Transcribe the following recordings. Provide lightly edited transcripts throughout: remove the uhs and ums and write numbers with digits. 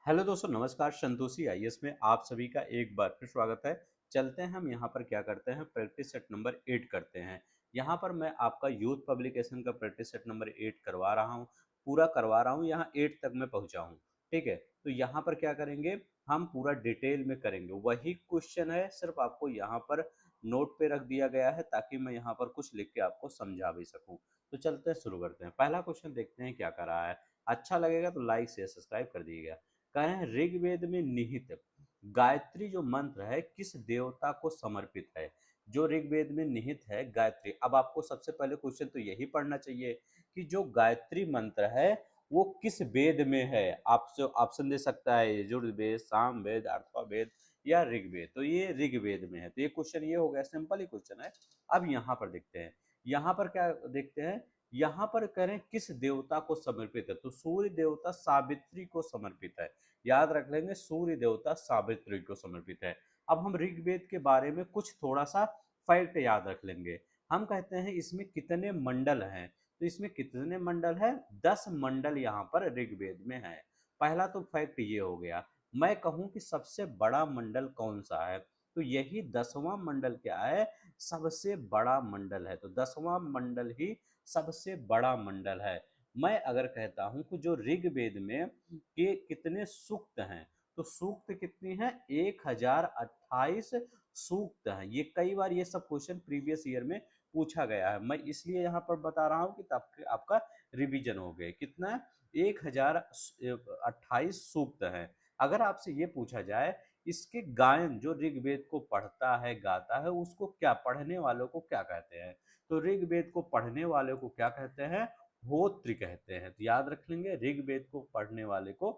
Hello दोस्तों, नमस्कार। Santoshi IAS में आप सभी का एक बार फिर स्वागत है। चलते हैं, हम यहाँ पर क्या करते हैं, प्रैक्टिस सेट नंबर 8 करते हैं। यहाँ पर मैं आपका यूथ पब्लिकेशन का प्रैक्टिस सेट नंबर 8 करवा रहा हूँ, पूरा करवा रहा हूँ। यहाँ 8 तक मैं पहुँचा हूँ। ठीक है, तो यहाँ पर क्या करेंगे, हम पूरा डिटेल में करेंगे। वही क्वेश्चन है, सिर्फ आपको यहाँ पर नोट पे रख दिया गया है ताकि मैं यहाँ पर कुछ लिख के आपको समझा भी सकूँ। तो चलते हैं, शुरू करते हैं। पहला क्वेश्चन देखते हैं क्या कर रहा है। अच्छा लगेगा तो लाइक शेयर सब्सक्राइब कर दीजिएगा। कह रहे हैं ऋग्वेद में निहित गायत्री जो मंत्र है किस देवता को समर्पित है। जो ऋग्वेद में निहित है गायत्री, अब आपको सबसे पहले क्वेश्चन तो यही पढ़ना चाहिए कि जो गायत्री मंत्र है वो किस वेद में है। आपसे ऑप्शन दे सकता है यजुर्वेद, सामवेद, अथर्ववेद या ऋग्वेद। तो ये ऋग्वेद में है, तो ये क्वेश्चन ये हो गया, सिंपल ही क्वेश्चन है। अब यहाँ पर देखते हैं, यहाँ पर क्या देखते हैं, यहाँ पर करें किस देवता को समर्पित है, तो सूर्य देवता सावित्री को समर्पित है। याद रख लेंगे, सूर्य देवता सावित्री को समर्पित है। अब हम ऋग्वेद के बारे में कुछ थोड़ा सा फैक्ट याद रख लेंगे। हम कहते हैं इसमें कितने मंडल हैं, तो इसमें कितने मंडल है, 10 मंडल यहाँ पर ऋग्वेद में है। पहला तो फैक्ट ये हो गया। मैं कहूँ कि सबसे बड़ा मंडल कौन सा है, तो यही 10वां मंडल क्या है, सबसे बड़ा मंडल है। तो 10वां मंडल ही सबसे बड़ा मंडल है। मैं अगर कहता हूं कि जो ऋग्वेद में के कितने सूक्त हैं, तो सूक्त कितनी है, 1028 सूक्त हैं। ये कई बार ये सब क्वेश्चन प्रीवियस ईयर में पूछा गया है, मैं इसलिए यहाँ पर बता रहा हूँ कि आपका रिवीजन हो गए। कितना है, 1028 सूक्त हैं। अगर आपसे ये पूछा जाए इसके गायन, जो ऋग्वेद को पढ़ता है गाता है उसको क्या, पढ़ने वालों को क्या कहते हैं, तो ऋग्वेद को पढ़ने वाले को क्या कहते हैं, होत्री कहते हैं। तो याद रख लेंगे, ऋग्वेद को पढ़ने वाले को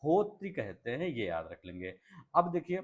होत्री कहते हैं, ये याद रख लेंगे। अब देखिए,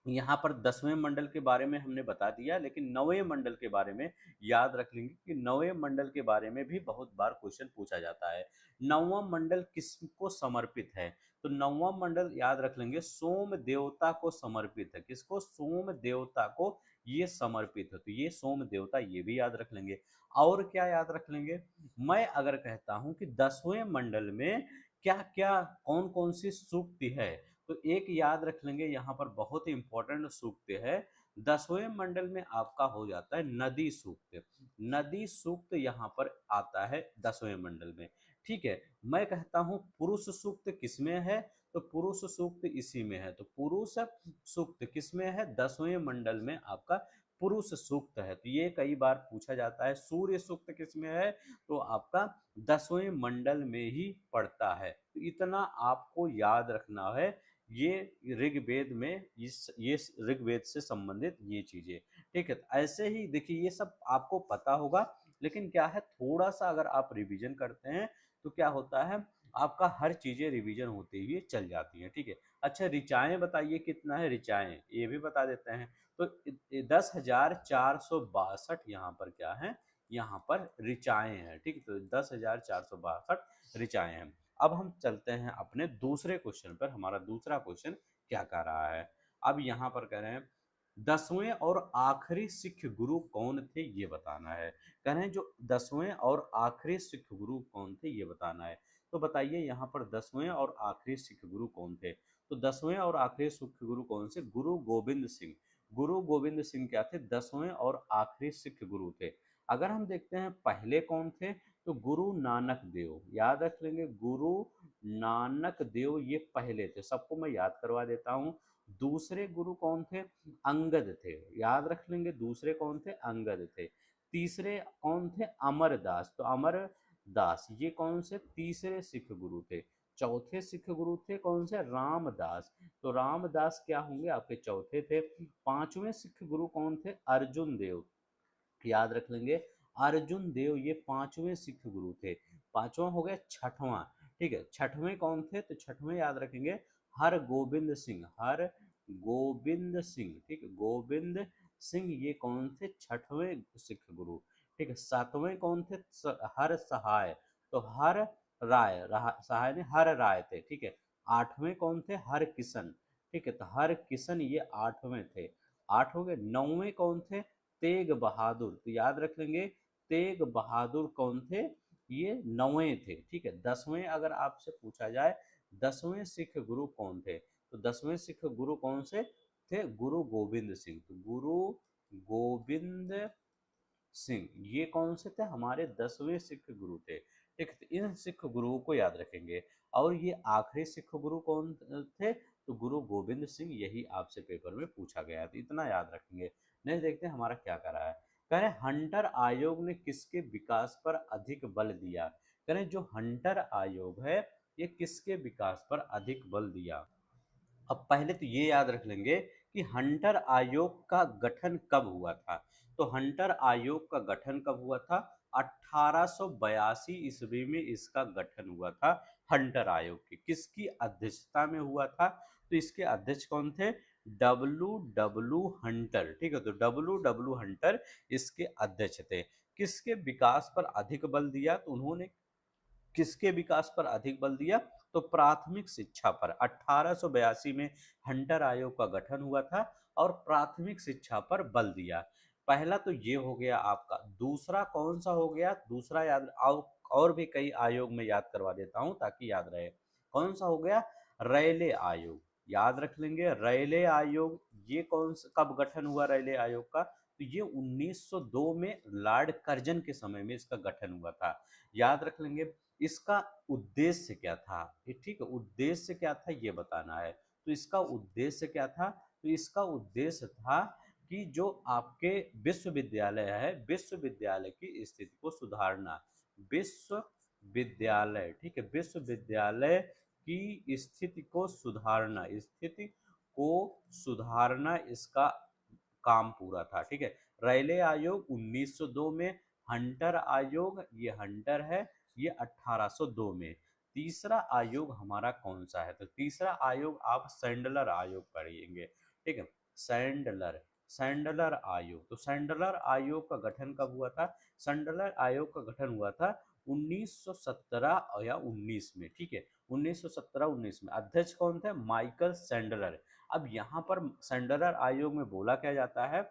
यहाँ पर 10वें मंडल के बारे में हमने बता दिया, लेकिन 9वें मंडल के बारे में याद रख लेंगे कि 9वें मंडल के बारे में भी बहुत बार क्वेश्चन पूछा जाता है। 9वां मंडल किसको समर्पित है, तो 9वां मंडल याद रख लेंगे सोम देवता को समर्पित है। किसको, सोम देवता को ये समर्पित है, तो ये सोम देवता, ये भी याद रख लेंगे। और क्या याद रख लेंगे, मैं अगर कहता हूं कि 10वें मंडल में क्या क्या, कौन कौन सी सूक्ति है, तो एक याद रख लेंगे, यहाँ पर बहुत ही इंपॉर्टेंट सूक्त है। 10वें मंडल में आपका हो जाता है नदी सूक्त। नदी सूक्त यहाँ पर आता है 10वें मंडल में। ठीक है, मैं कहता हूँ पुरुष सूक्त किसमें है, तो पुरुष सूक्त इसी में है। तो पुरुष सूक्त किसमें है, 10वें मंडल में आपका पुरुष सूक्त है। तो ये कई बार पूछा जाता है। सूर्य सूक्त किसमें है, तो आपका 10वें मंडल में ही पड़ता है। तो इतना आपको याद रखना है। ये ऋग्वेद में ये ऋग्वेद से संबंधित ये चीजें। ठीक है, तो ऐसे ही देखिए, ये सब आपको पता होगा, लेकिन क्या है, थोड़ा सा अगर आप रिवीजन करते हैं तो क्या होता है, आपका हर चीजें रिवीजन होते हुए चल जाती हैं। ठीक है, अच्छा ऋचाएं बताइए कितना है, ऋचाएं ये भी बता देते हैं। तो 10,462 यहाँ पर क्या है, यहाँ पर ऋचाएं हैं। ठीक है, तो 10,462 ऋचाएं हैं। अब हम चलते हैं अपने दूसरे क्वेश्चन पर। हमारा दूसरा क्वेश्चन क्या कह रहा है, अब यहाँ पर कह रहे हैं 10वें और आखिरी सिख गुरु कौन थे, ये बताना है। कह रहे हैं जो 10वें और आखिरी सिख गुरु कौन थे, ये बताना है। तो बताइए यहाँ पर 10वें और आखिरी सिख गुरु कौन थे, तो 10वें और आखिरी सिख गुरु कौन से, गुरु गोविंद सिंह। गुरु गोविंद सिंह क्या थे, 10वें और आखिरी सिख गुरु थे। अगर हम देखते हैं पहले कौन थे, तो गुरु नानक देव। याद रख लेंगे, गुरु नानक देव ये पहले थे, सबको मैं याद करवा देता हूँ। दूसरे गुरु कौन थे, अंगद थे। याद रख लेंगे, दूसरे कौन थे, अंगद थे। तीसरे कौन थे, अमरदास। तो अमरदास ये कौन से, तीसरे सिख गुरु थे। चौथे सिख गुरु थे कौन से, रामदास। तो रामदास क्या होंगे, आपके चौथे थे। पांचवें सिख गुरु कौन थे, अर्जुन देव। याद रख लेंगे, अर्जुन देव ये पांचवें सिख गुरु थे। पांचवा हो गया, छठवां। ठीक है, छठवें कौन थे, तो छठवें याद रखेंगे, हर गोविंद सिंह। हर गोविंद सिंह, ठीक है, गोविंद सिंह ये कौन थे, छठवें सिख गुरु। ठीक है, सातवें कौन थे, हर सहाय। तो हर राय, सहाय ने हर राय थे। ठीक है, आठवें कौन थे, हर किशन। ठीक है, तो हर किशन ये आठवें थे। आठ हो गए। नौवें कौन थे, तेग बहादुर। तो याद रख लेंगे, तेग बहादुर कौन थे, ये नौवें थे। ठीक है, 10वें अगर आपसे पूछा जाए, 10वें सिख गुरु कौन थे? तो 10वें सिख गुरु कौन से थे? गुरु गोविंद सिंह। तो गुरु गोविंद सिंह ये कौन से थे? हमारे 10वें सिख गुरु थे। ठीक है, तो इन सिख गुरुओं को याद रखेंगे। और ये आखिरी सिख गुरु कौन थे? तो गुरु गोविंद सिंह, यही आपसे पेपर में पूछा गया है, तो इतना याद रखेंगे। नेक्स्ट देखते हैं हमारा क्या कह रहा है। कह रहे हंटर आयोग ने किसके विकास पर अधिक बल दिया? कह रहे जो हंटर आयोग है ये किसके विकास पर अधिक बल दिया? अब पहले तो ये याद रख लेंगे कि हंटर आयोग का गठन कब हुआ था। तो हंटर आयोग का गठन कब हुआ था? 1882 ईस्वी में इसका गठन हुआ था। हंटर आयोग की किसकी अध्यक्षता में हुआ था? तो इसके अध्यक्ष कौन थे? W W Hunter. ठीक है, तो डब्ल्यू डब्ल्यू हंटर इसके अध्यक्ष थे। किसके विकास पर अधिक बल दिया? तो उन्होंने किसके विकास पर अधिक बल दिया? तो प्राथमिक शिक्षा पर। 1882 में हंटर आयोग का गठन हुआ था और प्राथमिक शिक्षा पर बल दिया। पहला तो ये हो गया आपका। दूसरा कौन सा हो गया? दूसरा याद और भी कई आयोग में याद करवा देता हूं ताकि याद रहे। कौन सा हो गया? रैले आयोग। याद रख लेंगे रैले आयोग। ये कब गठन हुआ रैले आयोग का? तो ये 1902 में लॉर्ड कर्जन के समय में इसका गठन हुआ था। याद रख लेंगे। इसका उद्देश्य क्या था? ये ठीक है, उद्देश्य क्या था ये बताना है। तो इसका उद्देश्य क्या था? तो इसका उद्देश्य था कि जो आपके विश्वविद्यालय है, विश्वविद्यालय की स्थिति को सुधारना। विश्वविद्यालय, ठीक है, विश्वविद्यालय की स्थिति को सुधारना, स्थिति को सुधारना इसका काम पूरा था। ठीक है, रैले आयोग 1902 में, हंटर आयोग ये हंटर है ये 1802 में। तीसरा आयोग हमारा कौन सा है? तो तीसरा आयोग आप सैंडलर आयोग पढ़ेंगे। ठीक है, सैंडलर, सैंडलर आयोग। तो सैंडलर आयोग का गठन कब हुआ था? सैंडलर आयोग का गठन हुआ था 1917 या 19 में। ठीक है, 1917-19 में। अध्यक्ष कौन थे? Michael Sandler. अब यहाँ पर सैंडलर आयोग में बोला क्या जाता है?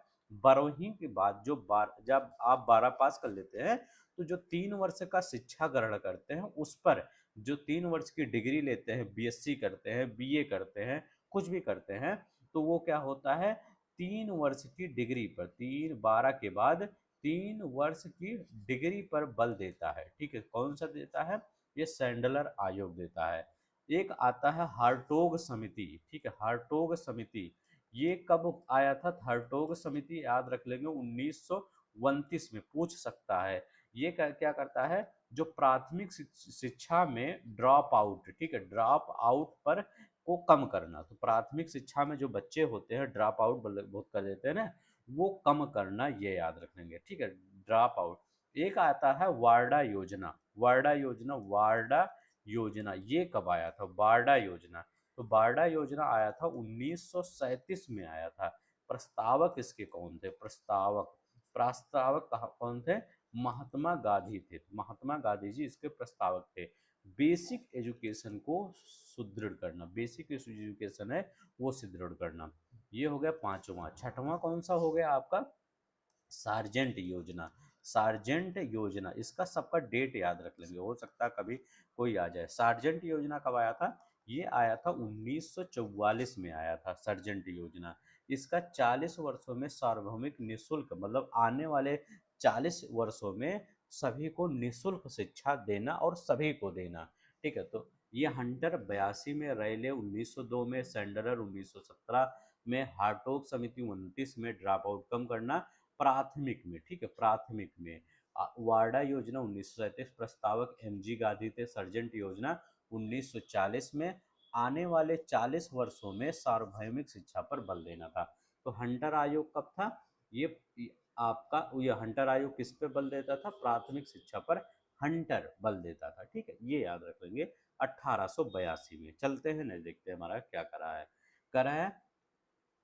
12वीं के बाद जब आप 12 पास कर लेते हैं तो जो 3 वर्ष का शिक्षा ग्रहण करते हैं उस पर जो 3 वर्ष की डिग्री लेते हैं, बीएससी करते हैं, बीए करते हैं, कुछ भी करते हैं, तो वो क्या होता है? 3 वर्ष की डिग्री पर, 3 12 के बाद 3 वर्ष की डिग्री पर बल देता है। ठीक है, कौन सा देता है? ये सैंडलर आयोग देता है। एक आता है हार्टोग समिति। ठीक है, हार्टोग समिति ये कब आया था? हार्टोग समिति याद रख लेंगे 1929 में, पूछ सकता है। ये क्या क्या करता है? जो प्राथमिक शिक्षा में ड्रॉप आउट, ठीक है, ड्रॉप आउट पर को कम करना। तो प्राथमिक शिक्षा में जो बच्चे होते हैं ड्रॉप आउट बहुत कर देते हैं ना, वो कम करना, ये याद रख लेंगे। ठीक है, ड्रॉप आउट। एक आता है वार्डा योजना। वार्डा योजना, वार्डा योजना ये कब आया था? वार्डा योजना, तो वार्डा योजना आया था 1937 में आया था। प्रस्तावक इसके कौन थे? प्रस्तावक, प्रस्तावक कौन थे? महात्मा गांधी थे। महात्मा गांधी जी इसके प्रस्तावक थे। बेसिक एजुकेशन को सुदृढ़ करना, बेसिक एजुकेशन है वो सुदृढ़ करना। ये हो गया पांचवा। छठवां कौन सा हो गया आपका? सार्जेंट योजना। सार्जेंट योजना, इसका सबका डेट याद रख लेंगे, हो सकता है कभी कोई आ जाए। सार्जेंट योजना कब आया था? ये आया था 1944 में आया था सार्जेंट योजना। इसका 40 वर्षों में सार्वभौमिक निशुल्क, मतलब आने वाले 40 वर्षों में सभी को निशुल्क शिक्षा देना और सभी को देना। ठीक है, तो ये हंटर 82 में, रैले 1902 में, सैंडलर 1917 में, हार्टोग समिति 29 में, ड्रॉप आउट कम करना प्राथमिक में। ठीक है, प्राथमिक में। वार्डा योजना 1937, प्रस्तावक एमजी गांधी थे। सर्जेंट योजना 1940 में। आने वाले 40 वर्षों में सार्वभौमिक शिक्षा पर बल देना था। तो हंटर आयोग कब था? ये आपका ये हंटर आयोग किस पे बल देता था? प्राथमिक शिक्षा पर हंटर बल देता था। ठीक है, ये याद रख लेंगे। 1882 में। चलते हैं, नहीं देखते हमारा क्या करा है। करा है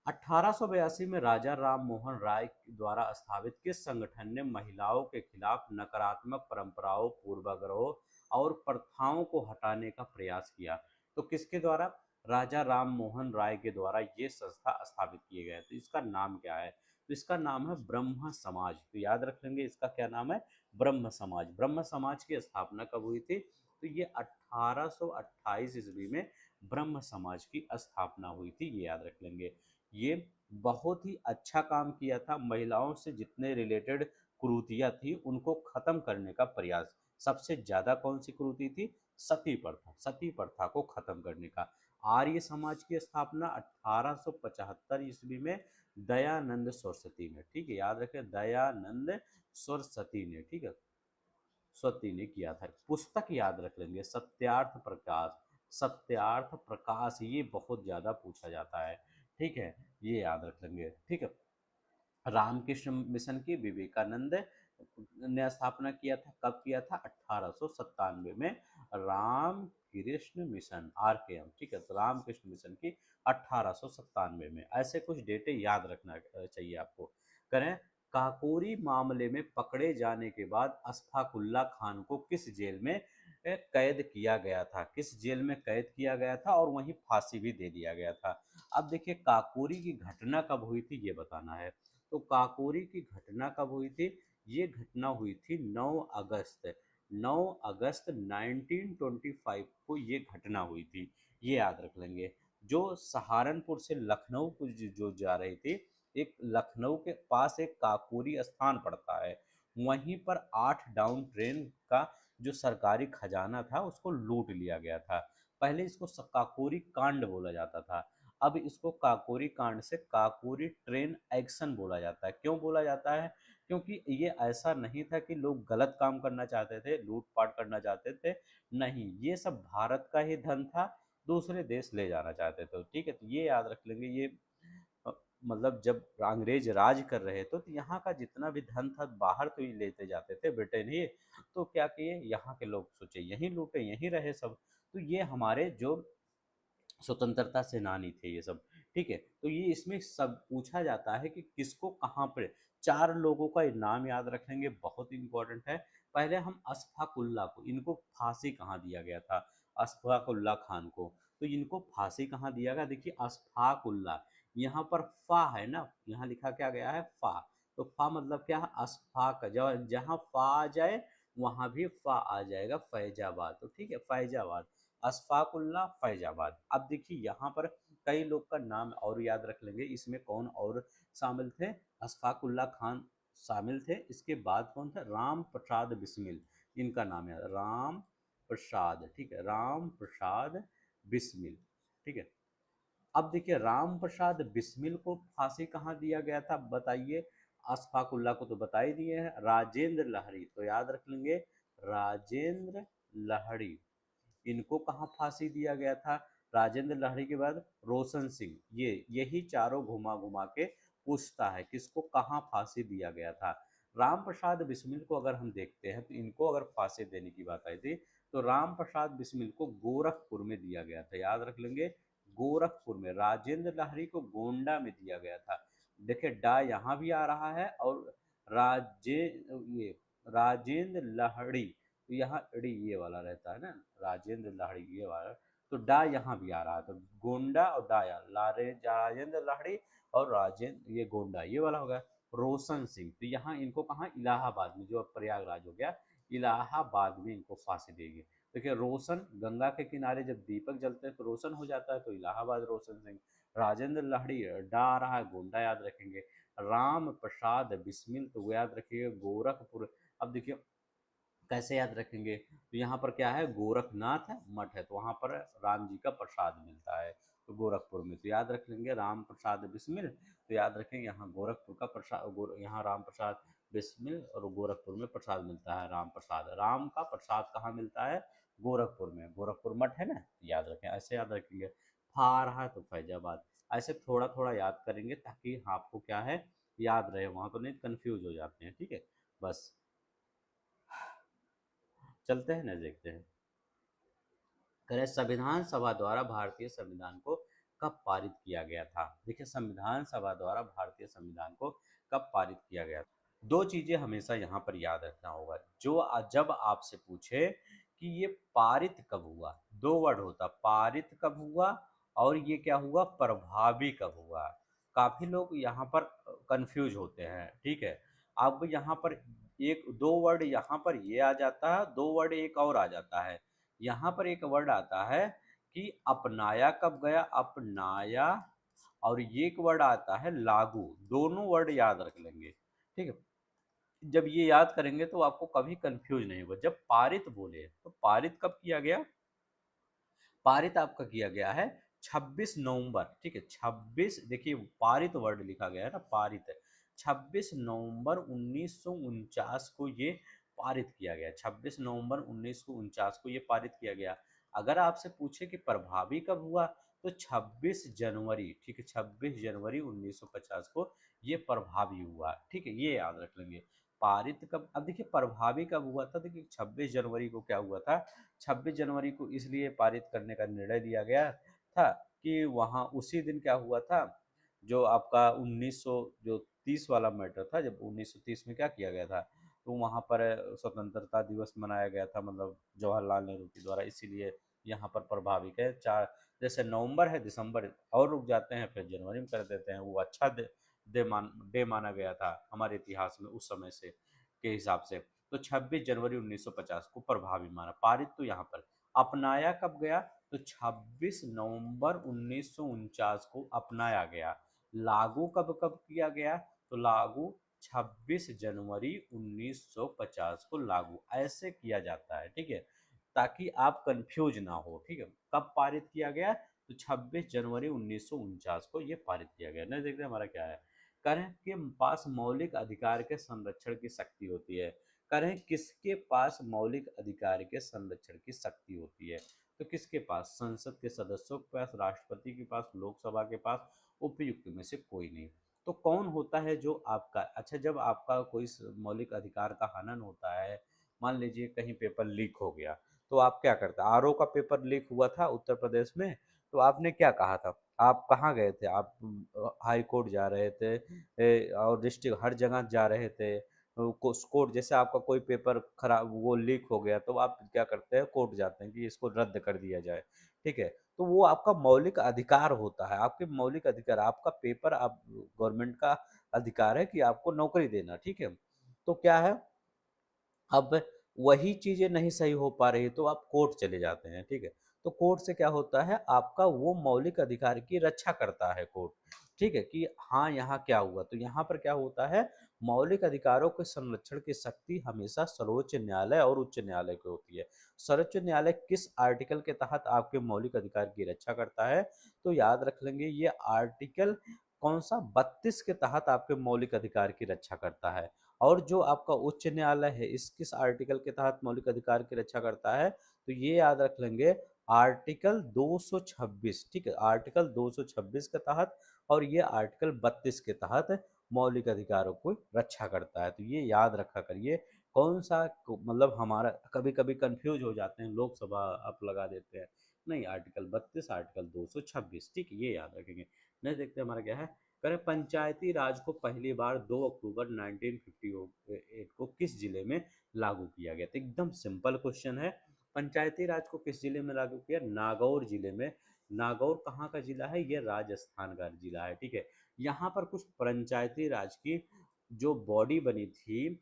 1882 में राजा राम मोहन राय द्वारा स्थापित किस संगठन ने महिलाओं के खिलाफ नकारात्मक परंपराओं, पूर्वाग्रहों और प्रथाओं को हटाने का प्रयास किया? तो किसके द्वारा? राजा राम मोहन राय के द्वारा ये संस्था स्थापित किए गए। तो इसका नाम क्या है? तो इसका नाम है ब्रह्म समाज। तो याद रख लेंगे इसका क्या नाम है? ब्रह्म समाज। ब्रह्म समाज की स्थापना कब हुई थी? तो ये 1828 ईस्वी में ब्रह्म समाज की स्थापना हुई थी, ये याद रख लेंगे। ये बहुत ही अच्छा काम किया था, महिलाओं से जितने रिलेटेड कुरीतियां थी उनको खत्म करने का प्रयास। सबसे ज्यादा कौन सी कुरीति थी? सती प्रथा, सती प्रथा को खत्म करने का। आर्य समाज की स्थापना 1875 ईस्वी में दयानंद सरस्वती ने, ठीक है, याद रखें, दयानंद सरस्वती ने, ठीक है, सती ने किया था। पुस्तक याद रख लेंगे, सत्यार्थ प्रकाश, सत्यार्थ प्रकाश, ये बहुत ज्यादा पूछा जाता है, ठीक है, ये याद रख लेंगे, ठीक है। रामकृष्ण मिशन की विवेकानंद ने स्थापना किया था, कब किया था? 1897 में। राम कृष्ण मिशन, RKM, ठीक है, तो रामकृष्ण मिशन की 1897 में। ऐसे कुछ डेटे याद रखना चाहिए आपको। करें, काकोरी मामले में पकड़े जाने के बाद अशफाकुल्ला खान को किस जेल में कैद किया गया था? किस जेल में कैद किया गया था और वहीं फांसी भी दे दिया गया था? अब देखिए, काकोरी की घटना कब हुई थी ये बताना है। तो काकोरी की घटना कब हुई थी? ये घटना हुई थी 9 अगस्त, 9 अगस्त 1925 को ये घटना हुई थी, ये याद रख लेंगे। जो सहारनपुर से लखनऊ को जो जा रही थी, एक लखनऊ के पास एक काकोरी स्थान पड़ता है, वहीं पर 8 डाउन ट्रेन का जो सरकारी खजाना था उसको लूट लिया गया था। पहले इसको काकोरी कांड बोला जाता था, अब इसको काकोरी कांड से काकोरी ट्रेन एक्शन बोला जाता है। क्यों बोला जाता है? क्योंकि ये ऐसा नहीं था कि लोग गलत काम करना चाहते थे, लूटपाट करना चाहते थे, नहीं, ये सब भारत का ही धन था, दूसरे देश ले जाना चाहते थे, ठीक है। तो ये याद रख लेंगे, ये अ, मतलब जब अंग्रेज राज कर रहे थे तो यहाँ का जितना भी धन था बाहर तो ही लेते जाते थे, ब्रिटेन ही। तो क्या किए, यहाँ के लोग सोचे यहीं लूटे यहीं रहे सब। तो ये हमारे जो स्वतंत्रता सेनानी थे ये सब, ठीक है। तो ये इसमें सब पूछा जाता है कि किसको कहाँ पर, 4 लोगों का नाम याद रखेंगे, बहुत इंपॉर्टेंट है। पहले हम अशफाकुल्ला को, इनको फांसी कहाँ दिया गया था? अशफाकुल्ला खान को, तो इनको फांसी कहाँ दिया गया? देखिए, अशफाकुल्ला, यहाँ पर फा है ना, यहाँ लिखा क्या गया है? फा। तो फा मतलब क्या है? अशफाक, जहाँ फा आ जाए वहां भी फा आ जाएगा, फैजाबाद, तो ठीक है, फैजाबाद, अशफाकुल्ला फैजाबाद। अब देखिए यहाँ पर कई लोग का नाम और याद रख लेंगे, इसमें कौन और शामिल थे? अशफाकुल्ला खान शामिल थे, इसके बाद कौन था? राम प्रसाद बिस्मिल, इनका नाम है राम प्रसाद, ठीक है, राम प्रसाद बिस्मिल, ठीक है। अब देखिए, राम प्रसाद बिस्मिल को फांसी कहाँ दिया गया था बताइए? अशफाकुल्ला को तो बता ही दिए हैं, राजेंद्र लहरी, तो याद रख लेंगे, राजेंद्र लहरी, इनको कहाँ फांसी दिया गया था? राजेंद्र लहरी के बाद रोशन सिंह, ये यही चारों घुमा घुमा के पूछता है किसको कहाँ फांसी दिया गया था। राम प्रसाद बिस्मिल को अगर हम देखते हैं तो इनको अगर फांसी देने की बात आई थी तो राम प्रसाद बिस्मिल को गोरखपुर में दिया गया था, याद रख लेंगे, गोरखपुर में। राजेंद्र लहरी को गोंडा में दिया गया था। देखिए, डा यहाँ भी आ रहा है, और राजे ये राजेंद्र लहड़ी, तो यहाँ ड़ी ये वाला रहता है ना, राजेंद्र लाहिड़ी ये वाला, तो डा यहाँ भी आ रहा है, तो गोंडा और डाया, लारे राजेंद्र लाहिड़ी और राजेंद्र, ये गोंडा ये वाला होगा। रोशन सिंह, तो यहाँ इनको कहाँ? इलाहाबाद में, जो अब प्रयागराज हो गया, इलाहाबाद में इनको फांसी देगी। देखिए, रोशन, गंगा के किनारे जब दीपक जलते हैं तो रोशन हो जाता है, तो इलाहाबाद रोशन सिंह। राजेंद्र लाहिड़ी, डा आ रहा है, गोंडा याद रखेंगे। राम प्रसाद बिस्मिल, तो वो याद रखिएगा गोरखपुर। अब देखिए कैसे याद रखेंगे, तो यहाँ पर क्या है? गोरखनाथ है, मठ है, तो वहाँ पर राम जी का प्रसाद मिलता है, तो गोरखपुर में, तो याद रख लेंगे राम प्रसाद बिस्मिल, तो याद रखेंगे यहाँ गोरखपुर का प्रसाद, यहाँ राम प्रसाद बिस्मिल, और गोरखपुर में प्रसाद मिलता है राम प्रसाद। राम का प्रसाद कहाँ मिलता है? गोरखपुर में, गोरखपुर मठ है ना, याद रखें, ऐसे याद रखेंगे। फा आ रहा है तो फैजाबाद, ऐसे थोड़ा थोड़ा याद करेंगे ताकि आपको क्या है, याद रहे, वहाँ तो नहीं कंफ्यूज हो जाते हैं, ठीक है। बस चलते हैं ना, देखते हैं। करें, संविधान सभा द्वारा भारतीय संविधान को कब पारित किया गया था? देखिए, संविधान सभा द्वारा भारतीय संविधान को कब पारित किया गया था? दो चीजें हमेशा यहाँ पर याद रखना होगा, जो जब आपसे पूछे कि ये पारित कब हुआ, दो वर्ड होता, पारित कब हुआ और ये क्या हुआ, प्रभावी कब हुआ। काफी लोग यहाँ पर कंफ्यूज होते हैं, ठीक है। अब यहाँ पर एक दो वर्ड यहाँ पर ये आ जाता है, दो वर्ड एक और आ जाता है। यहाँ पर एक वर्ड आता है कि अपनाया कब गया, अपनाया, और ये एक वर्ड आता है लागू, दोनों वर्ड याद रख लेंगे, ठीक है। जब ये याद करेंगे तो आपको कभी कंफ्यूज नहीं होगा। जब पारित बोले तो पारित कब किया गया, पारित आपका किया गया है 26 नवंबर, ठीक है। 26, देखिए पारित वर्ड लिखा गया है ना, पारित है। 26 नवंबर 1949 को ये पारित किया गया, 26 नवंबर 1949 को ये पारित किया गया। अगर आपसे पूछे कि प्रभावी कब हुआ, तो 26 जनवरी, ठीक है, 26 जनवरी 1950 को ये प्रभावी हुआ, ठीक है, ये याद रख लेंगे। पारित कब, अब देखिए प्रभावी कब हुआ था, देखिए 26 जनवरी को क्या हुआ था, 26 जनवरी को इसलिए पारित करने का निर्णय लिया गया था कि वहाँ उसी दिन क्या हुआ था, जो आपका 1930 वाला मैटर था, जब 1930 में क्या किया गया था, तो वहाँ पर स्वतंत्रता दिवस मनाया गया था, मतलब जवाहरलाल नेहरू के द्वारा, इसीलिए यहाँ पर प्रभाविक है। चार, जैसे नवंबर है, दिसंबर और रुक जाते हैं, फिर जनवरी में कर देते हैं, वो अच्छा डे माना गया था हमारे इतिहास में उस समय से के हिसाब से। तो 26 जनवरी 1950 को प्रभावी माना। पारित तो यहाँ पर अपनाया कब गया, तो 26 नवंबर 1949 को अपनाया गया। लागू कब कब किया गया, तो लागू 26 जनवरी 1950 को लागू ऐसे किया जाता है, ठीक है, ताकि आप कंफ्यूज ना हो, ठीक है। कब पारित किया गया, तो 26 जनवरी 1949 को ये पारित किया गया। नहीं देखते हमारा क्या है, करें के पास मौलिक अधिकार के संरक्षण की शक्ति होती है, करें किसके पास मौलिक अधिकार के संरक्षण की शक्ति होती है, तो किसके पास, संसद के सदस्यों के पास, राष्ट्रपति के पास, लोकसभा के पास, उपयुक्त में से कोई नहीं। तो कौन होता है जो आपका, अच्छा जब आपका कोई मौलिक अधिकार का हनन होता है, मान लीजिए कहीं पेपर लीक हो गया, तो आप क्या करते हैं, आरओ का पेपर लीक हुआ था उत्तर प्रदेश में, तो आपने क्या कहा था, आप कहाँ गए थे, आप हाई कोर्ट जा रहे थे, और डिस्ट्रिक्ट हर जगह जा रहे थे, कोर्ट, जैसे आपका कोई पेपर खराब वो लीक हो गया, तो आप क्या करते हैं, कोर्ट जाते हैं कि इसको रद्द कर दिया जाए, ठीक है। तो वो आपका मौलिक अधिकार होता है, आपके मौलिक अधिकार, आपका पेपर, आप गवर्नमेंट का अधिकार है कि आपको नौकरी देना, ठीक है। तो क्या है, अब वही चीजें नहीं सही हो पा रही तो आप कोर्ट चले जाते हैं, ठीक है। तो कोर्ट से क्या होता है, आपका वो मौलिक अधिकार की रक्षा करता है कोर्ट, ठीक है, कि हाँ यहाँ क्या हुआ, तो यहाँ पर क्या होता है, मौलिक अधिकारों के संरक्षण की शक्ति हमेशा सर्वोच्च न्यायालय और उच्च न्यायालय की होती है। सर्वोच्च न्यायालय किस आर्टिकल के तहत आपके मौलिक अधिकार की रक्षा करता है, तो याद रख लेंगे ये आर्टिकल कौन सा, 32 के तहत आपके मौलिक अधिकार की रक्षा करता है। और जो आपका उच्च न्यायालय है, इस किस आर्टिकल के तहत मौलिक अधिकार की रक्षा करता है, तो ये याद रख लेंगे आर्टिकल 226, ठीक है, आर्टिकल 226 के तहत, और ये आर्टिकल 32 के तहत मौलिक अधिकारों को रक्षा करता है। तो ये याद रखा करिए, कौन सा मतलब हमारा कभी कभी कंफ्यूज हो जाते हैं, लोकसभा आप लगा देते हैं, नहीं आर्टिकल 32, आर्टिकल 226, ठीक है, ये याद रखेंगे। नेक्स्ट देखते हैं हमारा क्या है, करें पंचायती राज को पहली बार 2 अक्टूबर 1958 को किस जिले में लागू किया गया, तो एकदम सिंपल क्वेश्चन है। पंचायती राज को किस जिले में लागू किया, नागौर जिले में। नागौर कहाँ का जिला है, ये राजस्थान का जिला है, ठीक है। यहाँ पर कुछ पंचायती राज की जो बॉडी बनी थी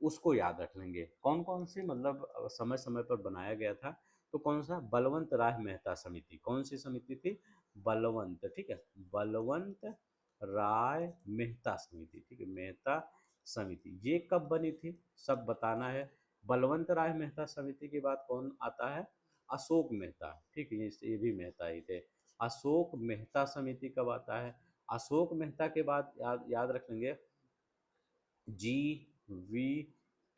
उसको याद रख लेंगे, कौन कौन सी, मतलब समय समय पर बनाया गया था। तो कौन सा, बलवंत राय मेहता समिति, कौन सी समिति थी, बलवंत, ठीक है, बलवंत राय मेहता समिति, ठीक है, मेहता समिति। ये कब बनी थी, सब बताना है। बलवंत राय मेहता समिति के बाद कौन आता है, अशोक मेहता, ठीक है, ये भी मेहता ही थे। अशोक मेहता समिति कब आता है, अशोक मेहता के बाद याद रख लेंगे जी वी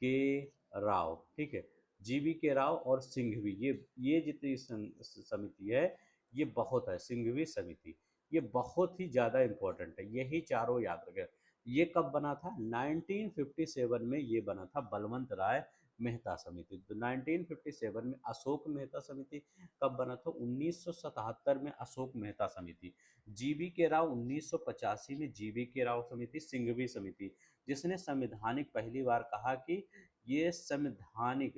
के राव, ठीक है, जी वी के राव और सिंघवी, ये जितनी समिति है ये बहुत है, सिंघवी समिति, ये बहुत ही ज़्यादा इम्पोर्टेंट है, यही चारों याद रखें। ये कब बना था, 1957 में ये बना था, बलवंत राय मेहता समिति। तो 1957 में अशोक मेहता समिति कब बना था, 1977 में अशोक मेहता समिति। जीवी के राव 1985 में जीवी के राव समिति, सिंघवी समिति, जिसने संवैधानिक पहली बार कहा कि ये संवैधानिक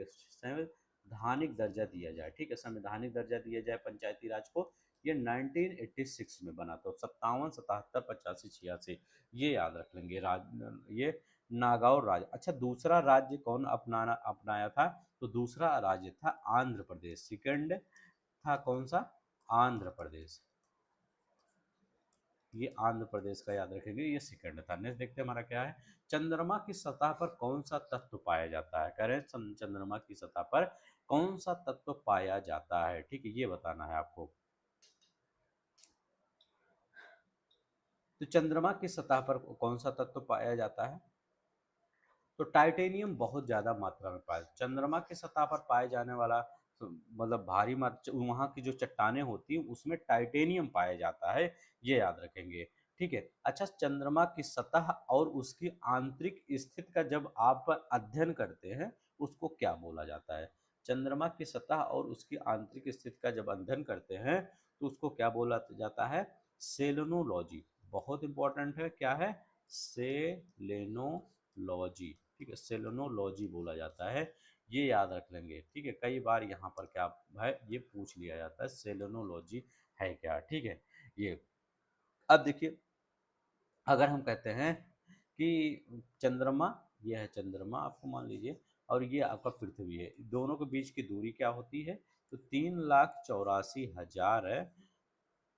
दर्जा दिया जाए, ठीक है, संवैधानिक दर्जा दिया जाए पंचायती राज को। ये 1986 में बना था, 57, 77, 85, 86, ये याद रख लेंगे। ये नागौर राज्य। अच्छा, दूसरा राज्य कौन अपनाया था? तो दूसरा राज्य था आंध्र प्रदेश। सेकंड था कौन सा? आंध्र प्रदेश। ये आंध्र प्रदेश का याद रखेंगे, ये सेकंड था। नेक्स्ट देखते हैं हमारा क्या है। चंद्रमा की सतह पर कौन सा तत्व पाया जाता है? कह रहे हैं चंद्रमा की सतह पर कौन सा तत्व पाया जाता है, ठीक है, ये बताना है आपको। तो चंद्रमा की सतह पर कौन सा तत्व पाया जाता है? तो टाइटेनियम बहुत ज्यादा मात्रा में पाया, चंद्रमा की सतह पर पाए जाने वाला मतलब भारी मात्रा, वहाँ की जो चट्टानें होती हैं उसमें टाइटेनियम पाया जाता है, ये याद रखेंगे। ठीक है। अच्छा, चंद्रमा की सतह और उसकी आंतरिक स्थिति का जब आप अध्ययन करते हैं उसको क्या बोला जाता है? चंद्रमा की सतह और उसकी आंतरिक स्थिति का जब अध्ययन करते हैं तो उसको क्या बोला जाता है? सेलेनोलॉजी। बहुत इंपॉर्टेंट है, क्या है? सेलेनोलॉजी। ठीक है, सेलेनोलॉजी बोला जाता है, ये याद रख लेंगे। ठीक है, कई बार यहाँ पर क्या है, ये पूछ लिया जाता है सेलेनोलॉजी है क्या। ठीक है, ये अब देखिए, अगर हम कहते हैं कि चंद्रमा, ये है चंद्रमा आपको मान लीजिए, और ये आपका पृथ्वी है, दोनों के बीच की दूरी क्या होती है? तो 3,84,000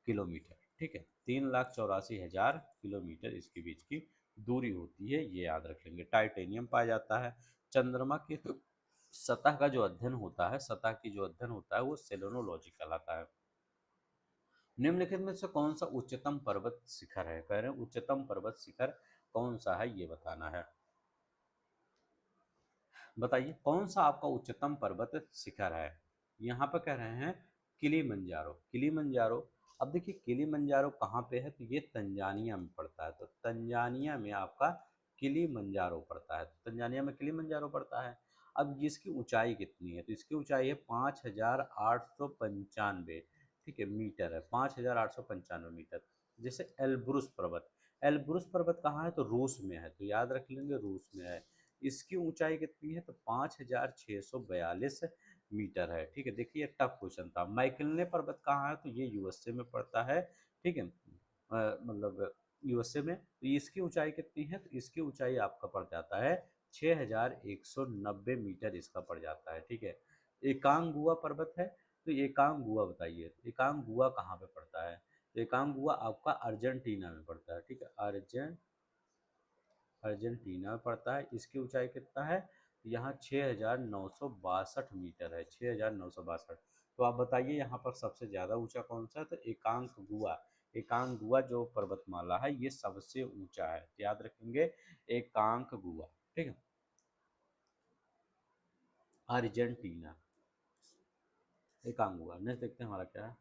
किलोमीटर। ठीक है, 3,84,000 किलोमीटर इसके बीच की दूरी होती है, ये याद रख लेंगे। टाइटेनियम पाया जाता है। चंद्रमा की सतह का जो अध्ययन होता है, सतह की जो अध्ययन होता है वो सेलेनोलॉजी कहलाता है। निम्नलिखित में से कौन सा उच्चतम पर्वत शिखर है? कह रहे हैं उच्चतम पर्वत शिखर कौन सा है, ये बताना है। बताइए कौन सा आपका उच्चतम पर्वत शिखर है? यहाँ पर कह रहे हैं किलिमंजारो। किलिमंजारो, अब देखिए किलिमंजारो कहाँ पे है? तो ये तंजानिया में पड़ता है। तो तंजानिया में आपका किलिमंजारो पड़ता है, तंजानिया में किलिमंजारो पड़ता है। अब इसकी ऊंचाई कितनी है? तो इसकी ऊंचाई है 5,895, ठीक है, मीटर है, 5,895 मीटर। जैसे एल्ब्रुस पर्वत, एल्ब्रुस पर्वत कहाँ है? तो रूस में है, तो याद रख लेंगे रूस में है। इसकी ऊंचाई कितनी है? तो 5,642 मीटर है। ठीक है, देखिए टफ क्वेश्चन था। मैकलने पर्वत कहाँ है? तो ये यूएसए में पड़ता है। ठीक है, मतलब यूएसए में। तो इसकी ऊंचाई कितनी है? तो इसकी ऊंचाई आपका पड़ जाता है 6,190 मीटर, इसका पड़ जाता है। ठीक है, एकांगुआ पर्वत है, तो एकांगुआ बताइए, एकांगुआ कहाँ पे पड़ता है? तो एकांगुआ आपका अर्जेंटीना में पड़ता है। ठीक है, अर्जेंटीना में पड़ता है। इसकी ऊंचाई कितना है? यहाँ 6,962 मीटर है, 6,962। तो आप बताइए यहाँ पर सबसे ज़्यादा ऊंचा कौन सा है? तो एकांकगुआ, एकांकगुआ जो पर्वतमाला है ये सबसे ऊंचा है, याद रखेंगे एकांकगुआ। ठीक है, अर्जेंटीना, एकांकगुआ। नेक्स्ट देखते हैं हमारा क्या है।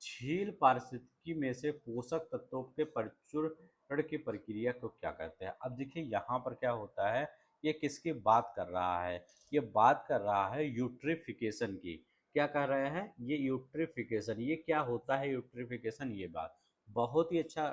झील पारिस्थितिकी में से पोषक तत्वों के प्रचुरण की प्रक्रिया को क्या कहते हैं? अब देखिए यहाँ पर क्या होता है, ये किसकी बात कर रहा है? ये बात कर रहा है यूट्रिफिकेशन की। क्या कर रहे हैं? ये यूट्रिफिकेशन, ये क्या होता है यूट्रिफिकेशन? ये बात बहुत ही अच्छा,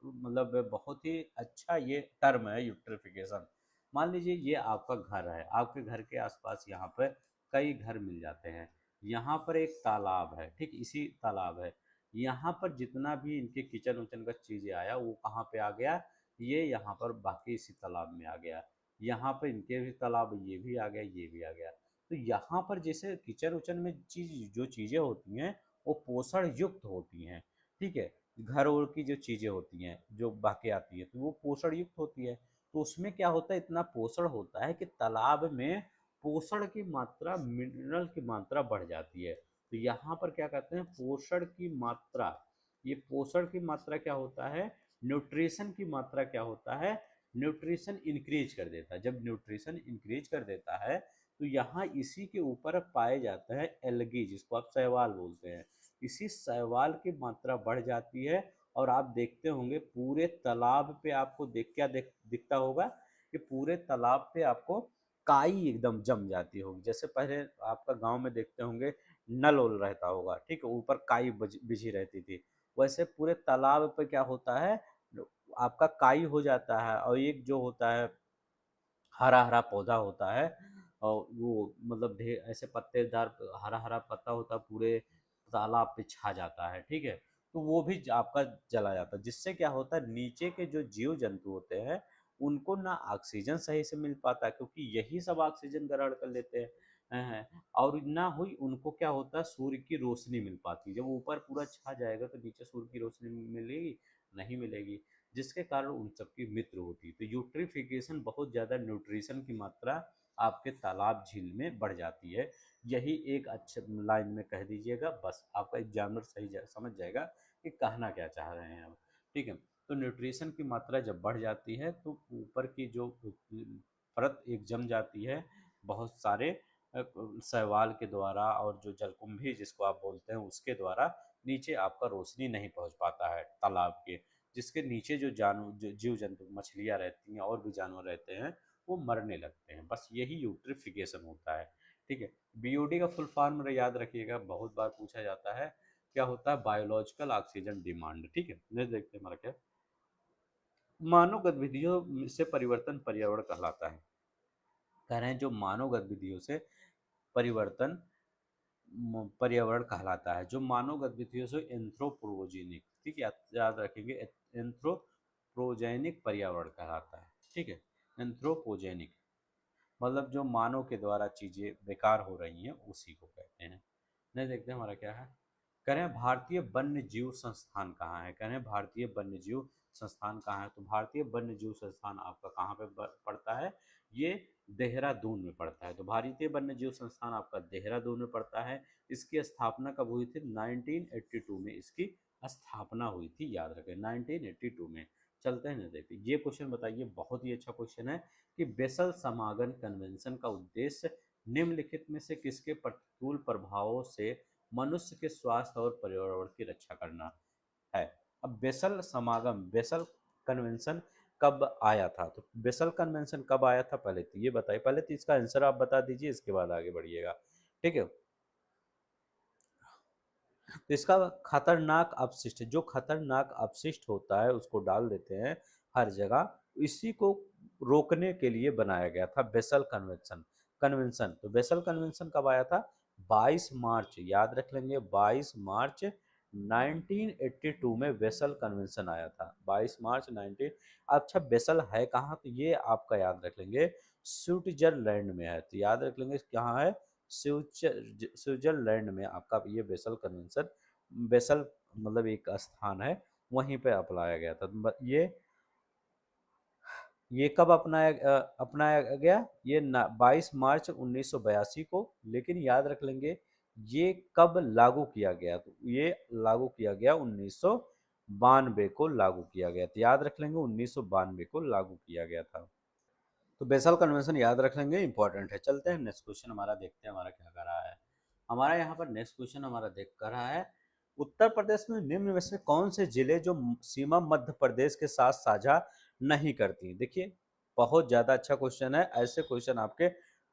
मतलब बहुत ही अच्छा ये टर्म है यूट्रिफिकेशन। मान लीजिए ये आपका घर है, आपके घर के आसपास यहाँ पर कई घर मिल जाते हैं। यहाँ पर एक तालाब है, ठीक, इसी तालाब है। यहाँ पर जितना भी इनके किचन उचन का चीजें आया वो कहाँ पे आ गया? ये यहाँ पर बाकी इसी तालाब में आ गया। यहाँ पर इनके भी तालाब, ये भी आ गया, ये भी आ गया। तो यहाँ पर जैसे किचन उचन में जो चीजें होती हैं वो पोषण युक्त होती हैं। ठीक है, घर और की जो चीजें होती हैं जो बाकी आती है तो वो पोषण युक्त होती है। तो उसमें क्या होता है, इतना पोषण होता है कि तालाब में पोषण की मात्रा, मिनरल की मात्रा बढ़ जाती है। तो यहाँ पर क्या कहते हैं, पोषण की मात्रा, ये पोषण की मात्रा क्या होता है, न्यूट्रिशन की मात्रा क्या होता है, न्यूट्रिशन इंक्रीज कर देता है। जब न्यूट्रिशन इंक्रीज कर देता है तो यहाँ इसी के ऊपर पाए जाता है एल्गी, जिसको आप शैवाल बोलते हैं। इसी शैवाल की मात्रा बढ़ जाती है और आप देखते होंगे पूरे तालाब पे आपको दिखता होगा कि पूरे तालाब पे आपको काई एकदम जम जाती होगी। जैसे पहले आपका गांव में देखते होंगे नल वल रहता होगा, ठीक है, ऊपर काई बिछी रहती थी, वैसे पूरे तालाब पे क्या होता है, आपका काई हो जाता है। और एक जो होता है हरा हरा पौधा होता है, और वो मतलब ढेर ऐसे पत्तेदार हरा हरा पत्ता होता है, पूरे तालाब पे छा जाता है। ठीक है, तो वो भी आपका जला जाता है, जिससे क्या होता है नीचे के जो जीव जंतु होते हैं उनको ना ऑक्सीजन सही से मिल पाता है, क्योंकि यही सब ऑक्सीजन ग्रहण कर लेते हैं। और ना हुई उनको क्या होता है, सूर्य की रोशनी मिल पाती है। जब ऊपर पूरा छा जाएगा तो नीचे सूर्य की रोशनी मिलेगी, नहीं मिलेगी, जिसके कारण उन सबकी मृत्यु होती है। तो यूट्रिफिकेशन, बहुत ज़्यादा न्यूट्रिशन की मात्रा आपके तालाब झील में बढ़ जाती है। यही एक अच्छे लाइन में कह दीजिएगा, बस आपका एग्जामिनर समझ जाएगा कि कहना क्या चाह रहे हैं हम। ठीक है, तो न्यूट्रिशन की मात्रा जब बढ़ जाती है तो ऊपर की जो परत एक जम जाती है बहुत सारे शैवाल के द्वारा, और जो जलकुंभी जिसको आप बोलते हैं उसके द्वारा नीचे आपका रोशनी नहीं पहुंच पाता है तालाब के, जिसके नीचे जो जीव जंतु, मछलियाँ रहती हैं और भी जानवर रहते हैं, वो मरने लगते हैं। बस यही यूट्रिफिकेशन होता है। ठीक है, बीओडी का फुल फॉर्म याद रखिएगा, बहुत बार पूछा जाता है। क्या होता है, बायोलॉजिकल ऑक्सीजन डिमांड। ठीक है, नेक्स्ट देखते हैं हमारा क्या, मानव गतिविधियों से परिवर्तन पर्यावरण कहलाता है। कह रहे हैं जो मानव गतिविधियों से परिवर्तन पर्यावरण कहलाता है। जो मानव गतिविधियों से एंथ्रोपोजेनिक, ठीक है, याद रखेंगे, एंथ्रोपोजेनिक पर्यावरण कहलाता है। ठीक है, एंथ्रोपोजेनिक मतलब जो मानव के द्वारा चीजें बेकार हो रही हैं उसी को कहते हैं। नहीं, देखते हैं हमारा क्या है। कह रहे हैं भारतीय वन्य जीव संस्थान कहाँ है। कह रहे हैं भारतीय वन्य जीव संस्थान कहाँ है। तो भारतीय वन्य जीव संस्थान आपका कहाँ पे पड़ता है, ये देहरादून में पड़ता है। तो भारतीय वन्य जीव संस्थान आपका देहरादून में पड़ता है। इसकी स्थापना कब हुई थी, 1982 में इसकी स्थापना हुई थी, याद रखें 1982 में। चलते हैं ना, देखिए ये क्वेश्चन बताइए, बहुत ही अच्छा क्वेश्चन है कि बेसल समागम कन्वेंशन का उद्देश्य निम्नलिखित में से किसके प्रतिकूल प्रभावों से मनुष्य के स्वास्थ्य और पर्यावरण की रक्षा करना है। अब बेसल समागम, बेसल कन्वेंशन कब आया था, तो बेसल कन्वेंशन कब आया था, पहले तो ये बताइए, पहले तो इसका आंसर आप बता दीजिए, इसके बाद आगे बढ़िएगा। ठीक है, तो इसका खतरनाक अपशिष्ट, जो खतरनाक अपशिष्ट होता है उसको डाल देते हैं हर जगह, इसी को रोकने के लिए बनाया गया था बेसल कन्वेंशन। तो बेसल कन्वेंशन कब आया था, 22 मार्च, याद रख लेंगे, 22 मार्च 1982 में बेसल कन्वेंशन आया था, 22 मार्च 19। अच्छा, बेसल है कहाँ, तो ये आपका याद रख लेंगे, स्विट्जरलैंड में है। तो याद रख लेंगे कहाँ है, स्विट्जरलैंड में आपका ये बेसल कन्वेंशन, बेसल मतलब एक स्थान है, वहीं पे अपनाया गया था। ये कब अपनाया गया, ये 22 मार्च 1982 को। लेकिन याद रख लेंगे ये कब लागू किया गया, तो ये लागू किया गया 1992 को लागू किया गया, तो याद रख लेंगे 1992 को लागू किया गया था। तो बेसल कन्वेंशन याद रख लेंगे, इंपॉर्टेंट है। चलते हैं नेक्स्ट क्वेश्चन हमारा, देखते हैं हमारा क्या कर रहा है। हमारा यहाँ पर नेक्स्ट क्वेश्चन हमारा देख कर रहा है, उत्तर प्रदेश में निम्न में से कौन से जिले जो सीमा मध्य प्रदेश के साथ साझा नहीं करती। देखिए बहुत ज्यादा अच्छा क्वेश्चन है, ऐसे क्वेश्चन आपके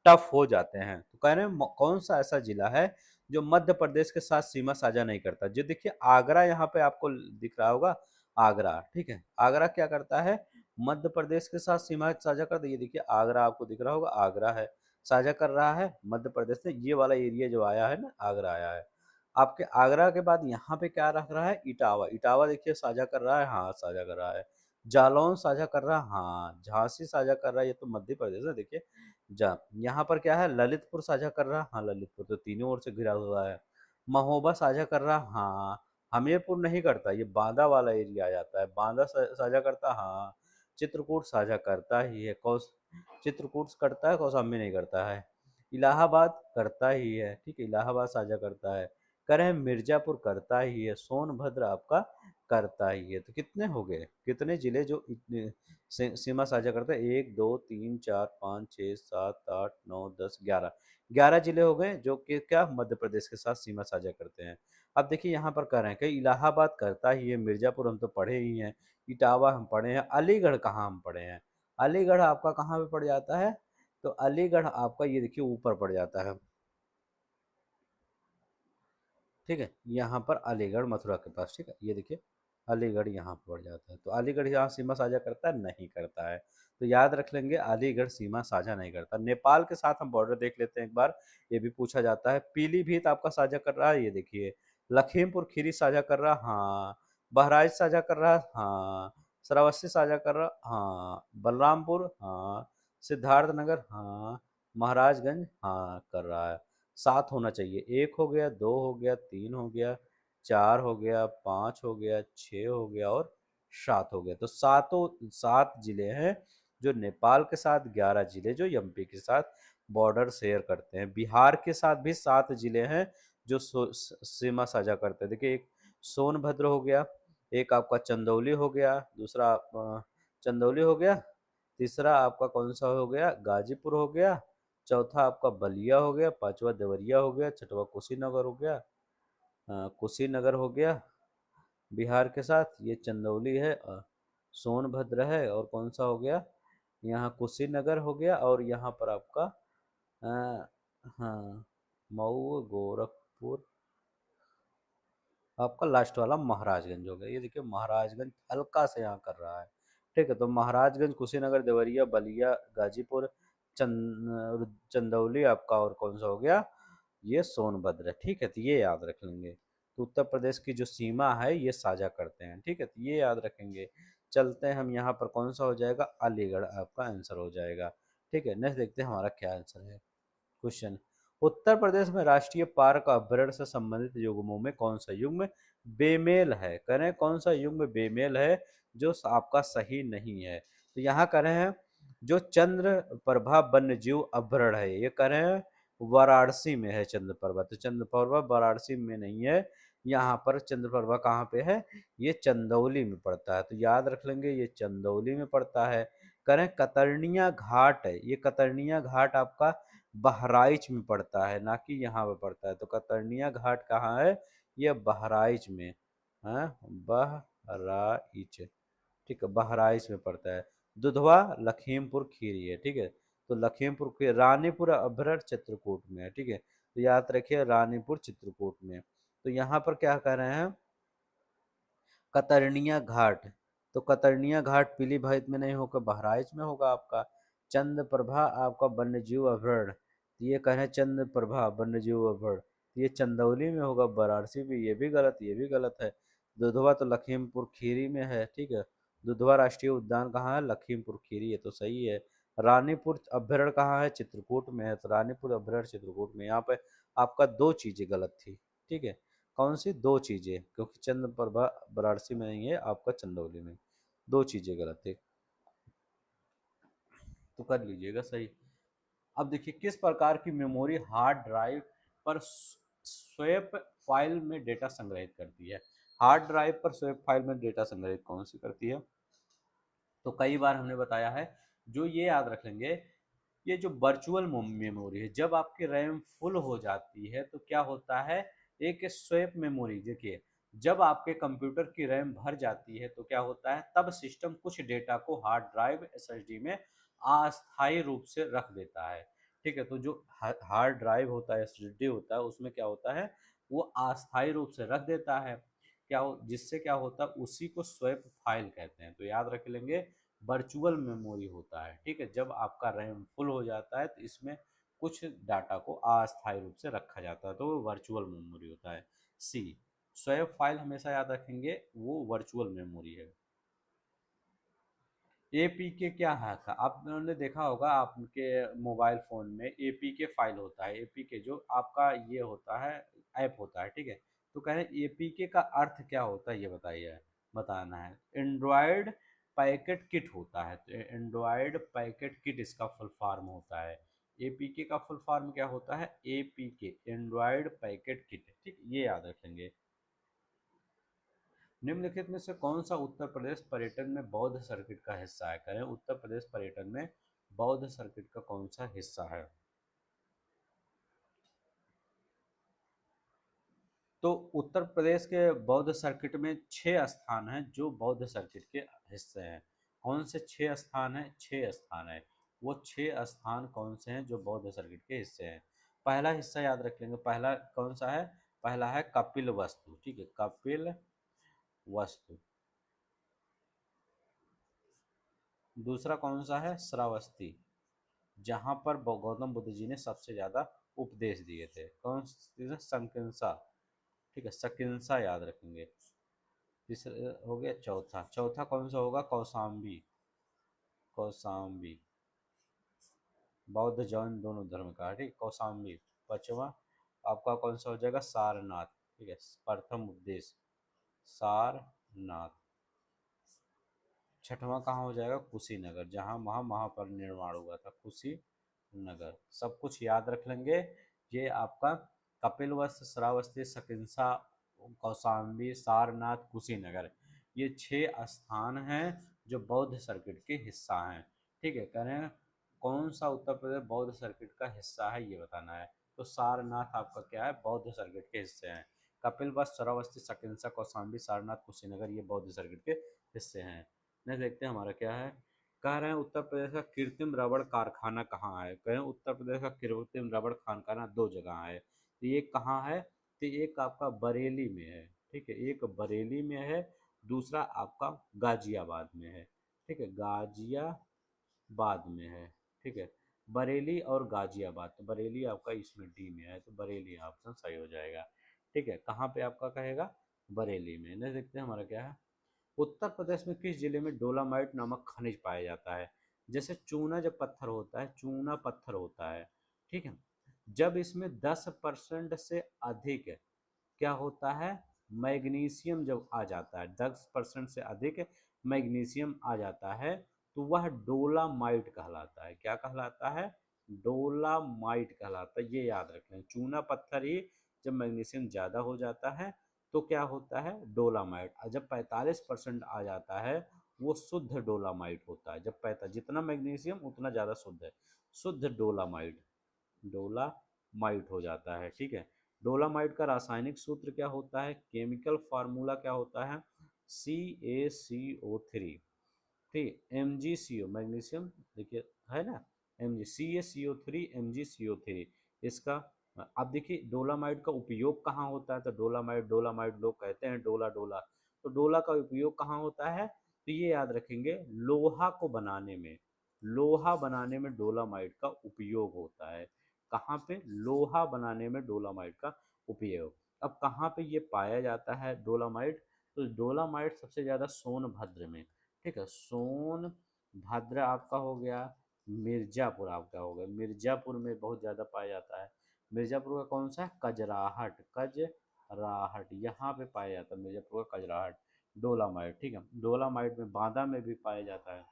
टफ हो जाते हैं। तो कह रहे हैं कौन सा ऐसा जिला है जो मध्य प्रदेश के साथ सीमा साझा नहीं करता। जो देखिए आगरा यहाँ पे आपको दिख रहा होगा, आगरा, ठीक है, आगरा क्या करता है, मध्य प्रदेश के साथ सीमा साझा कर, ये देखिए आगरा आपको दिख रहा होगा, आगरा है, साझा कर रहा है मध्य प्रदेश से। ये वाला एरिया जो आया है ना, आगरा आया है। आपके आगरा के बाद यहाँ पे क्या रख रहा है, इटावा, इटावा देखिए साझा कर रहा है, हाँ साझा कर रहा है। जालौन साझा कर रहा है, हाँ, झांसी साझा कर रहा है, ये तो मध्य प्रदेश है। देखिए जा यहाँ पर क्या है, ललितपुर साझा कर रहा है, हाँ ललितपुर तो तीनों ओर से घिरा हुआ है। महोबा साझा कर रहा है, हाँ। हमीरपुर नहीं करता, ये बांदा वाला एरिया आ जाता है, बांदा साझा करता, हाँ। चित्रकूट साझा करता ही है, चित्रकूट करता है, कौशाम्बी नहीं करता है। इलाहाबाद करता ही है, ठीक है, इलाहाबाद साझा करता है। करें मिर्जापुर करता ही है, सोनभद्र आपका करता ही है। तो कितने हो गए, कितने जिले जो इतने सीमा साझा करते हैं, 1 2 3 4 5 6 7 8 9 10 11, 11 जिले हो गए जो कि क्या मध्य प्रदेश के साथ सीमा साझा करते हैं। अब देखिए यहाँ पर कह रहे हैं कि इलाहाबाद करता ही है, मिर्जापुर हम तो पढ़े ही हैं, इटावा हम पढ़े हैं, अलीगढ़ कहाँ हम पढ़े हैं, अलीगढ़ आपका कहाँ पे पड़ जाता है, तो अलीगढ़ आपका ये देखिए ऊपर पड़ जाता है, ठीक है, यहाँ पर अलीगढ़ मथुरा के पास, ठीक है, ये देखिए अलीगढ़ यहाँ पर पड़ जाता है। तो अलीगढ़ यहाँ सीमा साझा करता है, नहीं करता है। तो याद रख लेंगे अलीगढ़ सीमा साझा नहीं करता। नेपाल के साथ हम बॉर्डर देख लेते हैं एक बार, ये भी पूछा जाता है। पीलीभीत आपका साझा कर रहा है, ये देखिए लखीमपुर खीरी साझा कर रहा, हाँ। बहराइच साझा कर रहा, हाँ। श्रावस्ती साझा कर रहा, हाँ। बलरामपुर, हाँ। सिद्धार्थ नगर, हाँ। महाराजगंज, हाँ कर रहा है। 7 होना चाहिए। 1 हो गया, 2 हो गया, 3 हो गया, 4 हो गया, 5 हो गया, 6 हो गया और 7 हो गया। तो 7 जिले हैं जो नेपाल के साथ, 11 जिले जो एमपी के साथ बॉर्डर शेयर करते हैं। बिहार के साथ भी 7 जिले हैं जो सीमा साझा करते हैं। देखिए, एक सोनभद्र हो गया, एक आपका चंदौली हो गया, दूसरा चंदौली हो गया, तीसरा आपका कौन सा हो गया, गाजीपुर हो गया, चौथा आपका बलिया हो गया, पांचवा देवरिया हो गया, छठवा कुशीनगर हो गया। कुशीनगर हो गया बिहार के साथ, ये चंदौली है, सोनभद्र है, और कौन सा हो गया, यहाँ कुशीनगर हो गया, और यहाँ पर आपका अ, हाँ, मऊ, गोरखपुर, आपका लास्ट वाला महाराजगंज हो गया। ये देखिए, महाराजगंज हल्का से यहाँ कर रहा है। ठीक है, तो महाराजगंज, कुशीनगर, देवरिया, बलिया, गाजीपुर, चंदौली आपका, और कौन सा हो गया, ये सोनभद्र है। ठीक है, तो ये याद रख लेंगे। तो उत्तर प्रदेश की जो सीमा है ये साझा करते हैं। ठीक है, तो ये याद रखेंगे। चलते हैं हम यहाँ पर, कौन सा हो जाएगा, अलीगढ़ आपका आंसर हो जाएगा। ठीक है, नेक्स्ट देखते हैं हमारा क्या आंसर है। क्वेश्चन, उत्तर प्रदेश में राष्ट्रीय पार्क अभ्यारण्य से संबंधित युग्मों में कौन सा युग्म बेमेल है? करें कौन सा युग्म बेमेल है जो आपका सही नहीं है? तो यहाँ करें हैं जो चंद्र प्रभा वन्य जीव अभ्यारण्य है, ये करें वाराणसी में है चंद्र प्रभा। तो चंद्र प्रभा वाराणसी में नहीं है, यहाँ पर चंद्र प्रभा कहाँ पे है, ये चंदौली में पड़ता है। तो याद रख लेंगे, ये चंदौली में पड़ता है। करें कतरनिया घाट है, ये कतरनिया घाट आपका बहराइच में पड़ता है, ना कि यहाँ पे पड़ता है। तो कतरनिया घाट कहाँ है, ये बहराइच में है, बहराइच। ठीक है, बहराइच में पड़ता है। दुधवा लखीमपुर खीरी है। ठीक है, तो लखीमपुर खीरी, रानीपुर अभ्यारण्य चित्रकूट में है। ठीक है, तो याद रखिए रानीपुर चित्रकूट में। तो यहाँ पर क्या कह रहे हैं, कतरनिया घाट। तो कतरनिया घाट पीलीभीत में नहीं होकर बहराइच में होगा आपका। चंद्र प्रभा आपका वन्यजीव अभ्यारण्य, तो ये कह रहे हैं चंद्र प्रभा वन्यजीव अभ्यारण्य, तो ये चंदौली में होगा। वाराणसी भी, ये भी गलत, ये भी गलत है। दुधवा तो लखीमपुर खीरी में है। ठीक है, दुधवा राष्ट्रीय उद्यान कहाँ है, लखीमपुर खीरी है, तो सही है। रानीपुर अभ्यारण्य कहाँ है, चित्रकूट में है, तो रानीपुर अभ्यारण्य चित्रकूट में। यहाँ पे आपका 2 चीजें गलत थी। ठीक है, कौन सी 2 चीजें, क्योंकि चंद्रप्रभा वाराणसी में नहीं है, आपका चंदौली में। 2 चीजें गलत थी, तो कर लीजिएगा सही। अब देखिए, किस प्रकार की मेमोरी हार्ड ड्राइव पर स्वैप फाइल में डेटा संग्रहित करती है? हार्ड ड्राइव पर स्वैप फाइल में डेटा संग्रहित कौन सी करती है? तो कई बार हमने बताया है, जो ये याद रख लेंगे, ये जो वर्चुअल मेमोरी है, जब आपकी रैम फुल हो जाती है तो क्या होता है, एक स्वैप मेमोरी। देखिए, जब आपके कंप्यूटर की रैम भर जाती है तो क्या होता है, तब सिस्टम कुछ डेटा को हार्ड ड्राइव एसएसडी में अस्थायी रूप से रख देता है। ठीक है, तो जो हार्ड ड्राइव होता है, एसएसडी होता है, उसमें क्या होता है, वो अस्थायी रूप से रख देता है। जिससे क्या होता है, उसी को स्वैप फाइल कहते हैं। तो याद रख लेंगे, वर्चुअल मेमोरी होता है। ठीक है, जब आपका रैम फुल हो जाता है तो इसमें कुछ डाटा को अस्थायी रूप से रखा जाता है, तो वो वर्चुअल मेमोरी होता है। सी, स्वैप फाइल हमेशा याद रखेंगे, वो वर्चुअल मेमोरी है। एपीके क्या है था, आपने देखा होगा आपके मोबाइल फोन में एपीके फाइल होता है। एपीके जो आपका ये होता है, ऐप होता है। ठीक है, तो कह रहे हैं एपीके का अर्थ क्या होता है, ये बताइए, बताना है। एंड्रॉयड पैकेट किट होता है, तो एंड्रॉयड पैकेट किट इसका फुल फॉर्म होता है। एपीके का फुल फॉर्म क्या होता है, एपीके, एंड्रॉयड पैकेट किट। ठीक, ये याद रखेंगे। निम्नलिखित में से कौन सा उत्तर प्रदेश पर्यटन में बौद्ध सर्किट का हिस्सा है? करें उत्तर प्रदेश पर्यटन में बौद्ध सर्किट का कौन सा हिस्सा है? तो उत्तर प्रदेश के बौद्ध सर्किट में 6 स्थान हैं जो बौद्ध सर्किट के हिस्से हैं। कौन से 6 स्थान हैं? 6 स्थान है। वो 6 स्थान कौन से हैं जो बौद्ध सर्किट के हिस्से हैं? पहला हिस्सा याद रख लेंगे, पहला कौन सा है, पहला है कपिल वस्तु। ठीक है, कपिल वस्तु। दूसरा कौन सा है, श्रावस्ती, जहां पर गौतम बुद्ध जी ने सबसे ज्यादा उपदेश दिए थे। कौन सी? संकिंसा। ठीक है, सकिंसा याद रखेंगे। तीसरा हो गया, चौथा चौथा कौन सा होगा? कौशाम्बी। कौशाम्बी बौद्ध जैन दोनों धर्म का है, ठीक, कौशाम्बी। पांचवा आपका कौन सा हो जाएगा? सारनाथ, ठीक है, प्रथम उपदेश सारनाथ। छठवां कहाँ हो जाएगा? कुशीनगर, जहाँ वहाँ महापरिनिर्वाण हुआ था, कुशीनगर। सब कुछ याद रख लेंगे। ये आपका कपिलवस्तु, श्रावस्ती, शकिंसा, कौशाम्बी, सारनाथ, कुशीनगर, ये 6 स्थान हैं जो बौद्ध सर्किट के हिस्सा हैं। ठीक है, कह रहे हैं कौन सा उत्तर प्रदेश बौद्ध सर्किट का हिस्सा है, ये बताना है। तो सारनाथ आपका क्या है? बौद्ध सर्किट के हिस्से हैं। कपिलवस्तु, श्रावस्ती, शकिंसा, कौशाम्बी, सारनाथ, कुशीनगर, ये बौद्ध सर्किट के हिस्से हैं। नेक्स्ट देखते हैं हमारा क्या है। कह रहे हैं उत्तर प्रदेश का कृत्रिम रबड़ कारखाना कहाँ है? कह रहे हैं उत्तर प्रदेश का कृत्रिम रबड़ कारखाना 2 जगह है। तो ये कहाँ है? तो एक आपका बरेली में है, ठीक है, एक बरेली में है, दूसरा आपका गाजियाबाद में है, ठीक है, गाजियाबाद में है, ठीक है। बरेली और गाजियाबाद, तो बरेली आपका इसमें डी में है, तो बरेली ऑप्शन सही हो जाएगा। ठीक है, कहाँ पे आपका कहेगा? बरेली में। नेक्स्ट देखते हैं हमारा क्या है। उत्तर प्रदेश में किस जिले में डोलामाइट नामक खनिज पाया जाता है? जैसे चूना जब पत्थर होता है, चूना पत्थर होता है, ठीक है, जब इसमें 10% से अधिक क्या होता है? मैग्नीशियम जब आ जाता है, 10% से अधिक मैग्नीशियम आ जाता है, तो वह डोलामाइट कहलाता है। क्या कहलाता है? डोलामाइट कहलाता है। ये याद रख लें, चूना पत्थर ही जब मैग्नीशियम ज़्यादा हो जाता है तो क्या होता है? डोलामाइट। और जब 45% आ जाता है वो शुद्ध डोलामाइट होता है। जब पैंता जितना मैग्नीशियम उतना ज़्यादा शुद्ध है, शुद्ध डोलामाइट, डोलामाइट हो जाता है। ठीक है, डोलामाइट का रासायनिक सूत्र क्या होता है? केमिकल फार्मूला क्या होता है? CaCO3, ठीक, MgCO, मैग्नीशियम देखिए है ना, CaCO3, MgCO3 इसका। अब देखिए डोलामाइट का उपयोग कहाँ होता है? तो डोलामाइट, डोलामाइट लोग कहते हैं डोला डोला, तो डोला का उपयोग कहाँ होता है? तो ये याद रखेंगे, लोहा को बनाने में, लोहा बनाने में डोलामाइट का उपयोग होता है। कहाँ पे? लोहा बनाने में डोलामाइट का उपयोग। अब कहाँ पे ये पाया जाता है डोलामाइट? तो डोलामाइट सबसे ज़्यादा सोनभद्र में, ठीक है, सोनभद्र आपका हो गया, मिर्जापुर आपका हो गया, मिर्जापुर में बहुत ज़्यादा पाया जाता है। मिर्जापुर का कौन सा है? कजराहट, कजराहट यहाँ पे पाया जाता है, मिर्जापुर का कजराहट डोलामाइट, ठीक है। डोलामाइट में बांदा में भी पाया जाता है।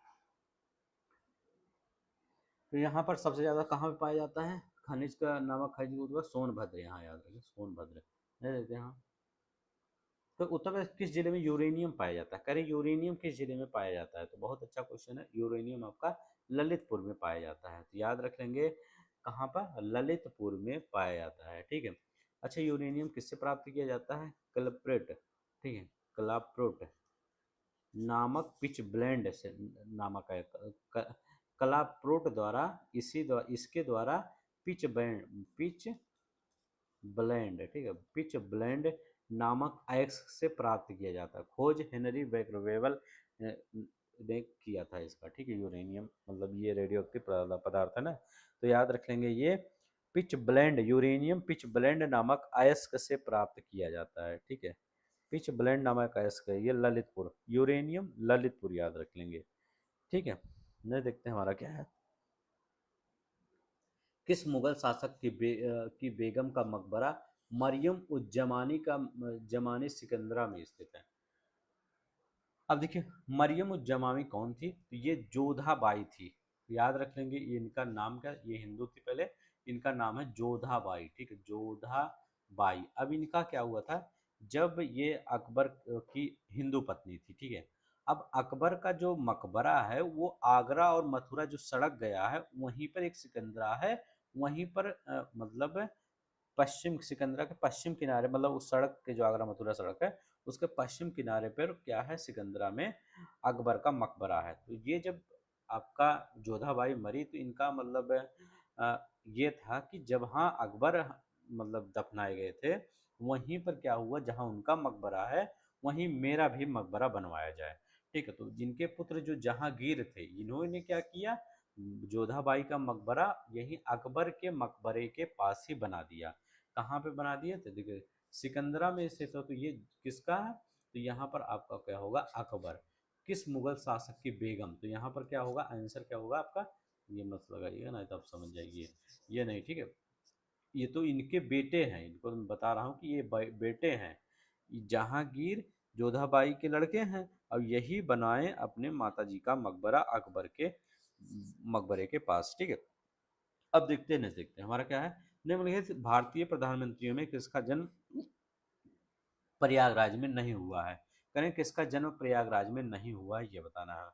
तो यहाँ पर सबसे ज़्यादा कहाँ पे पाया जाता है? खनिज का नामक खनिज का सोनभद्र, यहाँ याद रखिए सोनभद्र। नहीं देखते हैं, हाँ। तो उत्तर प्रदेश किस जिले में यूरेनियम पाया जाता है? करें यूरेनियम किस जिले में पाया जाता है? तो बहुत अच्छा क्वेश्चन है। यूरेनियम आपका ललितपुर में पाया जाता है, तो याद रख लेंगे कहाँ पर? ललितपुर में पाया जाता है, ठीक है। अच्छा, यूरेनियम किससे प्राप्त किया जाता है? क्लप्रेट, ठीक है, क्लाप्रोट नामक पिच ब्लेंड से नामक है, क्लाप्रोट द्वारा, इसी द्वारा, इसके द्वारा पिच ब्लेंड, ठीक है, पिच ब्लेंड नामक अयस्क से प्राप्त किया जाता है। खोज हेनरी बैकरवेवल ने किया था इसका, ठीक है। यूरेनियम मतलब ये रेडियो एक्टिव पदार्थ है ना, तो याद रख लेंगे ये pitch blend, uranium pitch blend नामक अयस्क से प्राप्त किया जाता है, ठीक है। पिच ब्लेंड नामक अयस्क है ये ललितपुर, यूरेनियम ललितपुर याद रख लेंगे, ठीक है। नहीं देखते हैं हमारा क्या है। किस मुगल शासक की बेगम का मकबरा मरियम उज जमानी का जमानी सिकंदरा में स्थित है? अब देखिए, मरियम उज जमानी कौन थी? तो ये जोधा बाई थी, याद रख लेंगे। ये इनका नाम क्या? ये हिंदू थी पहले, इनका नाम है जोधा बाई, ठीक है, जोधा बाई। अब इनका क्या हुआ था? जब ये अकबर की हिंदू पत्नी थी, ठीक है। अब अकबर का जो मकबरा है वो आगरा और मथुरा जो सड़क गया है वहीं पर एक सिकंदरा है, वहीं पर मतलब पश्चिम, सिकंदरा के पश्चिम किनारे, मतलब उस सड़क के जो आगरा मथुरा सड़क है उसके पश्चिम किनारे पर क्या है? सिकंदरा में अकबर का मकबरा है। तो ये जब आपका जोधाबाई मरी तो इनका मतलब ये था कि जब हाँ अकबर मतलब दफनाए गए थे, वहीं पर क्या हुआ, जहाँ उनका मकबरा है वहीं मेरा भी मकबरा बनवाया जाए, ठीक है। तो जिनके पुत्र जो जहांगीर थे, इन्होंने क्या किया? जोधाबाई का मकबरा यही अकबर के मकबरे के पास ही बना दिया। कहाँ पे बना दिए थे? देखिए सिकंदरा में स्थित हो, तो ये किसका है? तो यहाँ पर आपका क्या होगा, अकबर। किस मुगल शासक की बेगम, तो यहाँ पर क्या होगा, आंसर क्या होगा आपका, ये मत लगाइएगा ना तो आप समझ जाइए, ये नहीं, ठीक है। ये तो इनके बेटे हैं, इनको मैं बता रहा हूँ कि ये बेटे हैं, जहांगीर जोधाबाई के लड़के हैं, और यही बनाए अपने माताजी का मकबरा अकबर के मकबरे के पास, ठीक है। अब देखते हैं, देखते हैं हमारा क्या है, निम्नलिखित भारतीय प्रधानमंत्रियों में किसका जन्म प्रयागराज में नहीं हुआ है। करें, किसका जन्म प्रयागराज में नहीं हुआ है ये बताना है।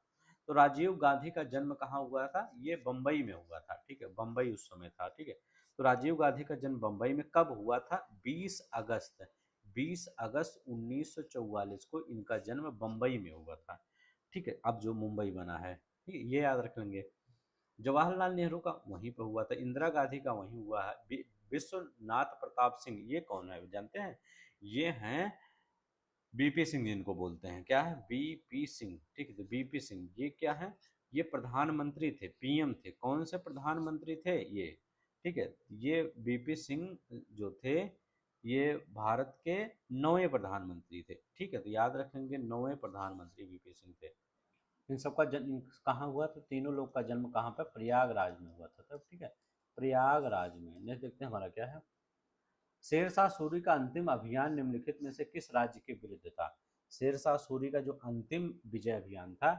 तो राजीव गांधी का जन्म कहाँ हुआ था, ये बम्बई में हुआ था, ठीक है, बम्बई उस समय था, ठीक है। तो राजीव गांधी का जन्म बम्बई में कब हुआ था, 20 अगस्त, 20 अगस्त 1944 को इनका जन्म बम्बई में हुआ था, ठीक है। अब जो मुंबई बना है, ठीक है, ये याद रख लेंगे। जवाहरलाल नेहरू का वहीं पर हुआ था, इंदिरा गांधी का वहीं हुआ है। विश्वनाथ प्रताप सिंह ये कौन है जानते हैं, ये हैं बीपी सिंह, जिनको बोलते हैं क्या है, बीपी सिंह, ठीक है। तो बीपी सिंह ये क्या है, ये प्रधानमंत्री थे, पीएम थे, कौन से प्रधानमंत्री थे ये, ठीक है। ये बीपी सिंह जो थे, ये भारत के 9वें प्रधानमंत्री थे, ठीक है। तो याद रखेंगे 9वें प्रधानमंत्री बीपी सिंह थे। इन सबका जन्म कहाँ हुआ, तो तीनों लोग का जन्म कहाँ पर, प्रयागराज में हुआ था तब, ठीक है, प्रयागराज में। नेक्स्ट देखते हैं हमारा क्या है, शेरशाह सूरी का अंतिम अभियान निम्नलिखित में से किस राज्य के विरुद्ध था। शेरशाह सूरी का जो अंतिम विजय अभियान था,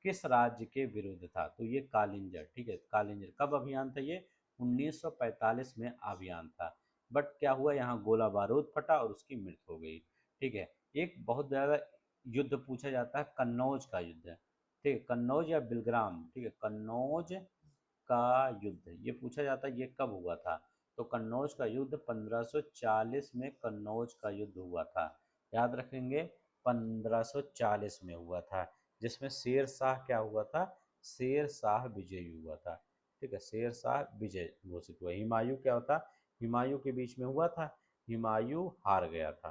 किस राज्य के विरुद्ध था, तो ये कालिंजर, ठीक है। कालिंजर कब अभियान था, ये 1945 में अभियान था। बट क्या हुआ, यहाँ गोला बारूद फटा और उसकी मृत्यु हो गई, ठीक है। एक बहुत ज्यादा युद्ध पूछा जाता है, कन्नौज का युद्ध, ठीक है, कन्नौज या बिलग्राम, ठीक है, कन्नौज का युद्ध ये पूछा जाता है, ये कब हुआ था, तो कन्नौज का युद्ध 1540 में कन्नौज का युद्ध हुआ था, याद रखेंगे, 1540 में हुआ था, जिसमें शेर शाह क्या हुआ था, शेर शाह विजयी हुआ था, ठीक है, शेर शाह विजय घोषित हुआ। हुमायूं क्या होता, हुमायूं के बीच में हुआ था, हुमायूं हार गया था।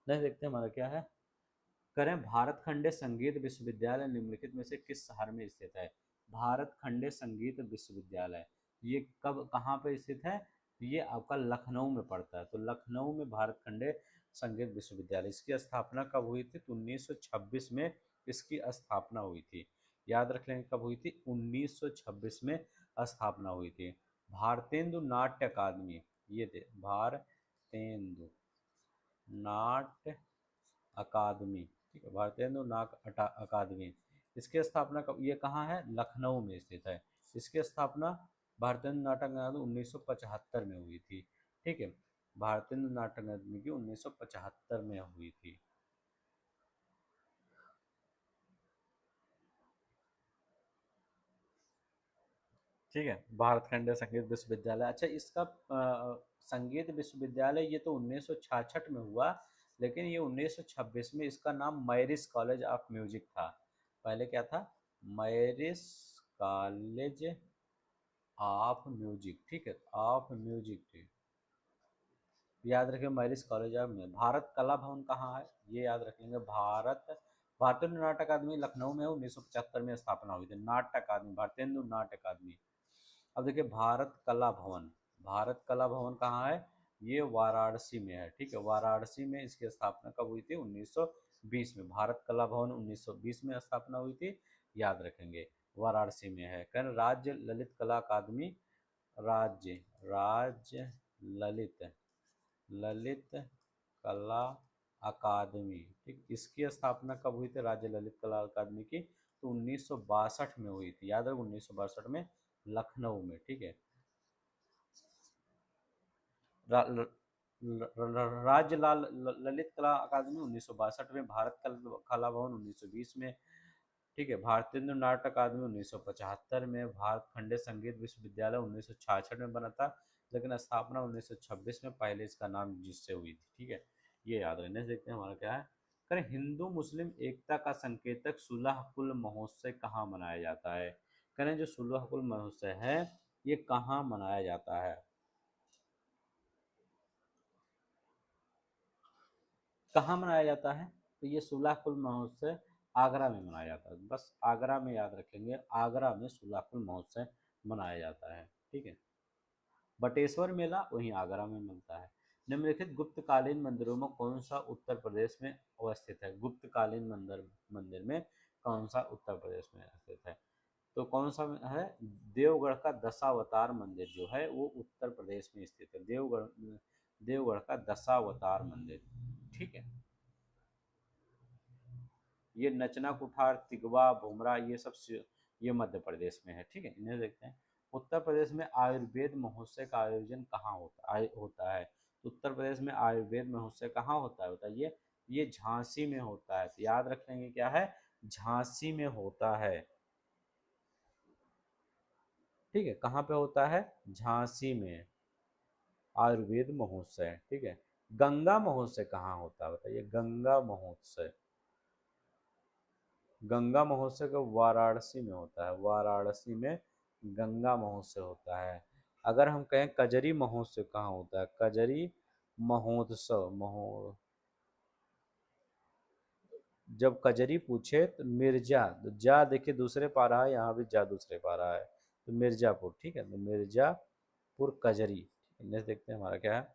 नहीं, देखते हैं हमारा क्या है, करें, भारत खंडे संगीत विश्वविद्यालय निम्नलिखित में से किस शहर में स्थित है। भारत खंडे संगीत विश्वविद्यालय ये कब कहाँ पे स्थित है, ये आपका लखनऊ में पड़ता है। तो लखनऊ में भारत खंडे संगीत विश्वविद्यालय, इसकी स्थापना कब हुई थी, तो 1926 में इसकी स्थापना हुई थी, याद रख लेंगे कब हुई थी, 1926 में स्थापना हुई थी। भारतेंदु नाट्य अकादमी, ये थे भारतेंदु नाट्य अकादमी, ठीक है, भारतेंदु नाट्य अकादमी, इसकी स्थापना कब, ये कहाँ है, लखनऊ में स्थित है। इसकी स्थापना भारतेंदु नाट्य अकादमी 1975 में हुई थी, ठीक है, भारतेंदु नाट्य अकादमी की 1975 में हुई थी। ठीक है, भारत खंडे संगीत विश्वविद्यालय, अच्छा इसका संगीत विश्वविद्यालय ये तो 1966 में हुआ, लेकिन ये 1926 में इसका नाम मैरिस कॉलेज ऑफ म्यूजिक था। पहले क्या था, मैरिस कॉलेज ऑफ म्यूजिक, ठीक है, ऑफ म्यूजिक, ठीक, याद रखें मैरिस कॉलेज ऑफ म्यूजिक। भारत कला भवन कहाँ है, ये याद रखेंगे, भारतीय नाट्य अकादमी लखनऊ में 1975 में स्थापना हुई थी, नाट्य अकादमी, भारतेंदु नाट्य अकादमी। अब देखिए भारत कला भवन, भारत कला भवन कहाँ है, ये वाराणसी में है, ठीक है, वाराणसी में इसकी स्थापना कब हुई थी, 1920 में, भारत कला भवन 1920 में स्थापना हुई थी, याद रखेंगे, वाराणसी में है। कहना राज्य ललित कला अकादमी, राज्य राज्य ललित ललित कला अकादमी, ठीक, इसकी स्थापना कब हुई थी, राज्य ललित कला अकादमी की, तो 1962 में हुई थी, याद है, 1962 में लखनऊ में, ठीक है। राज्य लाल ललित कला अकादमी 1962 में, भारत कला भवन 1920 में, ठीक है, भारतीय नाट्य अकादमी 1975 में, भारत खंडे संगीत विश्वविद्यालय 1966 में बना था, लेकिन स्थापना 1926 में पहले इसका नाम जिससे हुई थी, ठीक है, ये याद रखने। देखते हैं हमारा क्या है, करें, हिंदू मुस्लिम एकता का संकेतक सुलह कुल महोत्सव कहाँ मनाया जाता है। करें, जो सुलह कुल महोत्सव है ये कहाँ मनाया जाता है, कहाँ मनाया जाता है, तो ये सुलह कुल महोत्सव आगरा में मनाया जाता है, बस आगरा में याद रखेंगे, आगरा में सुलह कुल महोत्सव मनाया जाता है, ठीक है। बटेश्वर मेला वहीं आगरा में मिलता है। निम्नलिखित गुप्तकालीन मंदिरों में कौन सा उत्तर प्रदेश में अवस्थित है? गुप्तकालीन मंदिर मंदिर में कौन सा उत्तर प्रदेश में स्थित है? तो कौन सा है? देवगढ़ का दशावतार मंदिर जो है वो उत्तर प्रदेश में स्थित है। देवगढ़ का दशावतार मंदिर, ठीक है। ये नचना कुठार, तिगवा, भुमरा, ये सब ये मध्य प्रदेश में है, ठीक है। इन्हें देखते हैं। उत्तर प्रदेश में आयुर्वेद महोत्सव का आयोजन कहाँ होता है? उत्तर प्रदेश में आयुर्वेद महोत्सव कहाँ होता है ये झांसी में होता है। तो याद रख लेंगे क्या है, झांसी में होता है, ठीक है। कहाँ पे होता है? झांसी में आयुर्वेद महोत्सव, ठीक है। गंगा महोत्सव कहाँ होता है बताइए? गंगा महोत्सव, गंगा महोत्सव का वाराणसी में होता है। वाराणसी में गंगा महोत्सव होता है। अगर हम कहें कजरी महोत्सव कहाँ होता है? कजरी महोत्सव जब कजरी पूछे तो मिर्जा, तो जा देखिए दूसरे पा रहा है, यहाँ भी जा दूसरे पा रहा है, तो मिर्जापुर, ठीक है। तो मिर्जापुर कजरी, नेक्स्ट देखते हैं हमारा क्या है।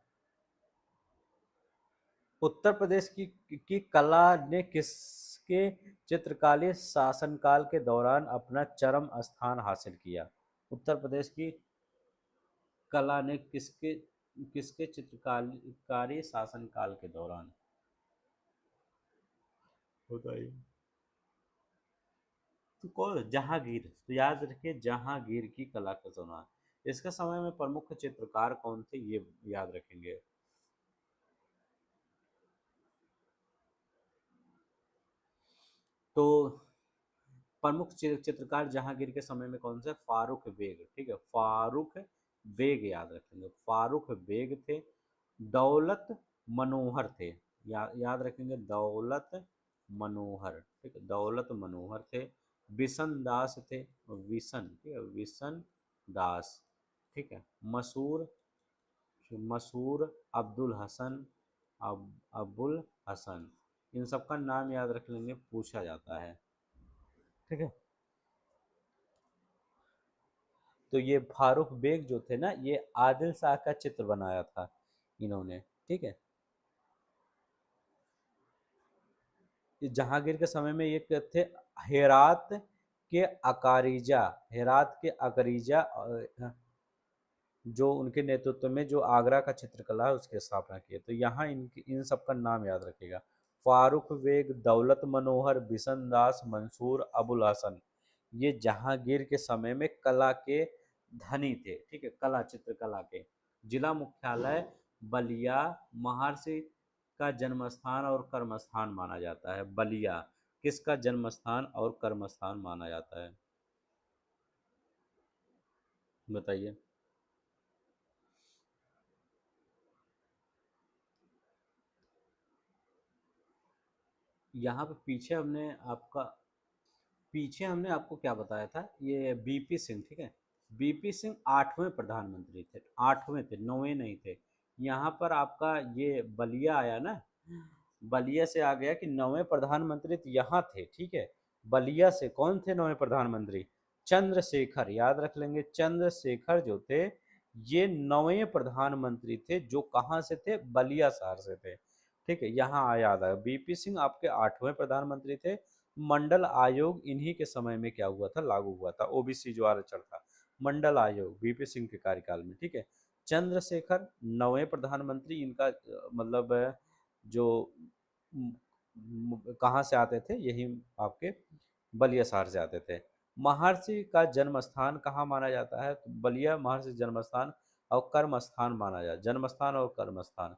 उत्तर प्रदेश की कला ने किसके चित्रकालीय शासनकाल के दौरान अपना चरम स्थान हासिल किया? उत्तर प्रदेश की कला ने किसके किसके चित्रकारी शासनकाल के दौरान, बताइए। तो कौन? जहांगीर। तो याद रखिए जहांगीर की कला के दौरान। इसके समय में प्रमुख चित्रकार कौन थे ये याद रखेंगे। तो प्रमुख चित्रकार जहांगीर के समय में कौन से? फारूक बेग, ठीक है। फारूक बेग याद रखेंगे, फारूक बेग थे। दौलत मनोहर थे, याद रखेंगे, दौलत मनोहर, ठीक है। दौलत मनोहर थे। बिशन दास थे, विशन, ठीक है, विशन दास, ठीक है। मसूर मसूर अब्दुल हसन, अबुल हसन, इन सबका नाम याद रख लेंगे, पूछा जाता है, ठीक है। तो ये फारूक बेग जो थे ना, ये आदिल शाह का चित्र बनाया था इन्होंने, ठीक है। जहांगीर के समय में ये थे हेरात के अकारीजा, हेरात के अकरीजा, जो उनके नेतृत्व में जो आगरा का चित्रकला है उसकी स्थापना की है। तो यहाँ इन सब का नाम याद रखिएगा। फारूक बेग, दौलत मनोहर, बिशन दास, मंसूर अबुल हसन, ये जहांगीर के समय में कला के धनी थे, ठीक है, कला चित्रकला के। जिला मुख्यालय बलिया महर्षि का जन्मस्थान और कर्मस्थान माना जाता है। बलिया किसका जन्मस्थान और कर्मस्थान माना जाता है, बताइए। यहाँ पे पीछे हमने आपको क्या बताया था, ये बीपी सिंह, ठीक है। बीपी सिंह आठवें प्रधानमंत्री थे, आठवें थे, नौवें नहीं थे। यहाँ पर आपका ये बलिया आया ना, बलिया से आ गया कि नौवें प्रधानमंत्री तो यहाँ थे, ठीक है। बलिया से कौन थे नौवें प्रधानमंत्री? चंद्रशेखर, याद रख लेंगे, चंद्रशेखर जो थे ये नौवें प्रधानमंत्री थे, जो कहाँ से थे? बलिया शहर से थे, ठीक है। यहाँ याद आया, बीपी सिंह आपके आठवें प्रधानमंत्री थे। मंडल आयोग इन्हीं के समय में क्या हुआ था? लागू हुआ था, ओबीसी जो आरक्षण था, मंडल आयोग बीपी सिंह के कार्यकाल में, ठीक है। चंद्रशेखर नौवें प्रधानमंत्री, इनका मतलब जो कहाँ से आते थे? यही आपके बलिया शहर से आते थे। महर्षि का जन्म स्थान कहाँ माना जाता है? तो बलिया महर्षि जन्म स्थान और कर्म स्थान माना जाता है, जन्म स्थान और कर्म स्थान,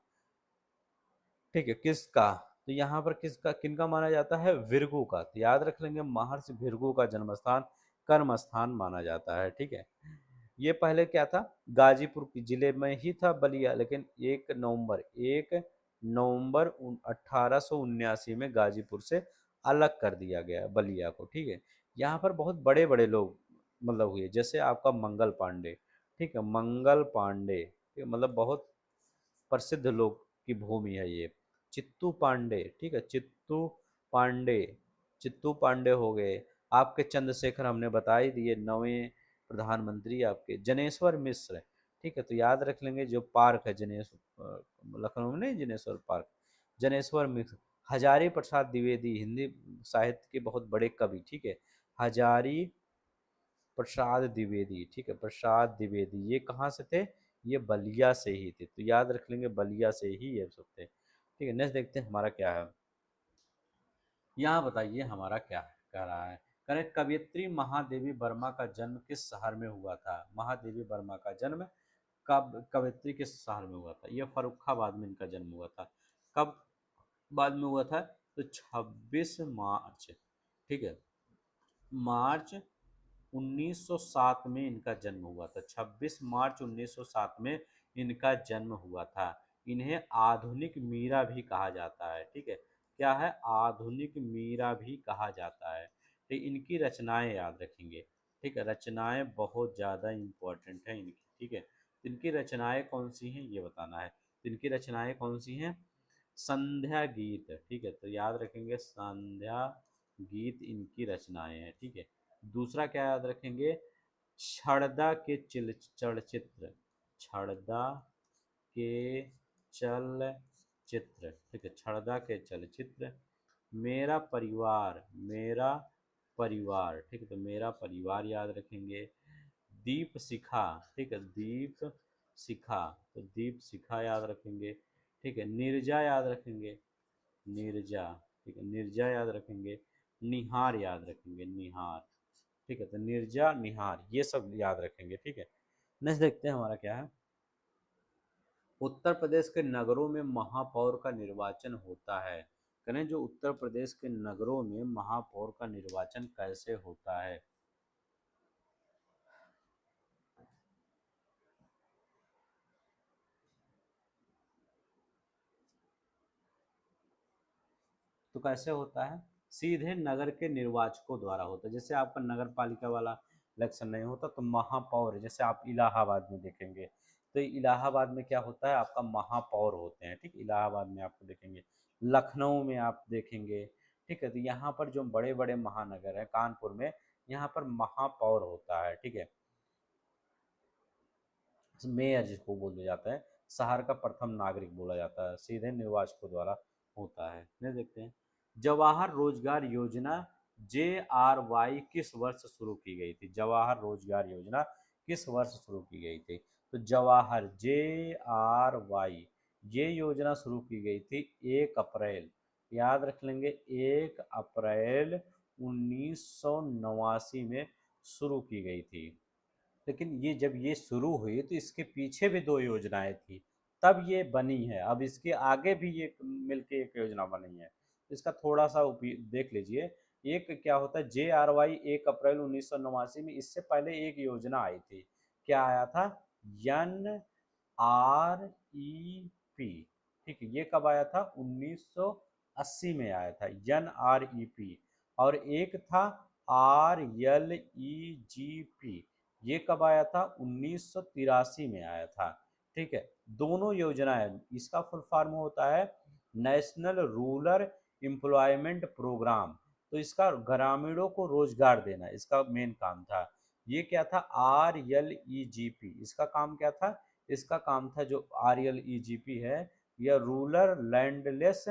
ठीक है। किसका? तो यहाँ पर किसका, किनका माना जाता है? भृगु का। तो याद रख लेंगे महर्षि भृगु का जन्म स्थान कर्म स्थान माना जाता है, ठीक है। ये पहले क्या था? गाजीपुर जिले में ही था बलिया, लेकिन 1 नवंबर 1879 में गाजीपुर से अलग कर दिया गया बलिया को, ठीक है। यहाँ पर बहुत बड़े बड़े लोग मतलब हुए, जैसे आपका मंगल पांडे, ठीक है, मंगल पांडे, ठीक है, मतलब बहुत प्रसिद्ध लोग की भूमि है ये। चित्तू पांडे, ठीक है, पांडे चित्तू पांडे हो गए। आपके चंद्रशेखर हमने बता ही दिए, नवे प्रधानमंत्री आपके। जनेश्वर मिश्र, ठीक है, तो याद रख लेंगे जो पार्क है जनेश्वर, लखनऊ में नहीं, जनेश्वर पार्क, जनेश्वर मिश्र। हजारी प्रसाद द्विवेदी हिंदी साहित्य के बहुत बड़े कवि, ठीक है, हजारी प्रसाद द्विवेदी, ठीक है, प्रसाद द्विवेदी, ये कहाँ से थे, ये बलिया से ही थे, तो याद रख लेंगे बलिया से ही ये सब थे। ठीक है, नेक्स्ट देखते हैं हमारा क्या है। यहाँ बताइए हमारा क्या है, कह रहा है, करें, कवयित्री महादेवी वर्मा का जन्म किस शहर में हुआ था। महादेवी वर्मा का जन्म कब, कवयित्री किस शहर में हुआ था, यह फर्रुखाबाद में इनका जन्म हुआ था। कब बाद में हुआ था, तो 26 मार्च, ठीक है, मार्च 1907 में इनका जन्म हुआ था। 26 मार्च 1907 में इनका जन्म हुआ था। इन्हें आधुनिक मीरा भी कहा जाता है, ठीक है, क्या है, आधुनिक मीरा भी कहा जाता है। तो इनकी रचनाएं याद रखेंगे, ठीक है, रचनाएं बहुत ज़्यादा इम्पोर्टेंट है इनकी, ठीक है, तो इनकी रचनाएं कौन सी हैं ये बताना है। तो इनकी रचनाएं कौन सी हैं, संध्या गीत, ठीक है, तो याद रखेंगे संध्या गीत इनकी रचनाएं हैं, ठीक है। दूसरा क्या याद रखेंगे, छड़दा के चलचित्र, छड़दा के चलचित्र, ठीक है, छड़दा के चलचित्र। मेरा परिवार, मेरा परिवार, ठीक है, तो मेरा परिवार याद रखेंगे। दीप शिखा, ठीक है, दीप शिखा, तो दीप शिखा याद रखेंगे। ठीक है, निर्जा याद रखेंगे, निर्जा, ठीक है, निर्जा याद रखेंगे। निहार याद रखेंगे, निहार, ठीक है, तो निर्जा निहार ये सब याद रखेंगे, ठीक है। नेक्स्ट देखते हैं हमारा क्या है। उत्तर प्रदेश के नगरों में महापौर का निर्वाचन होता है, करें, जो उत्तर प्रदेश के नगरों में महापौर का निर्वाचन कैसे होता है। तो कैसे होता है, सीधे नगर के निर्वाचकों द्वारा होता है। जैसे आपका नगर पालिका वाला इलेक्शन नहीं होता, तो महापौर, जैसे आप इलाहाबाद में देखेंगे, तो इलाहाबाद में क्या होता है, आपका महापौर होते हैं, ठीक, इलाहाबाद में आपको देखेंगे, लखनऊ में आप देखेंगे, ठीक है, तो यहाँ पर जो बड़े बड़े महानगर है, कानपुर में, यहाँ पर महापौर होता है, ठीक है, मेयर जिसको बोला जाता है, शहर का प्रथम नागरिक बोला जाता है, सीधे निर्वाचकों द्वारा होता है। नहीं देखते हैं, जवाहर रोजगार योजना JRY किस वर्ष शुरू की गई थी, जवाहर रोजगार योजना किस वर्ष शुरू की गई थी। तो जवाहर JRY ये योजना शुरू की गई थी 1 अप्रैल, याद रख लेंगे, 1 अप्रैल 1989 में शुरू की गई थी। लेकिन ये जब ये शुरू हुई तो इसके पीछे भी दो योजनाएं थी, तब ये बनी है, अब इसके आगे भी ये मिलके एक योजना बनी है। इसका थोड़ा सा देख लीजिए। एक क्या होता है, JRY 1 अप्रैल 1989 में, इससे पहले एक योजना आई थी, क्या आया था, NREP, ठीक है, ये कब आया था, 1980 में आया था NREP। और एक था RLEGP, ये कब आया था, 1983 में आया था, ठीक है। दोनों योजनाएं, इसका फुल फॉर्म होता है नेशनल रूरल एम्प्लॉयमेंट प्रोग्राम, तो इसका ग्रामीणों को रोजगार देना इसका मेन काम था। ये क्या था, RLEGP, इसका काम क्या था, इसका काम था जो RLEGP है, यह रूरल लैंडलेस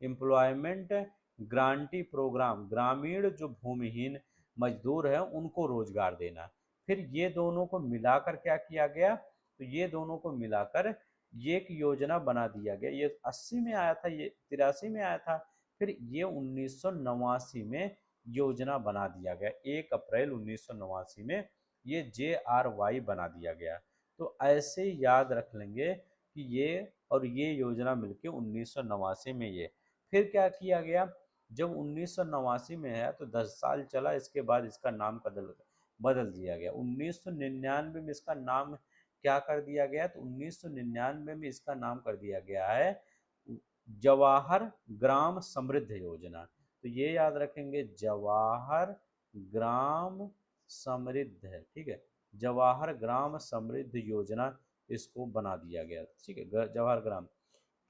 एम्प्लॉयमेंट ग्रांटी प्रोग्राम, ग्रामीण जो भूमिहीन मजदूर हैं उनको रोजगार देना। फिर ये दोनों को मिलाकर क्या किया गया, तो ये दोनों को मिलाकर ये एक योजना बना दिया गया। ये 80 में आया था, ये 83 में आया था, फिर ये 1989 में योजना बना दिया गया, 1 अप्रैल 1989 में ये JRY बना दिया गया। तो ऐसे याद रख लेंगे कि ये और ये योजना मिलके 1989 में ये, फिर क्या किया गया, जब 1989 में है तो 10 साल चला, इसके बाद इसका नाम बदल बदल दिया गया। 1999 में इसका नाम क्या कर दिया गया, तो 1999 में इसका नाम कर दिया गया है जवाहर ग्राम समृद्ध योजना। तो ये याद रखेंगे, जवाहर ग्राम समृद्ध है, ठीक है, जवाहर ग्राम समृद्ध योजना इसको बना दिया गया, ठीक है, जवाहर ग्राम।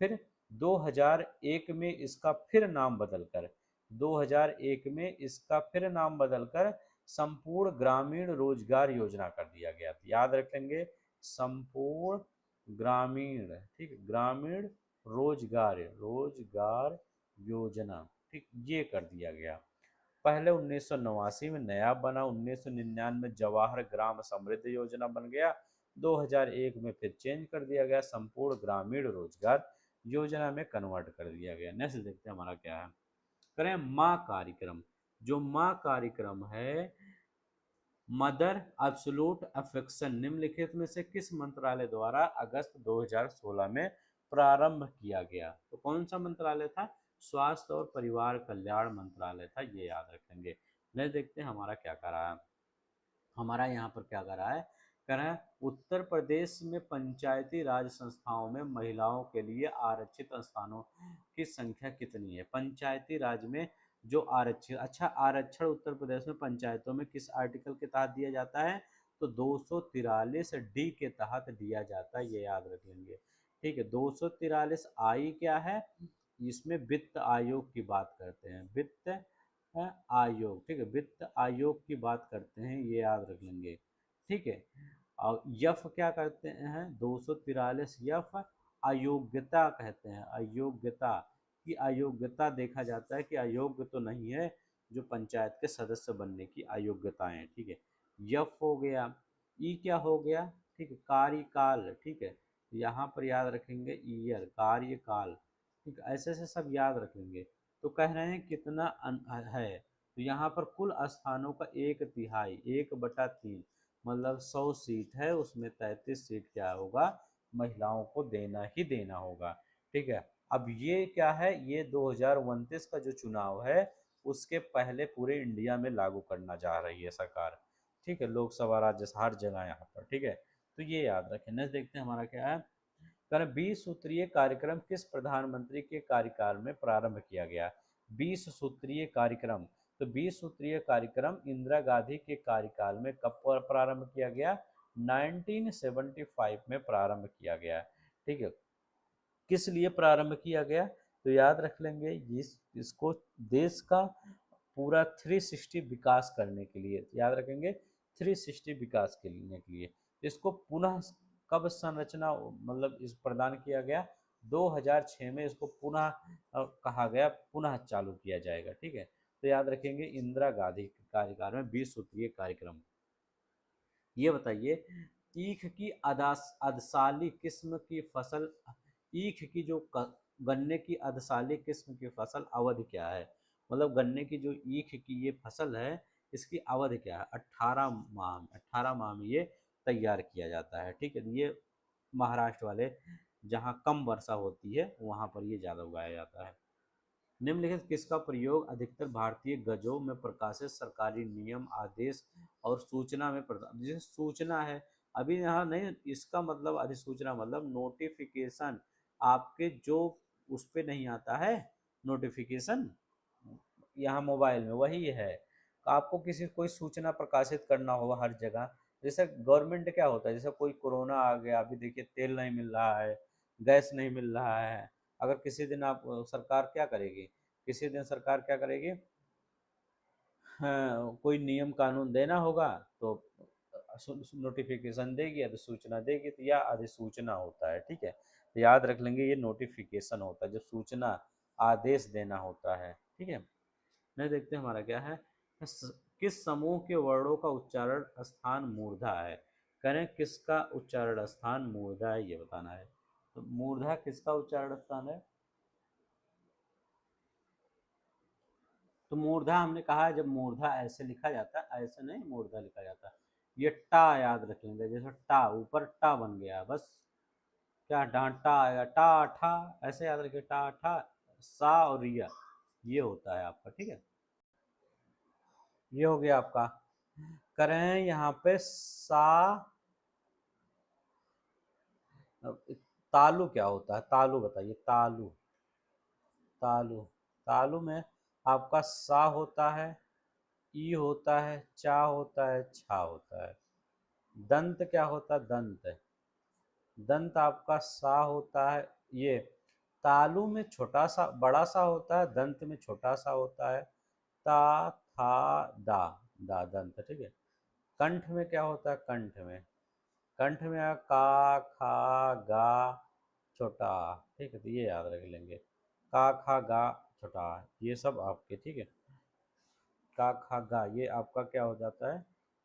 फिर 2001 में इसका फिर नाम बदलकर, 2001 में इसका फिर नाम बदलकर संपूर्ण ग्रामीण रोजगार योजना कर दिया गया था। याद रखेंगे, संपूर्ण ग्रामीण, ठीक, ग्रामीण रोजगार योजना, ठीक, ये कर दिया गया। पहले 1989 में नया बना, 1999 में जवाहर ग्राम समृद्धि योजना बन गया, 2001 में फिर चेंज कर दिया गया, संपूर्ण ग्रामीण रोजगार योजना में कन्वर्ट कर दिया गया। नेक्स्ट देखते हैं हमारा क्या है। करें माँ कार्यक्रम। जो माँ कार्यक्रम है, मदर एब्सोल्यूट अफेक्शन, निम्नलिखित में से किस मंत्रालय द्वारा अगस्त 2016 में प्रारंभ किया गया? तो कौन सा मंत्रालय था? स्वास्थ्य और परिवार कल्याण मंत्रालय था, ये याद रखेंगे। नहीं, देखते हैं हमारा क्या कर रहा है। हमारा यहाँ पर क्या कर रहा है, कह रहा है उत्तर प्रदेश में पंचायती राज संस्थाओं में महिलाओं के लिए आरक्षित स्थानों की संख्या कितनी है? पंचायती राज में जो आरक्षित, अच्छा, आरक्षण उत्तर प्रदेश में पंचायतों में किस आर्टिकल के तहत दिया जाता है? तो 243 डी के तहत दिया जाता है, ये याद रख लेंगे। ठीक है, 243 आई क्या है? इसमें वित्त आयोग की बात करते हैं, वित्त आयोग, ठीक है, वित्त आयोग की बात करते हैं, ये याद रख लेंगे। ठीक है, और यफ क्या करते हैं? 243 यफ अयोग्यता कहते हैं, अयोग्यता की, अयोग्यता देखा जाता है कि अयोग्य तो नहीं है जो पंचायत के सदस्य बनने की अयोग्यताएं। ठीक है, यफ हो गया। ई क्या हो गया? ठीक है, कार्यकाल, ठीक है, यहाँ पर याद रखेंगे ईयर, कार्यकाल, ठीक है, ऐसे से सब याद रखेंगे। तो कह रहे हैं कितना है, तो यहाँ पर कुल स्थानों का 1/3, 1/3, मतलब 100 सीट है, उसमें 33 सीट क्या होगा? महिलाओं को देना ही देना होगा। ठीक है, अब ये क्या है? ये 2029 का जो चुनाव है उसके पहले पूरे इंडिया में लागू करना जा रही है सरकार। ठीक है, लोकसभा, राज्यसभा, हर जगह यहाँ पर। ठीक है, तो ये याद रखें। नेक्स्ट देखते हैं हमारा क्या है। 20 सूत्रीय कार्यक्रम किस प्रधानमंत्री के कार्यकाल में प्रारंभ किया गया? 20 सूत्रीय कार्यक्रम, तो 20 सूत्रीय कार्यक्रम इंदिरा गांधी के कार्यकाल में कब प्रारंभ किया गया? 1975 में प्रारंभ किया गया। ठीक है, किस लिए प्रारंभ किया गया? तो याद रख लेंगे, इसको देश का पूरा 360 विकास करने के लिए, याद रखेंगे 360 विकास के लिए इसको पुनः कब संरचना, मतलब इस प्रदान किया गया? 2006 में इसको पुनः कहा गया, पुनः चालू किया जाएगा। ठीक है, तो याद रखेंगे इंदिरा गांधी के कार्यकाल में 20 सूत्रीय कार्यक्रम। ये बताइए, ईख की अदसाली किस्म की फसल, ईख की जो गन्ने की अदसाली किस्म की फसल अवधि क्या है? मतलब गन्ने की जो ईख की ये फसल है, इसकी अवधि क्या है? 18 माह, 18 माह में ये तैयार किया जाता है। ठीक है, ये महाराष्ट्र वाले जहाँ कम वर्षा होती है वहाँ पर ये ज़्यादा उगाया जाता है। निम्नलिखित किसका प्रयोग अधिकतर भारतीय गजों में प्रकाशित सरकारी नियम, आदेश और सूचना में जैसे सूचना है, अभी यहाँ नहीं, इसका मतलब अधिसूचना मतलब नोटिफिकेशन, आपके जो उस पे नहीं आता है नोटिफिकेशन, यहाँ मोबाइल में वही है। आपको किसी कोई सूचना प्रकाशित करना होगा हर जगह, जैसे गवर्नमेंट क्या होता है, जैसे कोई कोरोना आ गया, अभी देखिए तेल नहीं मिल रहा है, गैस नहीं मिल रहा है, अगर किसी दिन आप सरकार क्या करेगी, किसी दिन सरकार क्या करेगी, हाँ, कोई नियम कानून देना होगा तो नोटिफिकेशन देगी, अधिसूचना देगी, तो यह अधिसूचना होता है। ठीक है, तो याद रख लेंगे ये नोटिफिकेशन होता है, जब सूचना आदेश देना होता है। ठीक है, नहीं, देखते हैं हमारा क्या है। किस समूह के वर्णों का उच्चारण स्थान मूर्धा है? करें किसका उच्चारण स्थान मूर्धा है, ये बताना है। तो मूर्धा किसका उच्चारण स्थान है? तो मूर्धा हमने कहा है, जब मूर्धा ऐसे लिखा जाता है, ऐसे नहीं मूर्धा लिखा जाता, ये टा याद रख लेंगे, जैसे टा ऊपर टा बन गया, बस क्या डांटा आएगा, टा ठा, ऐसे याद रखिए, टा ठा, सा और रिया, ये होता है आपका। ठीक है, ये हो गया आपका। करें यहाँ पे सा, तालु क्या होता है? तालु बताइए, तालु, तालु, तालु में आपका सा होता है, ई होता है, चा होता है, छा होता है। दंत क्या होता है? दंत, दंत आपका सा होता है। ये तालु में छोटा सा बड़ा सा होता है, दंत में छोटा सा होता है। ता था दा, दा दंत। ठीक है, कंठ में क्या होता है? कंठ में कंठ में आया का, खा, गा, छोटा। ठीक है, तो ये याद रख लेंगे, का, खा, गा, छोटा, ये सब आपके, ठीक है। का, खा, गा, ये आपका क्या हो जाता है,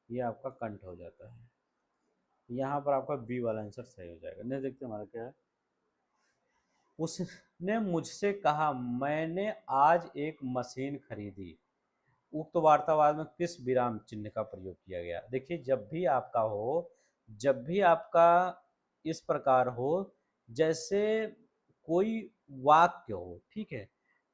ये आपका कंठ हो जाता है। यहाँ पर आपका बी वाला आंसर सही हो जाएगा। नहीं, देखते हमारा क्या है। उसने मुझसे कहा, मैंने आज एक मशीन खरीदी। उक्त वार्तावाद में किस विराम चिन्ह का प्रयोग किया गया? देखिए, जब भी आपका हो, जब भी आपका इस प्रकार हो, जैसे कोई वाक्य हो, ठीक है,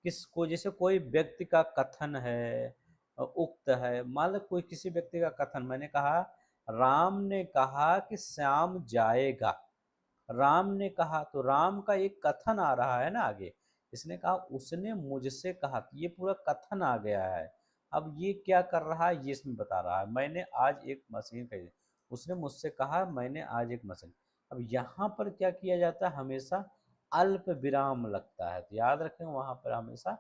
किसको, जैसे कोई व्यक्ति का कथन है, उक्त है, मान लो कोई किसी व्यक्ति का कथन, मैंने कहा राम ने कहा कि श्याम जाएगा। राम ने कहा, तो राम का एक कथन आ रहा है ना आगे। इसने कहा उसने मुझसे कहा, तो ये पूरा कथन आ गया है। अब ये क्या कर रहा है, ये इसमें बता रहा है, मैंने आज एक मशीन खरीदी। उसने मुझसे कहा, मैंने आज एक मशीन। अब यहाँ पर क्या किया जाता है, हमेशा अल्प विराम लगता है, तो याद रखें वहां पर हमेशा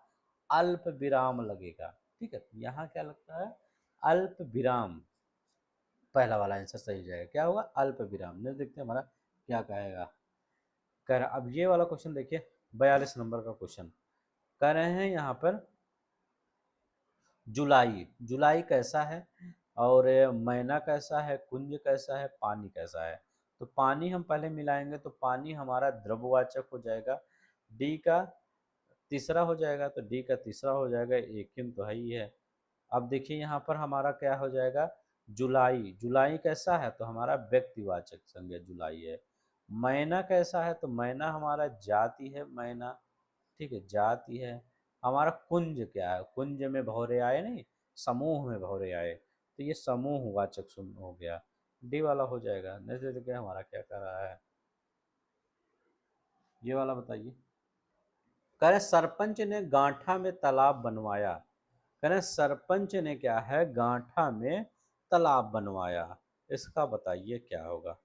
अल्प विराम लगेगा। ठीक है, तो यहाँ क्या लगता है, अल्प विराम। पहला वाला आंसर सही हो जाएगा, क्या होगा, अल्प विराम। नहीं, देखते हैं हमारा क्या कहेगा। कह रहा, अब ये वाला क्वेश्चन देखिए, 42 नंबर का क्वेश्चन कह रहे हैं यहाँ पर, जुलाई, जुलाई कैसा है, और मैना कैसा है, कुंज कैसा है, पानी कैसा है। तो पानी हम पहले मिलाएंगे, तो पानी हमारा द्रव्यवाचक हो जाएगा, डी का तीसरा हो जाएगा, तो डी का तीसरा हो जाएगा, एक ही तो है ही है। अब देखिए यहाँ पर हमारा क्या हो जाएगा, जुलाई, जुलाई कैसा है, तो हमारा व्यक्तिवाचक संज्ञा जुलाई है। मैना कैसा है, तो मैना हमारा जाति है, मैना, ठीक है, जाति है। हमारा कुंज क्या है, कुंज में भौरे आए नहीं, समूह में भौरे आए, तो ये समूह वाचक सुन हो गया, डी वाला हो जाएगा। नहीं तो क्या हमारा क्या कर रहा है, ये वाला बताइए। कह रहे सरपंच ने गांठा में तालाब बनवाया। कह रहे सरपंच ने क्या है, गांठा में तालाब बनवाया, इसका बताइए क्या होगा।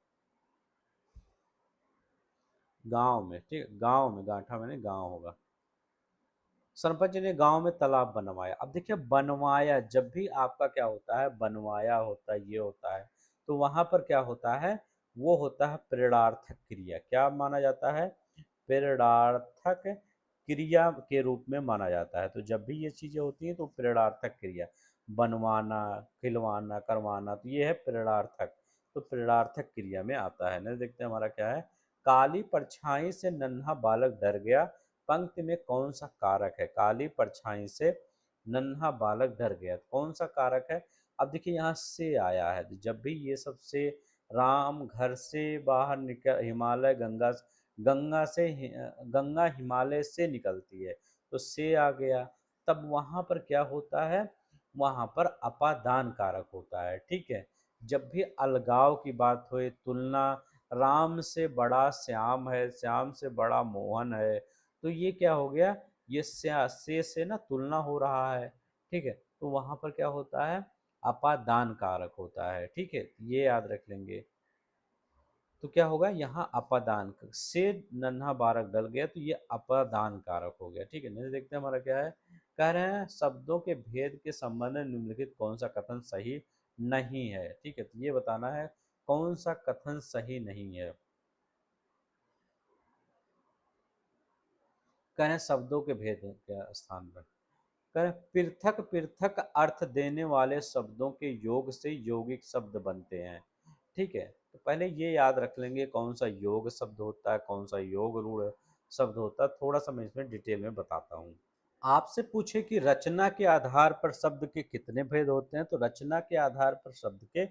गांव में, ठीक है, गांव में, गांठा में नहीं, गांव होगा। सरपंच ने गांव में तालाब बनवाया। अब देखिए, बनवाया जब भी आपका क्या होता है, बनवाया होता है, ये होता है, तो वहां पर क्या होता है, वो होता है प्रेरणार्थक क्रिया। क्या माना जाता है, प्रेरणार्थक क्रिया के रूप में माना जाता है। तो जब भी ये चीजें होती हैं तो प्रेरणार्थक क्रिया, बनवाना, खिलवाना, करवाना, तो ये है प्रेरणार्थक, तो प्रेरणार्थक क्रिया में आता है ना। देखते हैं हमारा क्या है, काली परछाई से नन्हा बालक डर गया, पंक्ति में कौन सा कारक है, काली परछाई से नन्हा बालक डर गया, कौन सा कारक है। अब देखिए यहाँ से आया है, तो जब भी ये सब से, राम घर से बाहर निकल, हिमालय गंगा, गंगा से, गंगा हिमालय से निकलती है, तो से आ गया। तब वहां पर क्या होता है, वहां पर अपादान कारक होता है, ठीक है। जब भी अलगाव की बात हो, तुलना, राम से बड़ा श्याम है, श्याम से बड़ा मोहन है, तो ये क्या हो गया, ये से ना तुलना हो रहा है, ठीक है, तो वहां पर क्या होता है, अपादान कारक होता है, ठीक है, ये याद रख लेंगे। तो क्या होगा, यहाँ अपादान से नन्हा बालक डल गया, तो ये अपादान कारक हो गया, ठीक है। नहीं, देखते हैं हमारा क्या है, कह रहे हैं शब्दों के भेद के संबंध में निम्नलिखित कौन सा कथन सही नहीं है, ठीक है, तो ये बताना है कौन सा कथन सही नहीं है। कह रहे हैं शब्दों के भेद के स्थान पर, कह रहे हैं पृथक पृथक अर्थ देने वाले शब्दों के योग से यौगिक शब्द बनते हैं, ठीक है। तो पहले ये याद रख लेंगे कौन सा योग शब्द होता है, कौन सा योग रूढ़ शब्द होता है, थोड़ा सा मैं इसमें डिटेल में बताता हूँ। आपसे पूछे कि रचना के आधार पर शब्द के कितने भेद होते हैं, तो रचना के आधार पर शब्द के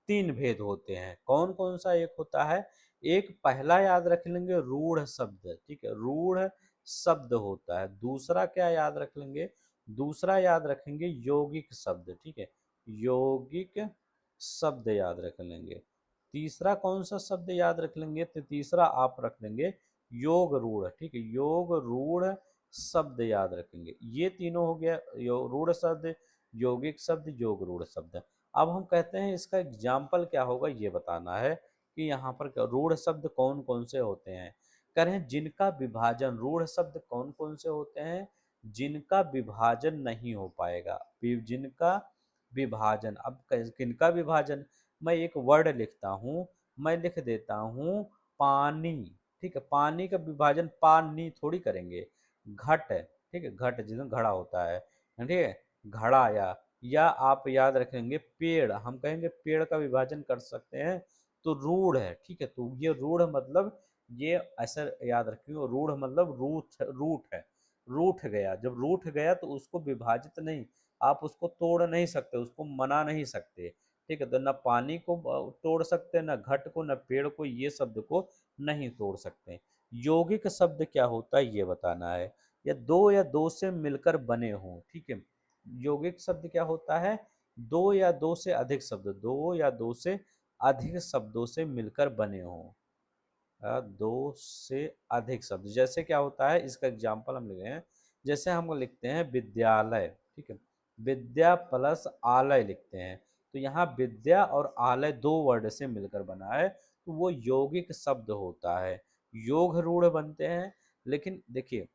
तीन भेद होते हैं। कौन कौन सा एक होता है, एक पहला याद रख लेंगे रूढ़ शब्द, ठीक है, रूढ़ शब्द होता है। दूसरा क्या याद रख लेंगे, दूसरा याद रखेंगे यौगिक शब्द, ठीक है, यौगिक शब्द याद रख लेंगे। तीसरा कौन सा शब्द याद रख लेंगे, तो तीसरा आप रख लेंगे योग रूढ़, ठीक है, योग रूढ़ शब्द याद रखेंगे। ये तीनों हो गया, रूढ़ शब्द, यौगिक शब्द, योग रूढ़ शब्द। अब हम कहते हैं इसका एग्जाम्पल क्या होगा, ये बताना है कि यहाँ पर रूढ़ शब्द कौन कौन से होते हैं। कह रहे हैं जिनका विभाजन, रूढ़ शब्द कौन कौन से होते हैं, जिनका विभाजन नहीं हो पाएगा, जिनका विभाजन, अब किनका विभाजन, मैं एक वर्ड लिखता हूँ, मैं लिख देता हूँ पानी, ठीक है, पानी का विभाजन पानी थोड़ी करेंगे, घट है, ठीक है, घट जिसमें घड़ा होता है, ठीक है, घड़ा। या आप याद रखेंगे पेड़, हम कहेंगे पेड़ का विभाजन कर सकते हैं तो रूढ़ है, ठीक है, तो ये रूढ़ मतलब, ये ऐसा याद रखिए, रूढ़ मतलब रूट है, रूठ गया, जब रूठ गया तो उसको विभाजित नहीं, आप उसको तोड़ नहीं सकते, उसको मना नहीं सकते, ठीक है, तो न पानी को तोड़ सकते, न घट को, न पेड़ को, ये शब्द को नहीं तोड़ सकते। यौगिक शब्द क्या होता है ये बताना है, या दो से मिलकर बने हों, ठीक है। यौगिक शब्द क्या होता है, दो या दो से अधिक शब्द, दो या दो से अधिक शब्दों से मिलकर बने हों, दो से अधिक शब्द, जैसे क्या होता है, इसका एग्जाम्पल हम लिखे हैं, जैसे हम लिखते हैं विद्यालय, ठीक है, विद्या प्लस आलय लिखते हैं, तो यहाँ विद्या और आलय दो वर्ड से मिलकर बना है, तो वो यौगिक शब्द होता है। योग रूढ़ बनते हैं, लेकिन देखिए,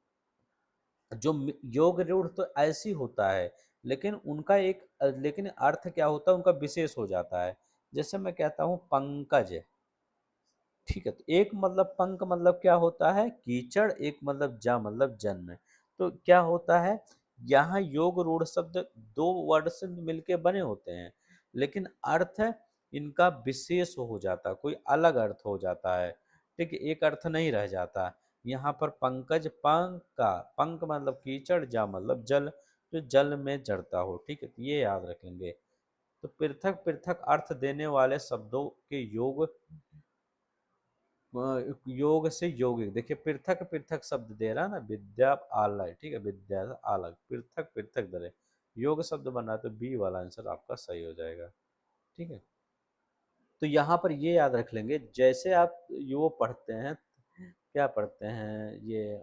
जो योग रूढ़ तो ऐसी होता है, लेकिन उनका एक लेकिन अर्थ क्या होता है, उनका विशेष हो जाता है। जैसे मैं कहता हूँ पंकज, ठीक है, तो एक मतलब पंक मतलब क्या होता है, कीचड़, एक मतलब जा मतलब जन्म, तो क्या होता है, यहाँ योग रूढ़ शब्द दो वर्ड से मिलके बने होते हैं, लेकिन अर्थ इनका विशेष हो जाता है, कोई अलग अर्थ हो जाता है, ठीक है, एक अर्थ नहीं रह जाता। यहाँ पर पंकज, पंक का पंक मतलब कीचड़, जा मतलब जल, जो जल में जड़ता हो, ठीक है, तो ये याद रखेंगे। तो पृथक पृथक अर्थ देने वाले शब्दों के योग, योग से यौगिक, देखिए पृथक पृथक शब्द दे रहा है ना, विद्या आलय, ठीक है, विद्या से अलग, पृथक पृथक दे रहे, योग शब्द बना, तो बी वाला आंसर आपका सही हो जाएगा, ठीक है। तो यहाँ पर ये याद रख लेंगे, जैसे आप वो पढ़ते हैं, क्या पढ़ते हैं, ये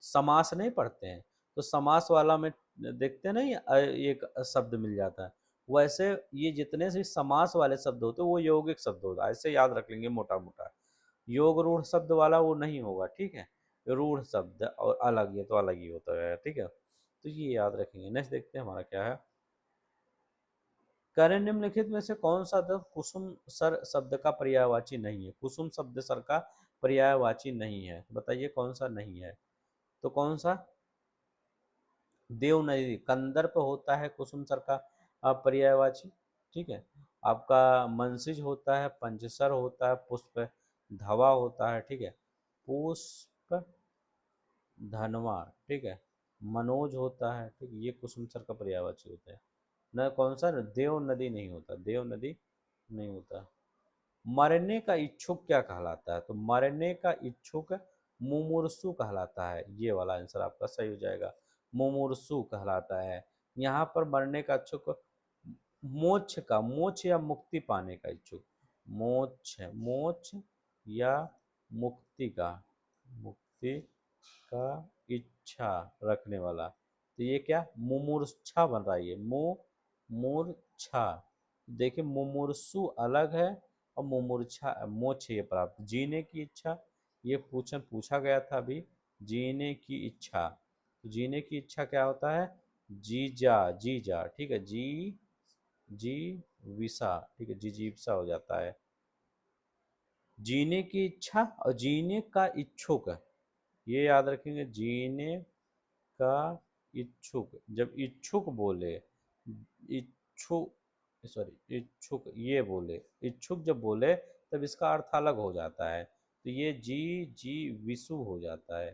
समास नहीं पढ़ते हैं, तो समास वाला में देखते हैं ना, ये एक शब्द मिल जाता है, वैसे ये जितने से समास वाले शब्द होते हैं वो यौगिक शब्द होता है, ऐसे याद रख लेंगे मोटा मोटा। योग रूढ़ शब्द वाला वो नहीं होगा, ठीक है, रूढ़ शब्द और अलग, ये तो अलग ही होता है, ठीक है, तो ये याद रखेंगे। नेक्स्ट देखते हैं हमारा क्या है, करें निम्नलिखित में से कौन सा कुसुम सर शब्द का पर्यायवाची नहीं है, कुसुम शब्द सर का पर्यायवाची नहीं है, बताइए कौन सा नहीं है, तो कौन सा, देव नदी, कंदर्प होता है कुसुम सर का पर्यायवाची, ठीक है, आपका मंसिज होता है, पंचसर होता है, पुष्प धवा होता है, ठीक है, पुष्प धनवा, ठीक है, मनोज होता है, ठीक है, ये कुसुम सर का पर्यायवाची होता है। न कौन सा, देव नदी नहीं होता, देव नदी नहीं होता। मरने का इच्छुक क्या कहलाता है, तो मरने का इच्छुक मुमूर्षु कहलाता है, ये वाला आंसर आपका सही हो जाएगा, मुमूर्षु कहलाता है। यहाँ पर मरने का इच्छुक, मोक्ष का, मोक्ष या मुक्ति पाने का इच्छुक, मोक्ष, मोक्ष या मुक्ति का, मुक्ति का इच्छा रखने वाला, तो ये क्या मुमूर्छा बन रहा है, ये मूर्छा, देखिए मुमूर्षु अलग है और मुमूर्छा, मोक्ष ये प्राप्त, जीने की इच्छा, ये पूछा गया था अभी, जीने की इच्छा, तो जीने की इच्छा क्या होता है, जीजा, जीजा, ठीक है, जी विसा, ठीक है, जिजीविसा हो जाता है, जीने की इच्छा और जीने का इच्छुक, ये याद रखेंगे, जीने का इच्छुक, जब इच्छुक बोले, इच्छुक, सॉरी इच्छुक ये बोले, इच्छुक जब बोले तब इसका अर्थ अलग हो जाता है, तो ये जी जी विशु हो जाता है।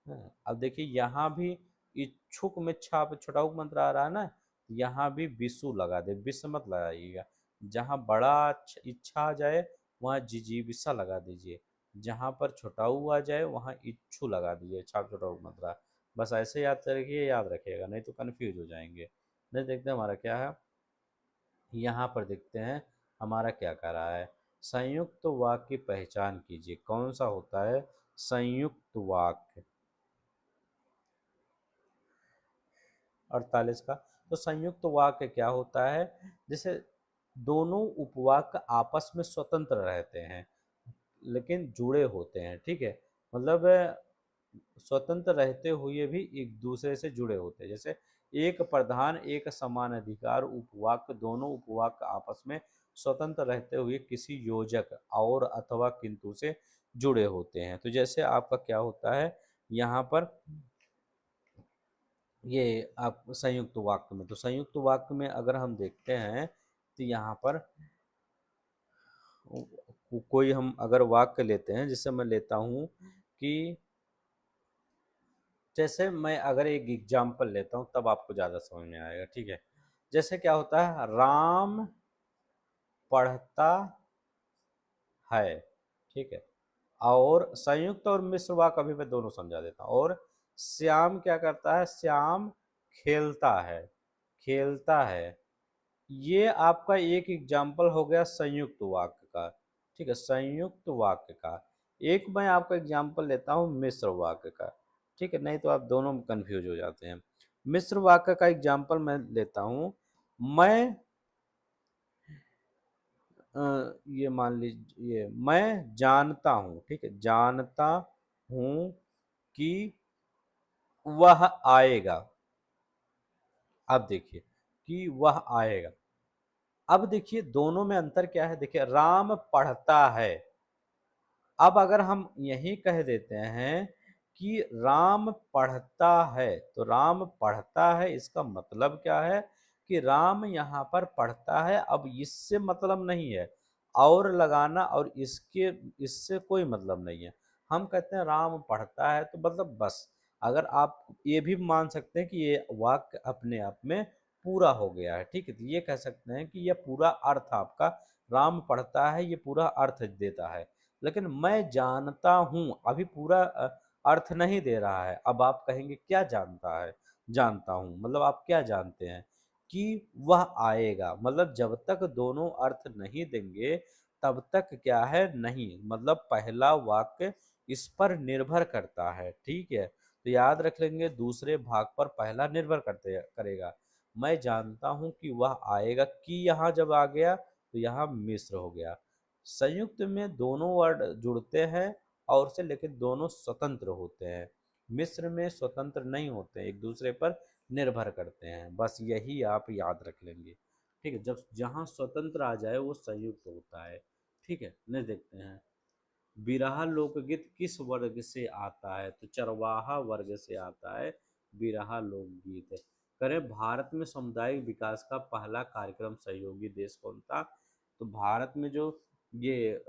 हाँ, अब देखिए यहाँ भी इच्छुक में छाप छोटा उक मंत्र आ रहा है ना, यहाँ भी विशु लगा दे, विष मत लगाइएगा, जहाँ बड़ा इच्छा आ जाए वहाँ जिजीविसा लगा दीजिए, जहाँ पर छोटा ऊ आ जाए वहाँ इच्छु लगा दीजिए, छाप छोटा उक मंत्रा, बस ऐसे याद रखिए, याद रखिएगा, नहीं तो कन्फ्यूज हो जाएंगे। नहीं, देखते हैं हमारा क्या है, यहाँ पर देखते हैं हमारा क्या कह रहा है, संयुक्त वाक्य की पहचान कीजिए, कौन सा होता है संयुक्त वाक्य, 48 का, तो संयुक्त वाक्य क्या होता है, जैसे दोनों उपवाक्य आपस में स्वतंत्र रहते हैं लेकिन जुड़े होते हैं, ठीक है, मतलब स्वतंत्र रहते हुए भी एक दूसरे से जुड़े होते हैं, जैसे एक प्रधान एक समान अधिकार उपवाक्य दोनों उपवाक्य आपस में स्वतंत्र रहते हुए किसी योजक और अथवा किंतु से जुड़े होते हैं। तो जैसे आपका क्या होता है यहाँ पर, ये आप संयुक्त वाक्य में, तो संयुक्त वाक्य में अगर हम देखते हैं तो यहाँ पर कोई हम अगर वाक्य लेते हैं, जिससे मैं लेता हूँ कि जैसे मैं अगर एक एग्जाम्पल लेता हूँ तब आपको ज़्यादा समझ में आएगा, ठीक है। जैसे क्या होता है, राम पढ़ता है, ठीक है। और संयुक्त और मिश्र वाक्य अभी मैं दोनों समझा देता हूँ। और श्याम क्या करता है, श्याम खेलता है, खेलता है। ये आपका एक एग्जाम्पल हो गया संयुक्त वाक्य का, ठीक है, संयुक्त वाक्य का। एक मैं आपका एग्जाम्पल लेता हूँ मिश्र वाक्य का, ठीक है, नहीं तो आप दोनों में कंफ्यूज हो जाते हैं। मिश्र वाक्य का एग्जाम्पल मैं लेता हूँ, मैं ये मान लीजिए मैं जानता हूँ, ठीक है, जानता हूँ कि वह आएगा। अब देखिए कि वह आएगा। अब देखिए दोनों में अंतर क्या है, देखिए राम पढ़ता है। अब अगर हम यही कह देते हैं कि राम पढ़ता है, तो राम पढ़ता है इसका मतलब क्या है कि राम यहाँ पर पढ़ता है। अब इससे मतलब नहीं है और लगाना, और इससे कोई मतलब नहीं है। हम कहते हैं राम पढ़ता है तो मतलब बस। अगर आप ये भी मान सकते हैं कि ये वाक्य अपने आप में पूरा हो गया है, ठीक है, तो ये कह सकते हैं कि यह पूरा अर्थ आपका, राम पढ़ता है, ये पूरा अर्थ देता है। लेकिन मैं जानता हूँ अभी पूरा अर्थ नहीं दे रहा है। अब आप कहेंगे क्या जानता है, जानता हूँ मतलब आप क्या जानते हैं कि वह आएगा, मतलब जब तक दोनों अर्थ नहीं देंगे तब तक क्या है, नहीं, मतलब पहला वाक्य इस पर निर्भर करता है, ठीक है। तो याद रख लेंगे दूसरे भाग पर पहला निर्भर करते करेगा। मैं जानता हूँ कि वह आएगा, कि यहाँ जब आ गया तो यहाँ मिश्र हो गया। संयुक्त में दोनों वर्ड जुड़ते हैं और से, लेकिन दोनों स्वतंत्र होते हैं। मिश्र में स्वतंत्र नहीं होते, एक दूसरे पर निर्भर करते हैं। बस यही आप याद रख लेंगे, ठीक है। जब जहाँ स्वतंत्र आ जाए वो संयुक्त होता है, ठीक है। नेक्स्ट देखते हैं, बिरहा लोकगीत किस वर्ग से आता है, तो चरवाहा वर्ग से आता है बिरहा लोकगीत। करें भारत में सामुदायिक विकास का पहला कार्यक्रम सहयोगी देश कौन था, तो भारत में जो ये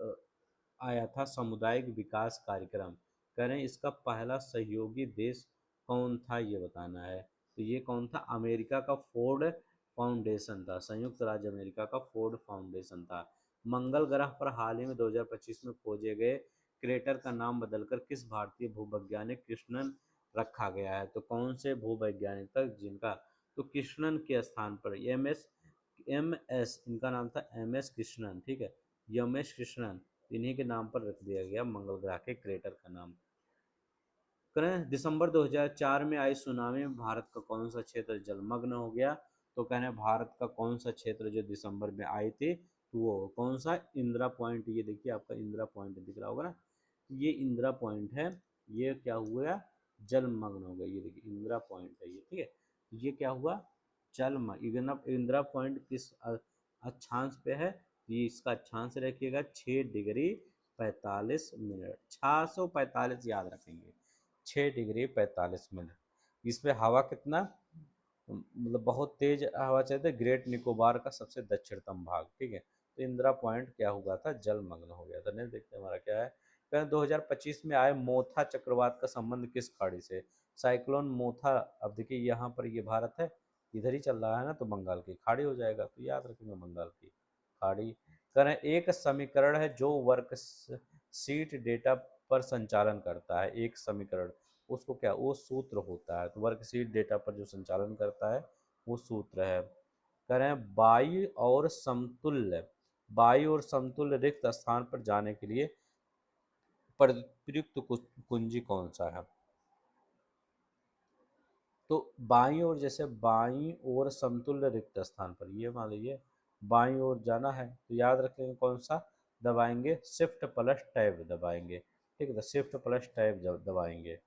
आया था सामुदायिक विकास कार्यक्रम, करें इसका पहला सहयोगी देश कौन था ये बताना है। तो ये कौन था, अमेरिका का फोर्ड फाउंडेशन था, संयुक्त राज्य अमेरिका का फोर्ड फाउंडेशन था। मंगल ग्रह पर हाल ही में 2025 में खोजे गए क्रेटर का नाम बदलकर किस भारतीय भूवैज्ञानिक कृष्णन रखा गया है, तो कौन से भूवैज्ञानिक था जिनका, तो कृष्णन के स्थान पर एम एस इनका नाम था, एम एस कृष्णन, ठीक है, यमेश कृष्णन, इन्हीं के नाम पर रख दिया गया मंगल ग्रह के क्रेटर का नाम। करें दिसंबर 2004 में आई सुनामी में भारत का कौन सा क्षेत्र जलमग्न हो गया, तो कहने भारत का कौन सा क्षेत्र जो दिसंबर में आई थी, तो वो कौन सा, इंदिरा पॉइंट, ये देखिए आपका इंदिरा पॉइंट दिख रहा होगा ना, ये इंदिरा पॉइंट है। ये क्या हुआ, जलमग्न हो गया, ये देखिए इंदिरा पॉइंट है ये, ठीक है। ये क्या हुआ, जलमग्न। इंदिरा पॉइंट किस अक्षांश पे है, ये इसका अक्षांश रखिएगा 6 डिग्री 45 मिनट, 645 याद रखेंगे, 6 डिग्री 45 मिनट। इसमें हवा कितना, मतलब बहुत तेज हवा चलती है, ग्रेट निकोबार का सबसे दक्षिणतम भाग, ठीक है। तो इंदिरा पॉइंट क्या हुआ था, जलमग्न हो गया था। नेक्स्ट देखते हैं हमारा क्या है, कल 2025 में आए मोथा चक्रवात का संबंध किस खाड़ी से, साइक्लोन मोथा। अब देखिए यहाँ पर ये भारत है, इधर ही चल रहा है ना, तो बंगाल की खाड़ी हो जाएगा, तो याद रखेंगे बंगाल की खाड़ी। करें एक समीकरण है जो वर्कशीट डेटा पर संचालन करता है, एक समीकरण, उसको क्या, वो सूत्र होता है, तो वर्कशीट डेटा पर जो संचालन करता है वो सूत्र है। करें वायु और समतुल्य रिक्त स्थान पर जाने के लिए प्रयुक्त कुंजी कौन सा है, तो बाईं ओर, जैसे बाईं ओर समतुल्य रिक्त स्थान पर, ये मान लीजिए बाईं ओर जाना है, तो याद रखेंगे कौन सा दबाएंगे, शिफ्ट प्लस टैब दबाएंगे, ठीक है, तो शिफ्ट प्लस टैब दबाएंगे।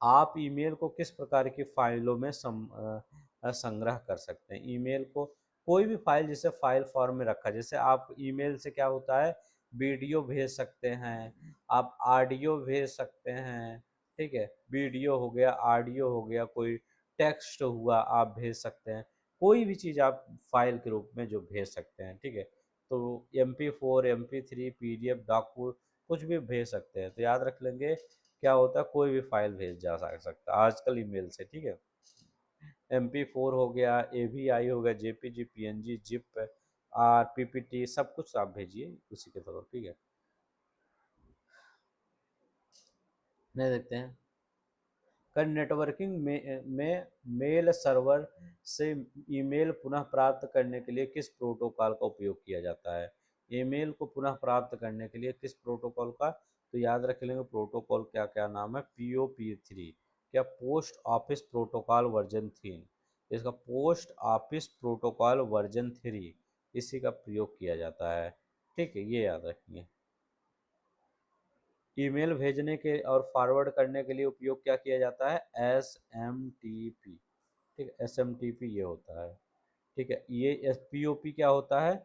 आप ईमेल को किस प्रकार की फाइलों में संग्रह कर सकते हैं। ईमेल को कोई भी फाइल जिसे फाइल फॉर्म में रखा, जैसे आप ईमेल से क्या होता है, वीडियो भेज सकते हैं, आप ऑडियो भेज सकते हैं, ठीक है, वीडियो हो गया, ऑडियो हो गया, कोई टेक्स्ट हुआ आप भेज सकते हैं, कोई भी चीज़ आप फाइल के रूप में जो भेज सकते हैं, ठीक है। तो MP4, MP3, PDF, डॉकू कुछ भी भेज सकते हैं। तो याद रख लेंगे क्या होता है, कोई भी फाइल भेज जा सकता है आजकल ईमेल से, ठीक है। MP4 हो गया, AVI हो गया, JPG, PNG, जिप, PPT, सब कुछ आप भेजिए उसी के थ्रू, ठीक है। नहीं देखते हैं, कर नेटवर्किंग में मेल सर्वर से ईमेल पुनः प्राप्त करने के लिए किस प्रोटोकॉल का उपयोग किया जाता है। ईमेल को पुनः प्राप्त करने के लिए किस प्रोटोकॉल का, तो याद रख लेंगे प्रोटोकॉल क्या क्या नाम है, POP3, क्या पोस्ट ऑफिस प्रोटोकॉल वर्जन 3, इसका पोस्ट ऑफिस प्रोटोकॉल वर्जन 3 इसी का प्रयोग किया जाता है, ठीक है, ये याद रखिए। ईमेल भेजने के और फॉरवर्ड करने के लिए उपयोग क्या किया जाता है, SMTP, ठीक है, SMTP ये होता है, ठीक है। ये POP क्या होता है,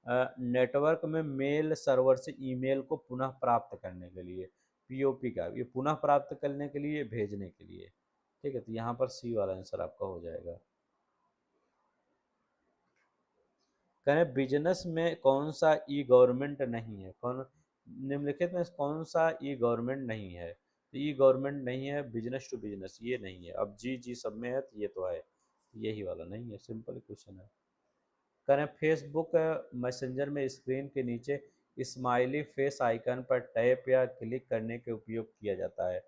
नेटवर्क में मेल सर्वर से ईमेल को पुनः प्राप्त करने के लिए, POP का ये पुनः प्राप्त करने के लिए, भेजने के लिए, ठीक है। तो यहाँ पर C वाला आंसर आपका हो जाएगा। कहें बिजनेस में कौन सा ई गवर्नमेंट नहीं है, कौन निम्नलिखित में कौन सा ई गवर्नमेंट नहीं है। तो ई गवर्नमेंट नहीं है, बिजनेस टू बिजनेस ये नहीं है, अब जी जी सब में है तो ये तो है, यही वाला नहीं है, सिंपल क्वेश्चन है। करें फेसबुक मैसेंजर में स्क्रीन के नीचे स्माइली फेस आइकन पर टैप या क्लिक करने के उपयोग किया जाता है।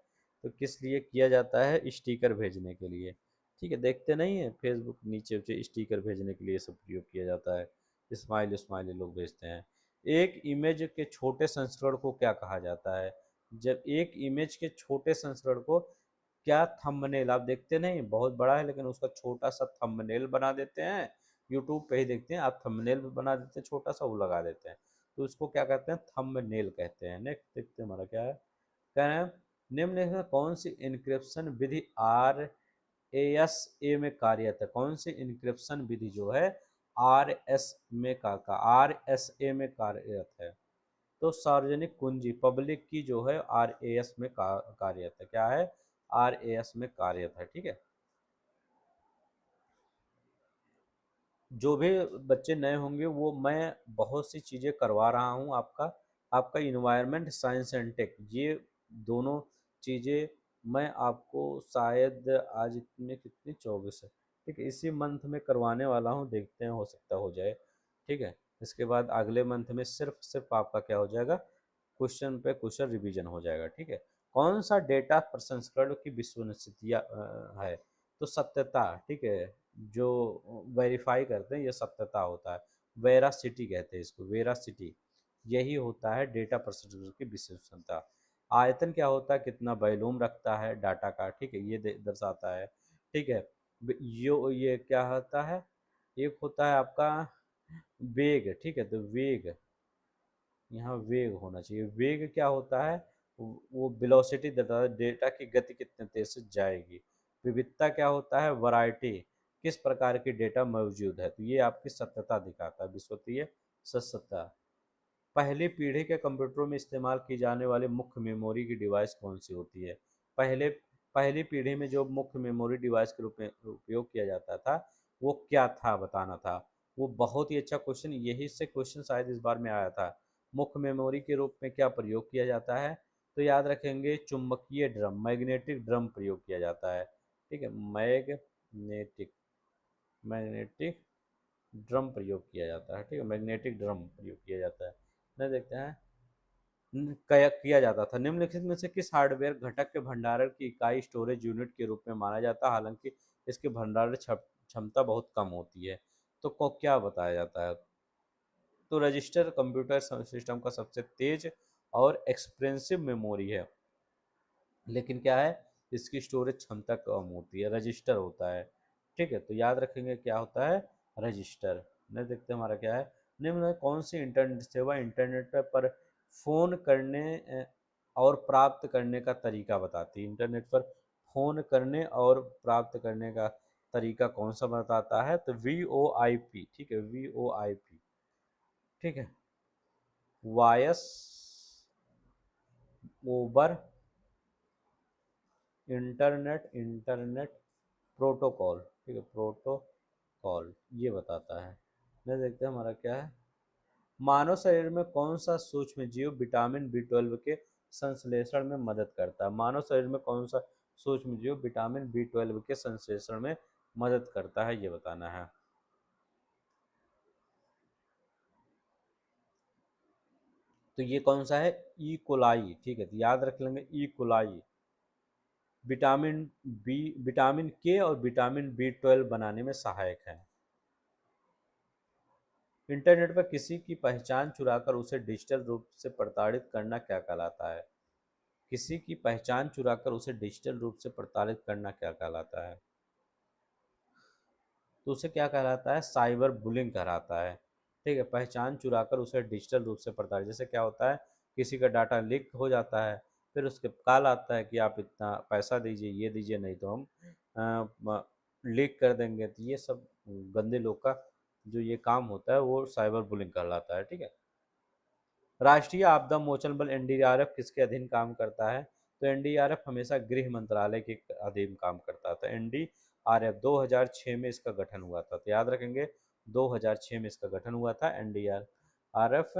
तो किस लिए किया जाता है, स्टिकर भेजने के लिए, ठीक है। देखते नहीं है फेसबुक नीचे नीचे स्टिकर भेजने के लिए सब प्रयोग किया जाता है, स्माइली स्माइली लोग भेजते हैं। एक इमेज के छोटे संस्करण को क्या कहा जाता है, जब एक इमेज के छोटे संस्करण को क्या, थंबनेल, आप देखते नहीं बहुत बड़ा है लेकिन उसका छोटा सा थंबनेल बना देते हैं, यूट्यूब पे ही देखते हैं आप, थंबनेल भी बना देते हैं छोटा सा, वो लगा देते हैं, तो उसको क्या कहते हैं, थंबनेल कहते हैं। नेक्स्ट देखते हैं हमारा क्या है, कह रहे हैं निम्नलिखित में कौन सी इनक्रिप्शन विधि RASA में कार्यरत है, कौन सी इनक्रिप्शन विधि जो है RSA में कार्यरत है। तो सार्वजनिक कुंजी पब्लिक की जो है RAS में कार्यरत है, क्या है, RAS में कार्यरत है, ठीक है। जो भी बच्चे नए होंगे वो मैं बहुत सी चीज़ें करवा रहा हूँ आपका, आपका इन्वायरमेंट साइंस एंड टेक, ये दोनों चीज़ें मैं आपको शायद आज इतने कितने 24 है, ठीक है, इसी मंथ में करवाने वाला हूँ, देखते हैं हो सकता हो जाए, ठीक है। इसके बाद अगले मंथ में सिर्फ सिर्फ आपका क्या हो जाएगा, क्वेश्चन पे क्वेश्चन रिवीजन हो जाएगा, ठीक है। कौन सा डेटा प्रसंस्करण की विश्वसनीयता है, तो सत्यता, ठीक है, जो वेरीफाई करते हैं ये सत्यता होता है, वेरासिटी कहते हैं इसको, वेरासिटी, यही होता है डेटा प्रसंस्करण की विश्वसनीयता। आयतन क्या होता है, कितना वॉल्यूम रखता है डाटा का, ठीक है, ये दर्शाता है, ठीक है। ये क्या होता है, एक होता है आपका वेग, ठीक है, तो वेग, यहाँ वेग होना चाहिए, वेग क्या होता है, वो वेलोसिटी देता है, डेटा की गति कितने तेज से जाएगी। विविधता क्या होता है, वैरायटी, किस प्रकार की डेटा मौजूद है, तो ये आपकी सत्यता दिखाता है, विश्वसनीय सत्यता। पहली पीढ़ी के कंप्यूटरों में इस्तेमाल की जाने वाली मुख्य मेमोरी की डिवाइस कौन सी होती है। पहले पहली पीढ़ी में जो मुख्य मेमोरी डिवाइस के रूप में उपयोग किया जाता था वो क्या था, बताना था। वो बहुत ही अच्छा क्वेश्चन, यही से क्वेश्चन शायद इस बार में आया था, मुख्य मेमोरी के रूप में क्या प्रयोग किया जाता है। तो याद रखेंगे चुंबकीय ड्रम, मैग्नेटिक ड्रम प्रयोग किया जाता है, ठीक है, मैग्नेटिक मैग्नेटिक ड्रम प्रयोग किया जाता है, ठीक है, मैग्नेटिक ड्रम प्रयोग किया जाता है। नहीं देखते हैं, किया जाता था। निम्नलिखित में से किस हार्डवेयर घटक के भंडारण की इकाई स्टोरेज यूनिट के रूप में माना जाता है, हालांकि इसकी भंडारण क्षमता बहुत कम होती है। तो को क्या बताया जाता है, तो रजिस्टर कंप्यूटर सिस्टम का सबसे तेज और एक्सपेंसिव मेमोरी है, लेकिन क्या है, इसकी स्टोरेज क्षमता कम होती है, रजिस्टर होता है, ठीक है। तो याद रखेंगे क्या होता है, रजिस्टर। नहीं देखते हमारा क्या है, निम्न में कौन सी इंटरनेट सेवा इंटरनेट पर फ़ोन करने और प्राप्त करने का तरीका बताती है, इंटरनेट पर फोन करने और प्राप्त करने का तरीका कौन सा बताता है? तो VoIP, ठीक है, VoIP, ठीक है, वॉयस ओवर इंटरनेट प्रोटोकॉल, ठीक है, प्रोटोकॉल ये बताता है। मैं देखते हैं हमारा क्या है। मानव शरीर में कौन सा सूक्ष्म जीव विटामिन B12 के संश्लेषण में मदद करता है? मानव शरीर में कौन सा सूक्ष्म जीव विटामिन B12 के संश्लेषण में मदद करता है, ये बताना है। तो ये कौन सा है? ई कोलाई, ठीक है, तो याद रख लेंगे E coli. Vitamin B, vitamin K और विटामिन B12 बनाने में सहायक है। इंटरनेट पर किसी की पहचान चुराकर उसे डिजिटल रूप से प्रताड़ित करना क्या कहलाता है? किसी की पहचान चुराकर उसे डिजिटल रूप से प्रताड़ित करना क्या कहलाता है? तो उसे क्या कहलाता है? साइबर बुलिंग कहलाता है, ठीक है, पहचान चुराकर उसे डिजिटल रूप से प्रताड़ित। जैसे क्या होता है, किसी का डाटा लीक हो जाता है, फिर उसके कॉल आता है कि आप इतना पैसा दीजिए, ये दीजिए, नहीं तो हम लीक कर देंगे। तो ये सब गंदे लोग का जो ये काम होता है वो साइबर बुलिंग कहलाता है, ठीक है। राष्ट्रीय आपदा मोचन बल एनडीआरएफ किसके अधीन काम करता है? तो एनडीआरएफ हमेशा गृह मंत्रालय के अधीन काम करता था। एनडीआरएफ 2006 में इसका गठन हुआ था, तो याद रखेंगे 2006 में इसका गठन हुआ था। एनडीआरएफ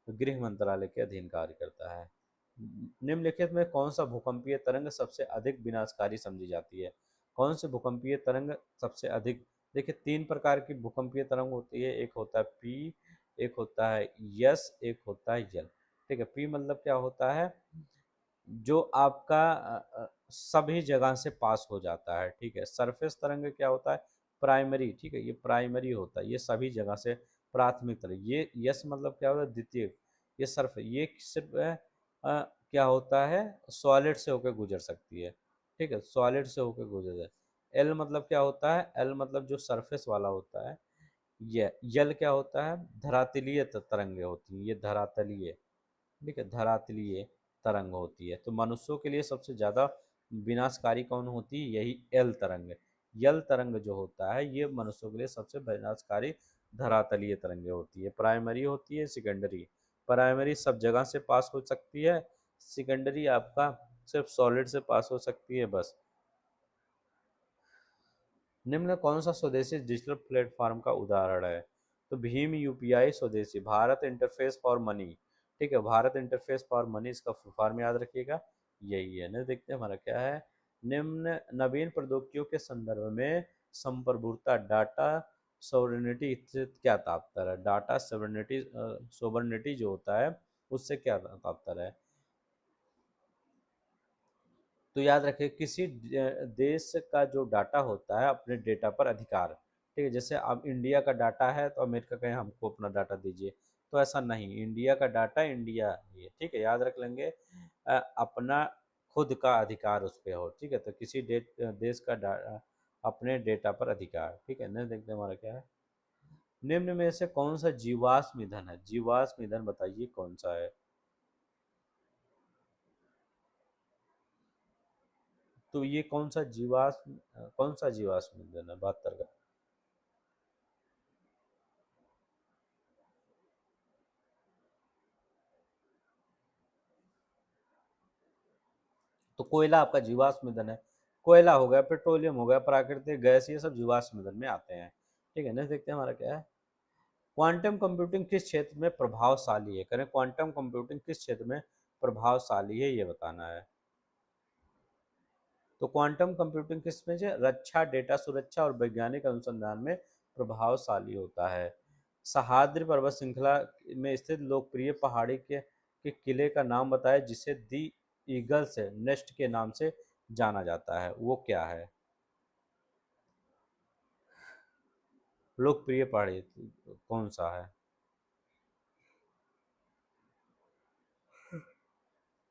गृह मंत्रालय के अधीन कार्य करता है। निम्नलिखित में कौन सा भूकंपीय तरंग सबसे अधिक विनाशकारी समझी जाती है? कौन से भूकंपीय तरंग सबसे अधिक? देखिए, तीन प्रकार की भूकंपीय तरंग होती है, एक होता है पी, एक होता है यस, एक होता है यल, ठीक है। पी मतलब क्या होता है? जो आपका सभी जगह से पास हो जाता है, ठीक है। सरफेस तरंग क्या होता है? प्राइमरी, ठीक है, ये प्राइमरी होता है, ये सभी जगह से प्राथमिक तरंग। ये यस मतलब क्या होता है? द्वितीय। ये सर्फ, ये सिर्फ क्या होता है? सॉलिड से होकर गुजर सकती है, ठीक है, सॉलिड से होकर गुजर है। एल मतलब क्या होता है? एल मतलब जो सरफेस वाला होता है। ये यल क्या होता है? धरातलीय तरंगे होती हैं, ये धरातलीय, ठीक है, धरातलीय तरंग होती है। तो मनुष्यों के लिए सबसे ज्यादा विनाशकारी कौन होती है? यही एल तरंग। यल तरंग जो होता है ये मनुष्यों के लिए सबसे विनाशकारी धरातलीय तरंगे होती है। प्राइमरी होती है, सेकेंडरी। प्राइमरी सब जगह से पास हो सकती है, सेकेंडरी आपका सिर्फ सॉलिड से पास हो सकती है, बस। निम्न में कौन सा स्वदेशी डिजिटल प्लेटफॉर्म का उदाहरण है? तो भीम यूपीआई स्वदेशी, भारत इंटरफेस फॉर मनी, ठीक है, भारत इंटरफेस फॉर मनी, इसका फुल फॉर्म याद रखिएगा, यही है। नहीं, देखते हैं हमारा क्या है। निम्न नवीन प्रौद्योगिकियों के संदर्भ में संप्रभुता डाटा सोवरेनिटी से क्या तात्पर्य है? डाटा सोवरेनिटी, सोवरेनिटी जो होता है उससे क्या तात्पर्य है? तो याद रखिए, किसी देश का जो डाटा होता है अपने डेटा पर अधिकार, ठीक है। जैसे अब इंडिया का डाटा है तो अमेरिका कहे हमको अपना डाटा दीजिए, तो ऐसा नहीं, इंडिया का डाटा इंडिया ये, ठीक है, याद रख लेंगे। अपना खुद का अधिकार उस पर हो, ठीक है। तो किसी देश का अपने डेटा पर अधिकार, ठीक है। नहीं, देखते हमारा क्या है। निम्न में से कौन सा जीवाश्म ईंधन है? जीवाश्म ईंधन बताइए कौन सा है? तो ये कौन सा जीवाश्म ईंधन है? 72 का। तो कोयला आपका जीवाश्म ईंधन है। कोयला हो गया, पेट्रोलियम हो गया, प्राकृतिक गैस, ये सब जीवाश्म ईंधन में आते हैं, ठीक है। नेक्स्ट देखते हैं हमारा क्या है। क्वांटम कंप्यूटिंग किस क्षेत्र में प्रभावशाली है? करें, क्वांटम कंप्यूटिंग किस क्षेत्र में प्रभावशाली है, ये बताना है। तो क्वांटम कंप्यूटिंग किस में से? रक्षा, डेटा सुरक्षा और वैज्ञानिक अनुसंधान में प्रभावशाली होता है। सह्याद्री पर्वत श्रृंखला में स्थित लोकप्रिय पहाड़ी के किले का नाम बताएं जिसे दी ईगल्स नेस्ट के नाम से जाना जाता है, वो क्या है? लोकप्रिय पहाड़ी कौन सा है?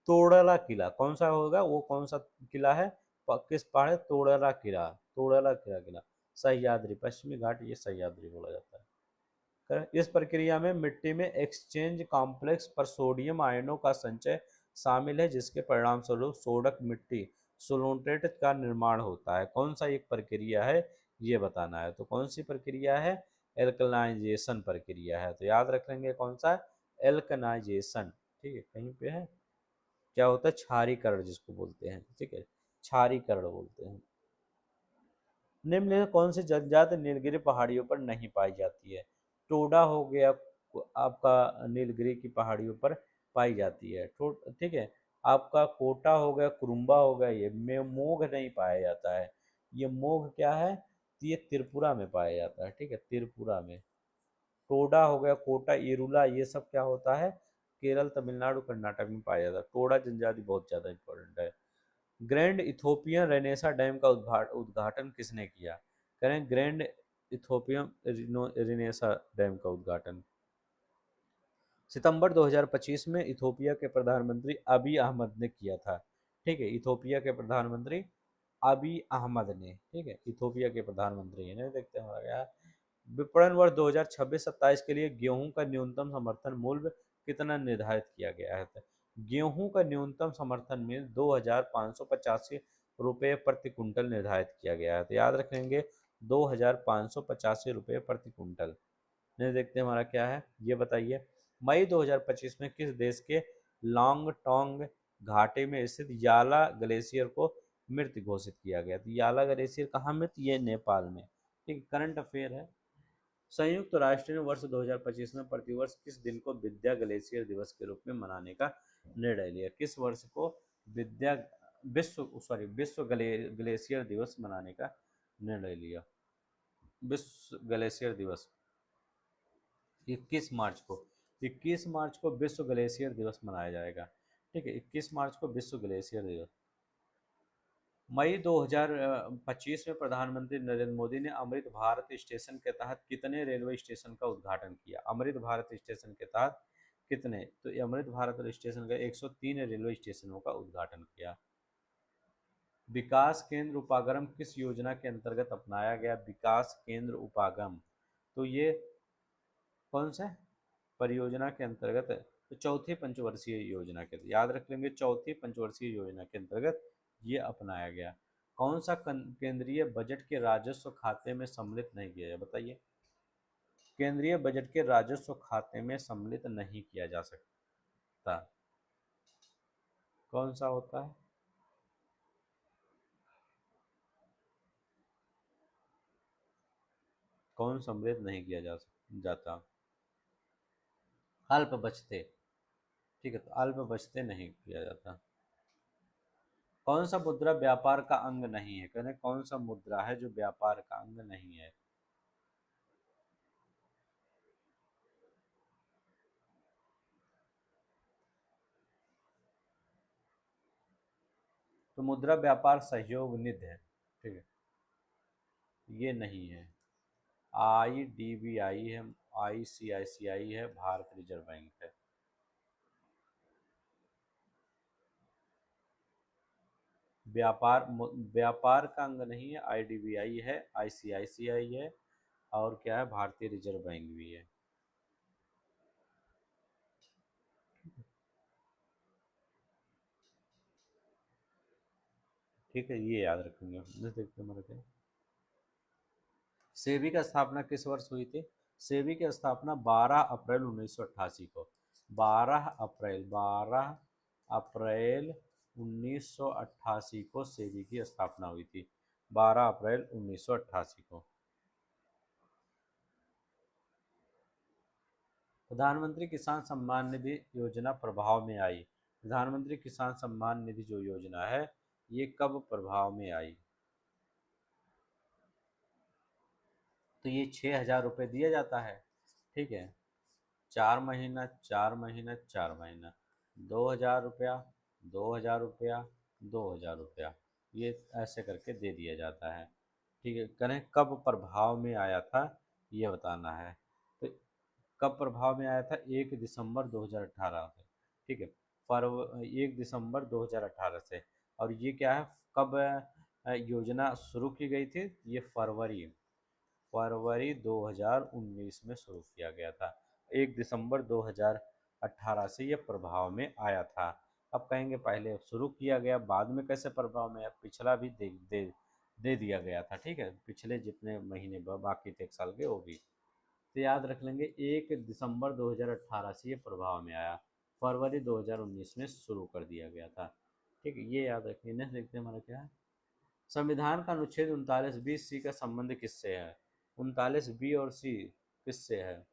तोड़ला किला कौन सा होगा? वो कौन सा किला है? किस पहाड़ है? तोड़ला किला, तोड़ला किला किला। सह्याद्री, पश्चिमी घाट, ये सह्याद्री बोला जाता है। इस प्रक्रिया में मिट्टी में एक्सचेंज कॉम्प्लेक्स पर सोडियम आयनों का संचय शामिल है, जिसके परिणाम स्वरूप सोडक मिट्टी सोलोनेट का निर्माण होता है? कौन सा एक प्रक्रिया है, ये बताना है। तो कौन सी प्रक्रिया है? एल्कनाइजेशन प्रक्रिया है। तो याद रख लेंगे कौन सा? एल्कनाइजेशन। ठीक है, कहीं पे है क्या होता है? क्षारीकरण जिसको बोलते हैं, ठीक है, क्षारीकरण बोलते हैं। निम्न कौन सी जनजाति नीलगिरी पहाड़ियों पर नहीं पाई जाती है? टोडा हो गया आपका, नीलगिरी की पहाड़ियों पर पाई जाती है। ठीक है, आपका कोटा हो गया, कुरुम्बा हो गया, ये में मोघ नहीं पाया जाता है। ये मोघ क्या है? तो ये त्रिपुरा में पाया जाता है। ठीक है, त्रिपुरा में। टोडा हो गया, कोटा, इरुला, ये सब क्या होता है? केरल, तमिलनाडु, कर्नाटक में पाया जाता है। टोडा जनजाति बहुत ज्यादा इंपॉर्टेंट है। ग्रैंड इथोपियन रेनेसा डैम का उद्घाटन किसने किया? करें, ग्रैंड इथोपियन रेनेसा डैम का उद्घाटन सितंबर 2025 में इथोपिया के प्रधानमंत्री अभी अहमद ने किया था। ठीक है, इथोपिया के प्रधानमंत्री अभी अहमद ने, ठीक है, इथोपिया के प्रधानमंत्री है। देखते हैं हमारा क्या विपणन वर्ष 2026-27 के लिए गेहूं का न्यूनतम समर्थन मूल्य कितना निर्धारित किया गया है? गेहूं का न्यूनतम समर्थन मूल्य 2585 रुपये प्रति कुंटल निर्धारित किया गया है। तो याद रखेंगे 2585 रुपये प्रति कुंटल। देखते हैं हमारा क्या है, ये बताइए। मई 2025 में किस देश के लॉन्गटोंग घाटी में स्थित याला ग्लेशियर को मृत घोषित किया गया? तो याला ग्लेशियर कहाँ मृत? ये नेपाल में। ठीक, करंट अफेयर है। संयुक्त राष्ट्र ने वर्ष 2025 में प्रतिवर्ष किस दिन को विद्या ग्लेशियर दिवस के रूप में मनाने का निर्णय लिया? किस वर्ष को विद्या विश्व ग्लेशियर दिवस मनाने का निर्णय लिया? विश्व ग्लेशियर दिवस 21 मार्च को, 21 मार्च को विश्व ग्लेशियर दिवस मनाया जाएगा। ठीक है, 21 मार्च को विश्व ग्लेशियर दिवस। मई 2025 में प्रधानमंत्री नरेंद्र मोदी ने अमृत भारत स्टेशन के तहत कितने रेलवे स्टेशन का उद्घाटन किया? अमृत भारत स्टेशन के तहत कितने? तो अमृत भारत स्टेशन का 103 रेलवे स्टेशनों का उद्घाटन किया। विकास केंद्र उपागम किस योजना के अंतर्गत अपनाया गया? विकास केंद्र उपागम, तो ये कौन सा परियोजना के अंतर्गत है? तो चौथी पंचवर्षीय योजना के, याद रख लेंगे, चौथी पंचवर्षीय योजना के अंतर्गत ये अपनाया गया। कौन सा केंद्रीय बजट के राजस्व खाते में सम्मिलित नहीं किया जाए? बताइए। केंद्रीय बजट के राजस्व खाते में सम्मिलित नहीं किया जा सकता, कौन सा होता है? कौन सम्मिलित नहीं किया जाता? अल्प बचते। ठीक है, तो अल्प बचते नहीं किया जाता। कौन सा मुद्रा व्यापार का अंग नहीं है? कहते कौन सा मुद्रा है जो व्यापार का अंग नहीं है? तो मुद्रा व्यापार सहयोग निधि है। ठीक है, ये नहीं है। IDBI है, ICICI है, भारत रिजर्व बैंक है। व्यापार व्यापार का अंग नहीं है। IDBI है, ICICI है, और क्या है? भारतीय रिजर्व बैंक भी है। ठीक है, ये याद रखेंगे। देखते हैं हमारा क्या। सेबी की स्थापना किस वर्ष हुई थी? सेबी की स्थापना 12 अप्रैल 1988 को, 12 अप्रैल 1988 को सेबी की स्थापना हुई थी, 12 अप्रैल 1988 को। प्रधानमंत्री किसान सम्मान निधि योजना प्रभाव में आई? प्रधानमंत्री किसान सम्मान निधि जो योजना है, ये कब प्रभाव में आई? तो ये 6,000 रुपये दिया जाता है। ठीक है, 4 महीना, 4 महीना, 4 महीना, 2,000 रुपया, 2,000 रुपया, 2,000 रुपया, ये ऐसे करके दे दिया जाता है। ठीक है, करें कब प्रभाव में आया था, ये बताना है। तो कब प्रभाव में आया था? 1 दिसंबर 2018 से। ठीक है, 1 दिसंबर 2018 से। और ये क्या है, कब योजना शुरू की गई थी? ये फरवरी 2019 में शुरू किया गया था। 1 दिसंबर 2018 से यह प्रभाव में आया था। अब कहेंगे पहले शुरू किया गया, बाद में कैसे प्रभाव में आया, पिछला भी दे दिया गया था, ठीक है, पिछले जितने महीने बाकी थे एक साल के वो भी। तो याद रख लेंगे 1 दिसंबर 2018 से ये प्रभाव में आया, फरवरी 2019 में शुरू कर दिया गया था, ठीक है, ये याद रखिए। नेक्स्ट देखते हैं हमारा क्या है। संविधान का अनुच्छेद 39(20) का संबंध किससे है? 39(b) और सी किससे है?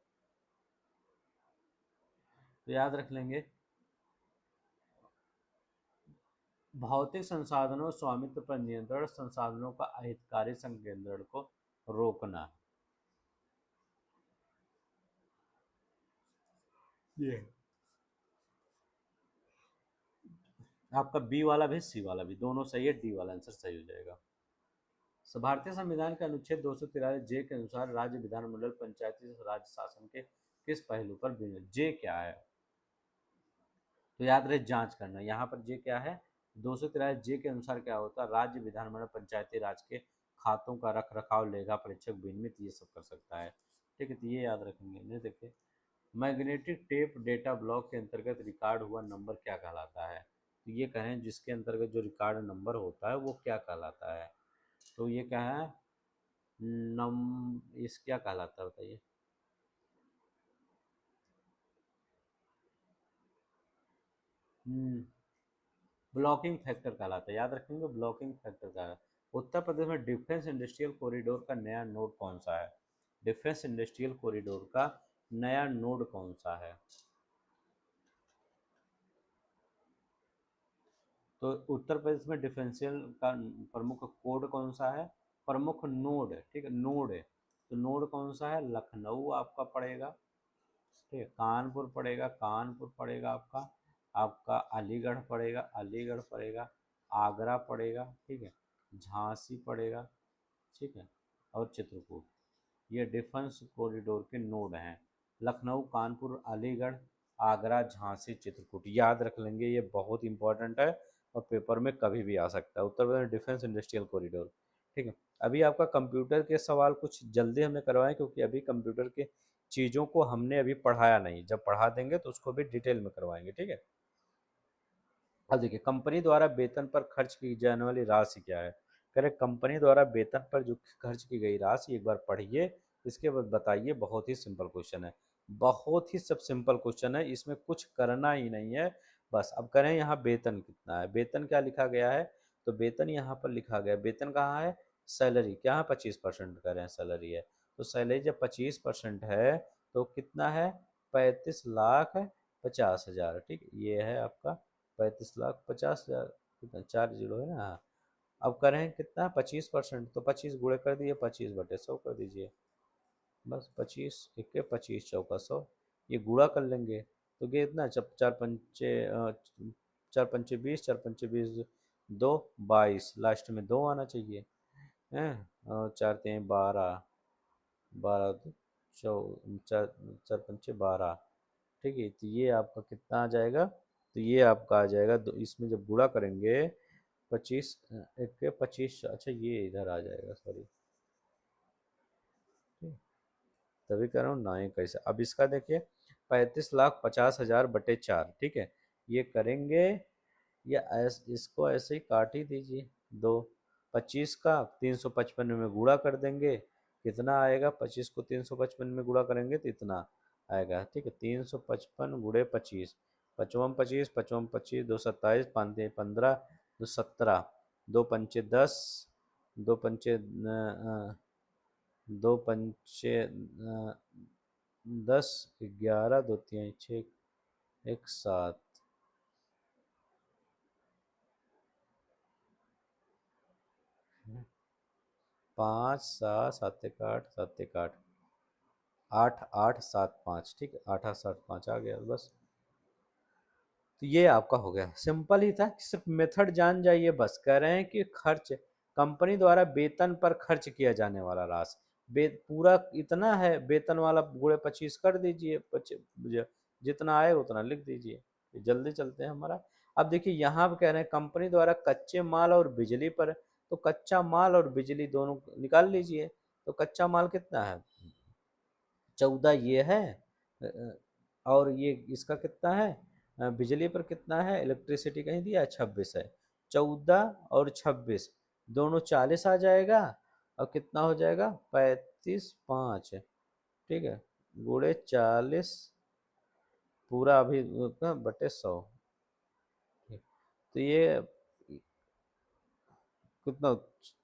तो याद रख लेंगे, भौतिक संसाधनों स्वामित्व पर नियंत्रण, संसाधनों का अहितकारी संकेंद्रण को रोकना। ये आपका बी वाला भी सी वाला भी दोनों सही है, डी वाला आंसर सही हो जाएगा। भारतीय संविधान के अनुच्छेद 243 जे के अनुसार राज्य विधानमंडल पंचायती राज शासन के किस पहलू पर जे क्या है? तो याद रहे जांच करना, यहाँ पर जे क्या है, 243 जे के अनुसार क्या होता है, राज्य विधानमंडल पंचायती राज के खातों का रख रखाव, लेखा परीक्षक विनियमित ये सब कर सकता है, ठीक है, तो ये याद रखेंगे। नहीं देखिए, मैग्नेटिक टेप डेटा ब्लॉक के अंतर्गत रिकॉर्ड हुआ नंबर क्या कहलाता है? तो ये कहें जिसके अंतर्गत जो रिकॉर्ड नंबर होता है वो क्या कहलाता है? तो ये क्या है, इस क्या कहलाता है बताइए? ब्लॉकिंग फैक्टर कहलाता है, याद रखेंगे ब्लॉकिंग फैक्टर का है। उत्तर प्रदेश में डिफेंस इंडस्ट्रियल कॉरिडोर का नया नोड कौन सा है? डिफेंस इंडस्ट्रियल कॉरिडोर का नया नोड कौन सा है? तो उत्तर प्रदेश में डिफेंशियल का प्रमुख कोड कौन सा है? प्रमुख नोड, ठीक है, नोड है, तो नोड कौन सा है? लखनऊ आपका पड़ेगा, ठीक है, कानपुर पड़ेगा, कानपुर पड़ेगा आपका, आपका अलीगढ़ पड़ेगा, अलीगढ़ पड़ेगा, आगरा पड़ेगा, ठीक है, झांसी पड़ेगा, ठीक है, और चित्रकूट। ये डिफेंस कॉरिडोर के नोड हैं, लखनऊ, कानपुर, अलीगढ़, आगरा, झांसी, चित्रकूट, याद रख लेंगे, ये बहुत इंपॉर्टेंट है और पेपर में कभी भी आ सकता है। Uttar Pradesh defence industrial corridor, ठीक है। अभी आपका कंप्यूटर के सवाल कुछ जल्दी हमने करवाए क्योंकि अभी कंप्यूटर के चीज़ों को हमने अभी पढ़ाया नहीं, जब पढ़ा देंगे तो उसको भी डिटेल में करवाएंगे, ठीक है। अब देखिए, कंपनी द्वारा वेतन पर खर्च की जाने वाली राशि क्या है? कह रहे कंपनी द्वारा वेतन पर जो खर्च की गई राशि, एक बार पढ़िए, इसके बाद बताइए। बहुत ही सिंपल क्वेश्चन है, बहुत ही सब सिंपल क्वेश्चन है, इसमें कुछ करना ही नहीं है। बस अब करें यहाँ वेतन कितना है, वेतन क्या लिखा गया है, तो वेतन यहाँ पर लिखा गया, वेतन कहाँ है, सैलरी क्या है, 25% करें सैलरी है, तो सैलरी जब 25% है तो कितना है, 35,50,000, ठीक, ये है आपका 35,50,000, कितना 4 जीरो है ना, हाँ। अब करें कितना, 25%, तो 25 गुणे कर दिए, 25/100 कर दीजिए, बस 25 1 25 चौका 100, ये गुणा कर लेंगे तो ये इतना, जब 4 पंचे 20, 2 22, लास्ट में 2 आना चाहिए, हैं, और 4 3 12, 12 2 4, 4 पंचे 12, ठीक है, तो ये आपका कितना आ जाएगा, तो ये आपका आ जाएगा, इसमें जब गुणा करेंगे 25 1 के 25, अच्छा ये इधर आ जाएगा, सॉरी, तभी कह रहा हूँ ना, ये कैसे, अब इसका देखिए 35,50,000 बटे 4, ठीक है, ये करेंगे, या इसको ऐसे ही काट ही दीजिए, दो, 25 का 355 में गुणा कर देंगे, कितना आएगा, 25 को 355 में गुणा करेंगे तो इतना आएगा, ठीक है, 355 × 25, 55 25, 55 25, 2 27, 5 3 15, 2 17, 2 पंचे 10, 2 11, 2 3 6, 1 7, 5 7, 7 1 8, 7 1 8, 8 8 7 5, ठीक है, 8 8 7 5 आ गया बस। तो ये आपका हो गया, सिंपल ही था, सिर्फ मेथड जान जाइए बस। कह रहे हैं कि खर्च, कंपनी द्वारा वेतन पर खर्च किया जाने वाला राशि, पूरा इतना है, वेतन वाला गुणे 25 कर दीजिए, जितना आए उतना लिख दीजिए, जल्दी चलते हैं हमारा। अब देखिए यहाँ पे कह रहे हैं कंपनी द्वारा कच्चे माल और बिजली पर, तो कच्चा माल और बिजली दोनों निकाल लीजिए, तो कच्चा माल कितना है, 14 ये है, और ये इसका कितना है, बिजली पर कितना है, इलेक्ट्रिसिटी कहीं दिया है 26 है, 14 और 26 दोनों 40 आ जाएगा, और कितना हो जाएगा 35 5, ठीक है, गुणे 40 पूरा अभी बटे 100, तो ये कितना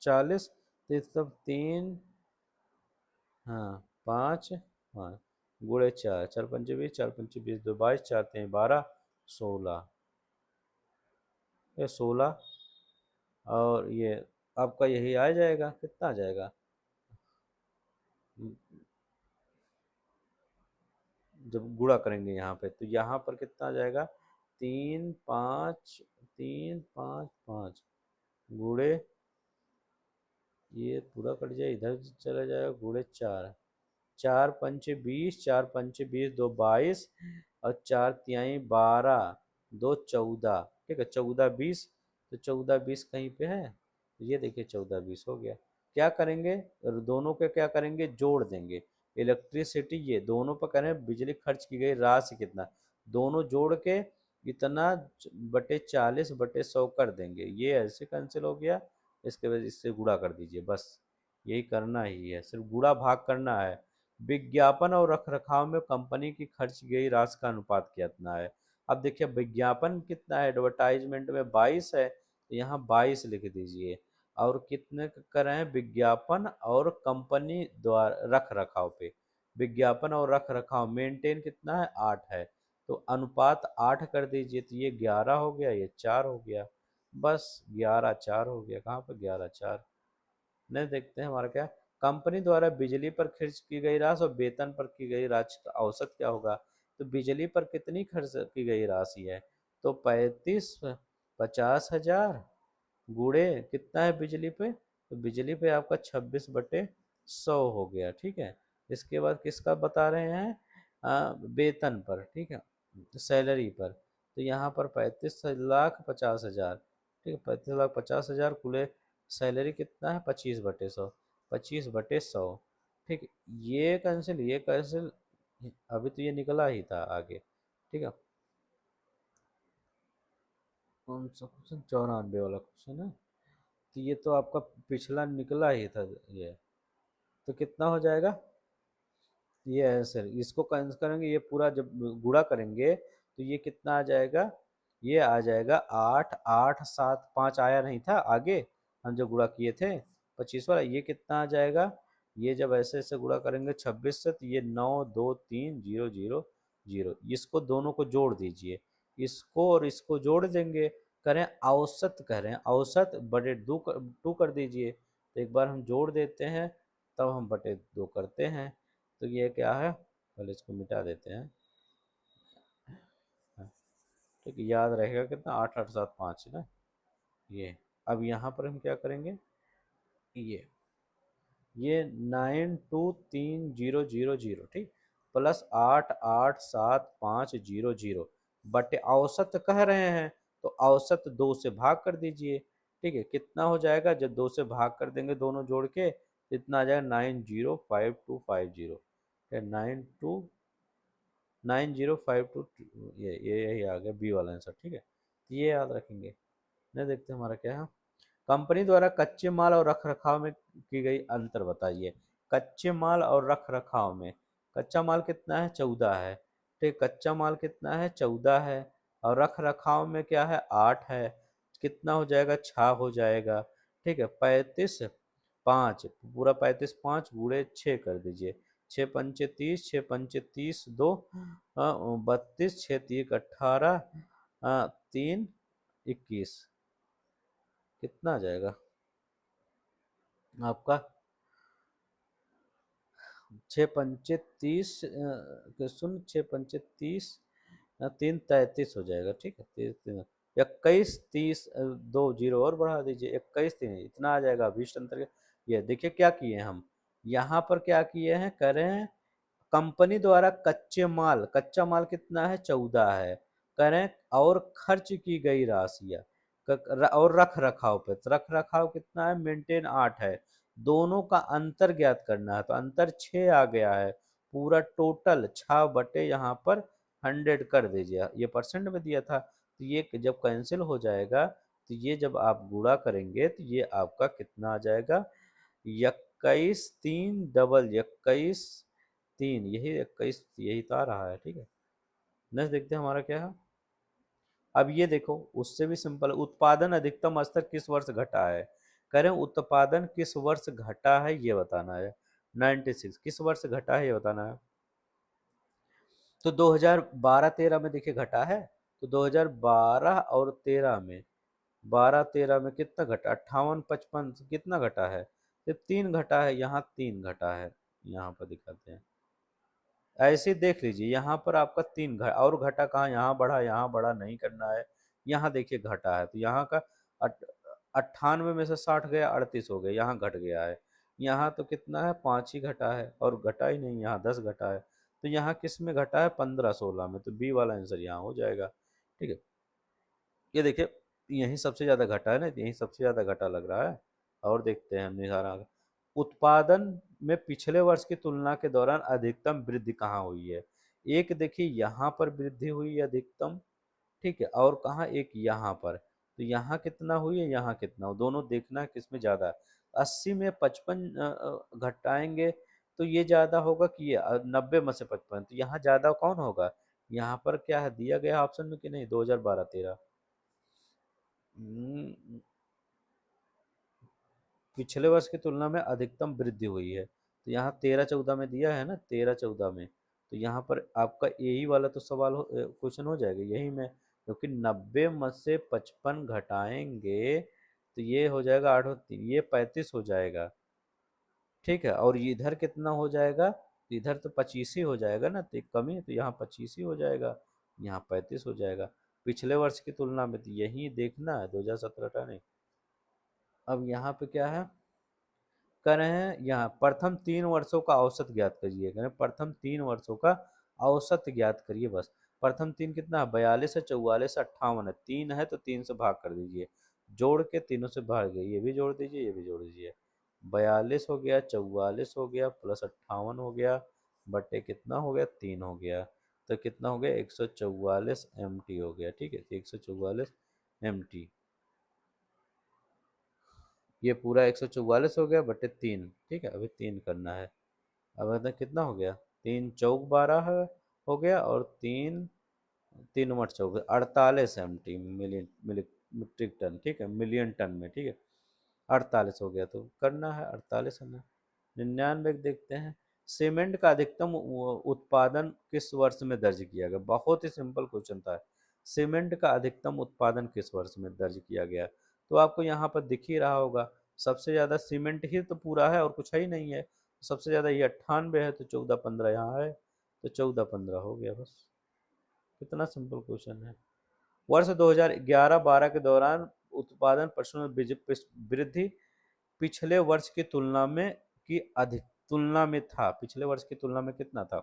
40, तो ये सब 3, हाँ 5, हाँ गुणे 4, 4 पंचे 20, 4 पंचे 20, 2 22, 4 3 12, 16, ये 16, और ये आपका यही आ जाएगा, कितना आ जाएगा, जब गुणा करेंगे यहाँ पे तो यहाँ पर कितना आ जाएगा, 3 5 3 5 5 गुणे, ये पूरा कट जाए इधर चला जाएगा, गुणे 4, 4 पंचे 20, 4 पंचे 20, 2 22, और 4 तिहाई 12, 2 14, ठीक है, 14 20, तो 14 20 कहीं पे है, तो ये देखिए 14 20 हो गया। क्या करेंगे, दोनों के क्या करेंगे, जोड़ देंगे, इलेक्ट्रिसिटी ये दोनों पर करें, बिजली खर्च की गई राशि कितना, दोनों जोड़ के इतना बटे 40 बटे 100 कर देंगे, ये ऐसे कैंसिल हो गया, इसके वजह इससे गुणा कर दीजिए, बस यही करना ही है, सिर्फ गुणा भाग करना है। विज्ञापन और रखरखाव में कंपनी की खर्च की गई राशि का अनुपात कितना है। अब देखिए विज्ञापन कितना है, एडवर्टाइजमेंट में 22 है, तो यहाँ 22 लिख दीजिए, और कितने कर रहे हैं, विज्ञापन और कंपनी द्वारा रख रखाव पे, विज्ञापन और रख रखाव मेंटेन कितना है, 8 है, तो अनुपात 8 कर दीजिए, तो ये 11 हो गया, ये 4 हो गया, बस 11 4 हो गया, कहाँ पर 11 4, नहीं देखते हैं हमारा क्या, कंपनी द्वारा बिजली पर खर्च की गई राशि और वेतन पर की गई राशि का औसत क्या होगा, तो बिजली पर कितनी खर्च की गई राशि है, तो 35 50 हजार गुणे कितना है बिजली पे, तो बिजली पे आपका 26 बटे 100 हो गया, ठीक है। इसके बाद किसका बता रहे हैं, वेतन पर, ठीक है, सैलरी पर, तो यहाँ पर 35 लाख 50 हजार, ठीक है, 35 लाख 50 हजार कुल सैलरी कितना है, 25 बटे 100, 25 बटे 100, ठीक, ये कैंसिल, अभी तो ये निकला ही था आगे, ठीक है, कौन सा क्वेश्चन, 94 वाला क्वेश्चन है, तो ये तो आपका पिछला निकला ही था ये, तो कितना हो जाएगा, ये है सर, इसको कैंसिल करेंगे, ये पूरा जब गुणा करेंगे तो ये कितना आ जाएगा, ये आ जाएगा 8 8 7 5 आया नहीं था आगे, हम जो गुणा किए थे 25 वाला, ये कितना आ जाएगा, ये जब ऐसे ऐसे गुणा करेंगे 26 से, तो ये 9 2 3 0 0 0, इसको दोनों को जोड़ दीजिए, इसको और इसको जोड़ देंगे, करें औसत, करें औसत बटे 2 कर दीजिए, तो एक बार हम जोड़ देते हैं, तब हम बटे 2 करते हैं, तो ये क्या है, पहले इसको मिटा देते हैं, हाँ, ठीक है, याद रहेगा कितना, 8 8 7 5 ना, ये, अब यहाँ पर हम क्या करेंगे, ये 9 2 3 0 0 0, ठीक, प्लस 8 8 7 5 0 0 बटे औसत कह रहे हैं, तो औसत 2 से भाग कर दीजिए, ठीक है, कितना हो जाएगा, जब 2 से भाग कर देंगे दोनों जोड़ के, इतना आ जाएगा 905250, 92 9052, ये यही आ गया बी वाला आंसर, ठीक है, ये याद रखेंगे। नहीं देखते हमारा क्या है, कंपनी द्वारा कच्चे माल और रख रखाव में की गई अंतर बताइए, कच्चे माल और रख रखाव में, कच्चा माल कितना है, 14 है, ठीक, कच्चा माल कितना है, 14 है, और रख रखाव में क्या है, 8 है, कितना हो जाएगा, 6 हो जाएगा, ठीक है, 35 5, पूरा 35 5 गुणे 6 कर दीजिए, 6 पंचे 30, 6 पंचे 30, 2 32, 6 3 18, 3 21, कितना आ जाएगा आपका, 6 पंचे 30, सुन 6 पंचे 30, 3 33 हो जाएगा, ठीक है, 21 30, 2 0 और बढ़ा दीजिए, 21 3, इतना आ जाएगा, 20 अंतर ये देखिए क्या किए हम, यहाँ पर क्या किए हैं, करें कंपनी द्वारा कच्चा माल कितना है, 14 है, करें और खर्च की गई राशियां, और रख रखाव पे, तो रख रखाव कितना है, मेंटेन 8 है, दोनों का अंतर ज्ञात करना है, तो अंतर 6 आ गया है, पूरा टोटल 6 बटे यहाँ पर 100 कर दीजिए, ये परसेंट में दिया था, तो ये जब कैंसिल हो जाएगा तो ये जब आप गुणा करेंगे तो ये आपका कितना आ जाएगा, 21 3 डबल 21 3, यही 21 यही तो आ रहा है। ठीक है, नेक्स्ट देखते हैं हमारा क्या है। अब ये देखो, उससे भी सिंपल, उत्पादन अधिकतम स्तर किस वर्ष घटा है। कह रहे हैं उत्पादन किस वर्ष घटा है ये बताना है। 96 किस वर्ष घटा है ये बताना है। तो 2012-13 में देखिए घटा है, तो 2012 और 13 में, 12-13 में कितना घटा, 58-55 कितना घटा है, सिर्फ 3 घटा है, यहाँ 3 घटा है, यहाँ पर दिखाते हैं। ऐसे देख लीजिए, यहाँ पर आपका 3 और घटा कहाँ, यहाँ बढ़ा, यहाँ बढ़ा नहीं करना है, यहाँ देखिए घटा है, तो यहाँ का 98 में से 60 गया, 38 हो गया, यहाँ घट गया है। यहाँ तो कितना है, 5 ही घटा है, और घटा ही नहीं, यहाँ 10 घटा है, तो यहाँ किस में घटा है, 15-16 में, तो बी वाला आंसर यहाँ हो जाएगा। ठीक है, ये देखिए यही सबसे ज्यादा घटा है ना, यही सबसे ज्यादा घटा लग रहा है। और देखते हैं हमने सारा, उत्पादन में पिछले वर्ष की तुलना के दौरान अधिकतम वृद्धि कहाँ हुई है। एक देखिए यहाँ पर वृद्धि हुई है अधिकतम, ठीक है, और कहाँ, एक यहाँ पर, तो यहाँ कितना हुई है, यहाँ कितना, दोनों देखना है किसमें ज्यादा है। 80 में 55 घटाएंगे तो ये ज्यादा होगा कि ये 90 में से 55, तो यहाँ ज्यादा कौन होगा, यहाँ पर क्या है दिया गया ऑप्शन में कि नहीं, 2012-13। पिछले वर्ष की तुलना में अधिकतम वृद्धि हुई है, तो यहाँ 13-14 में दिया है ना, 13-14 में, तो यहाँ पर आपका यही वाला तो सवाल क्वेश्चन हो जाएगा यही में, क्योंकि 90 में से 55 घटाएंगे तो ये हो जाएगा 8 और 3, ये 35 हो जाएगा। ठीक है, और इधर कितना हो जाएगा, इधर तो 25 ही हो जाएगा ना, तो एक कमी है, तो यहाँ 25 ही हो जाएगा, यहाँ 35 हो जाएगा। पिछले वर्ष की तुलना में तो यही देखना है, 2017 का नहीं। अब यहाँ पे क्या है, कर रहे हैं यहाँ प्रथम 3 वर्षों का औसत ज्ञात करिए, कह रहे हैं प्रथम 3 वर्षों का औसत ज्ञात करिए बस। प्रथम 3 कितना है, 42 है, 44 है, 58 है, 3 है तो 3 से भाग कर दीजिए, जोड़ के तीनों से भाग गए, ये भी जोड़ दीजिए, ये भी जोड़ दीजिए, 42 हो गया, 44 हो गया, प्लस 58 हो गया, बटे कितना हो गया, 3 हो गया, तो कितना हो गया, 144 MT हो गया। ठीक है, 144 MT, ये पूरा 144 हो गया बटे 3। ठीक है, अभी 3 करना है। अब मतलब कितना हो गया, 3 चौक 12 है, हो गया, और 3 3 8 चौक 48 MT, मिलियन मीट्रिक टन। ठीक है, मिलियन टन में। ठीक है, 48 हो गया, तो करना है 48 है ना। 99 देखते हैं, सीमेंट का अधिकतम उत्पादन किस वर्ष में दर्ज किया गया। बहुत ही सिंपल क्वेश्चन था, सीमेंट का अधिकतम उत्पादन किस वर्ष में दर्ज किया गया, तो आपको यहाँ पर दिख ही रहा होगा, सबसे ज्यादा सीमेंट ही तो पूरा है और कुछ है ही नहीं है, सबसे ज्यादा ये 98 है, तो 14-15 यहाँ है, तो 14-15 हो गया बस। कितना सिंपल क्वेश्चन है। वर्ष 2011-12 के दौरान उत्पादन प्रश्नों में वृद्धि पिछले वर्ष की तुलना में की अधिक तुलना में था, पिछले वर्ष की तुलना में कितना था,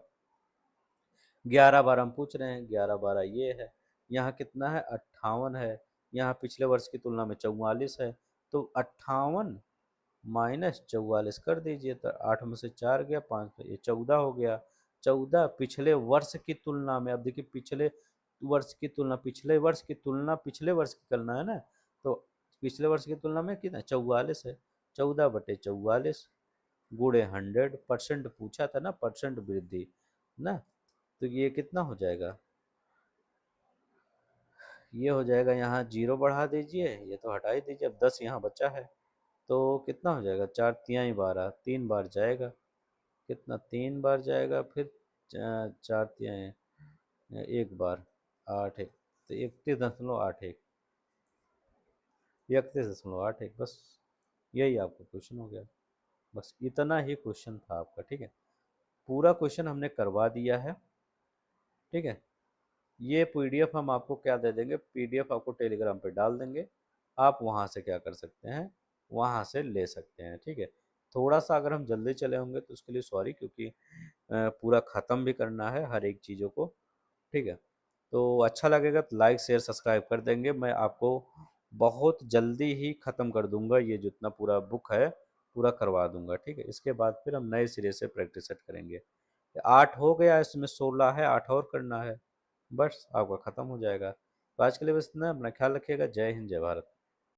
11-12 हम पूछ रहे हैं, 11-12 ये है, यहाँ कितना है, 58 है, यहाँ पिछले वर्ष की तुलना में 44 है, तो 58 माइनस 44 कर दीजिए, तो 8 में से 4 गया, 5 में ये 14 हो गया। 14 पिछले वर्ष की तुलना में, अब देखिए पिछले वर्ष की तुलना, पिछले वर्ष की तुलना पिछले वर्ष की करना है ना, तो पिछले वर्ष की तुलना में कितना, 44 है, 14/44 गुणे 100%, पूछा था ना परसेंट वृद्धि ना, तो ये कितना हो जाएगा, ये हो जाएगा, यहाँ 0 बढ़ा दीजिए, ये तो हटा ही दीजिए, अब 10 यहाँ बचा है, तो कितना हो जाएगा, 4 तिहाई 12, 3 बार जाएगा, कितना 3 बार जाएगा, फिर 4 तिहाई 1 बार, 8 है, तो 31.81, 31.81, बस यही आपका क्वेश्चन हो गया। बस इतना ही क्वेश्चन था आपका। ठीक है, पूरा क्वेश्चन हमने करवा दिया है। ठीक है, ये पीडीएफ हम आपको क्या दे देंगे, पीडीएफ आपको टेलीग्राम पे डाल देंगे, आप वहाँ से क्या कर सकते हैं, वहाँ से ले सकते हैं। ठीक है, थोड़ा सा अगर हम जल्दी चले होंगे तो उसके लिए सॉरी, क्योंकि पूरा ख़त्म भी करना है हर एक चीज़ों को। ठीक है, तो अच्छा लगेगा तो लाइक शेयर सब्सक्राइब कर देंगे, मैं आपको बहुत जल्दी ही ख़त्म कर दूंगा, ये जितना पूरा बुक है पूरा करवा दूंगा। ठीक है, इसके बाद फिर हम नए सिरे से प्रैक्टिस सेट करेंगे। 8 हो गया, इसमें 16 है, 8 और करना है। बस आपका ख़त्म हो जाएगा। तो आज के लिए बस इतना, अपना ख्याल रखिएगा। जय हिंद, जय भारत।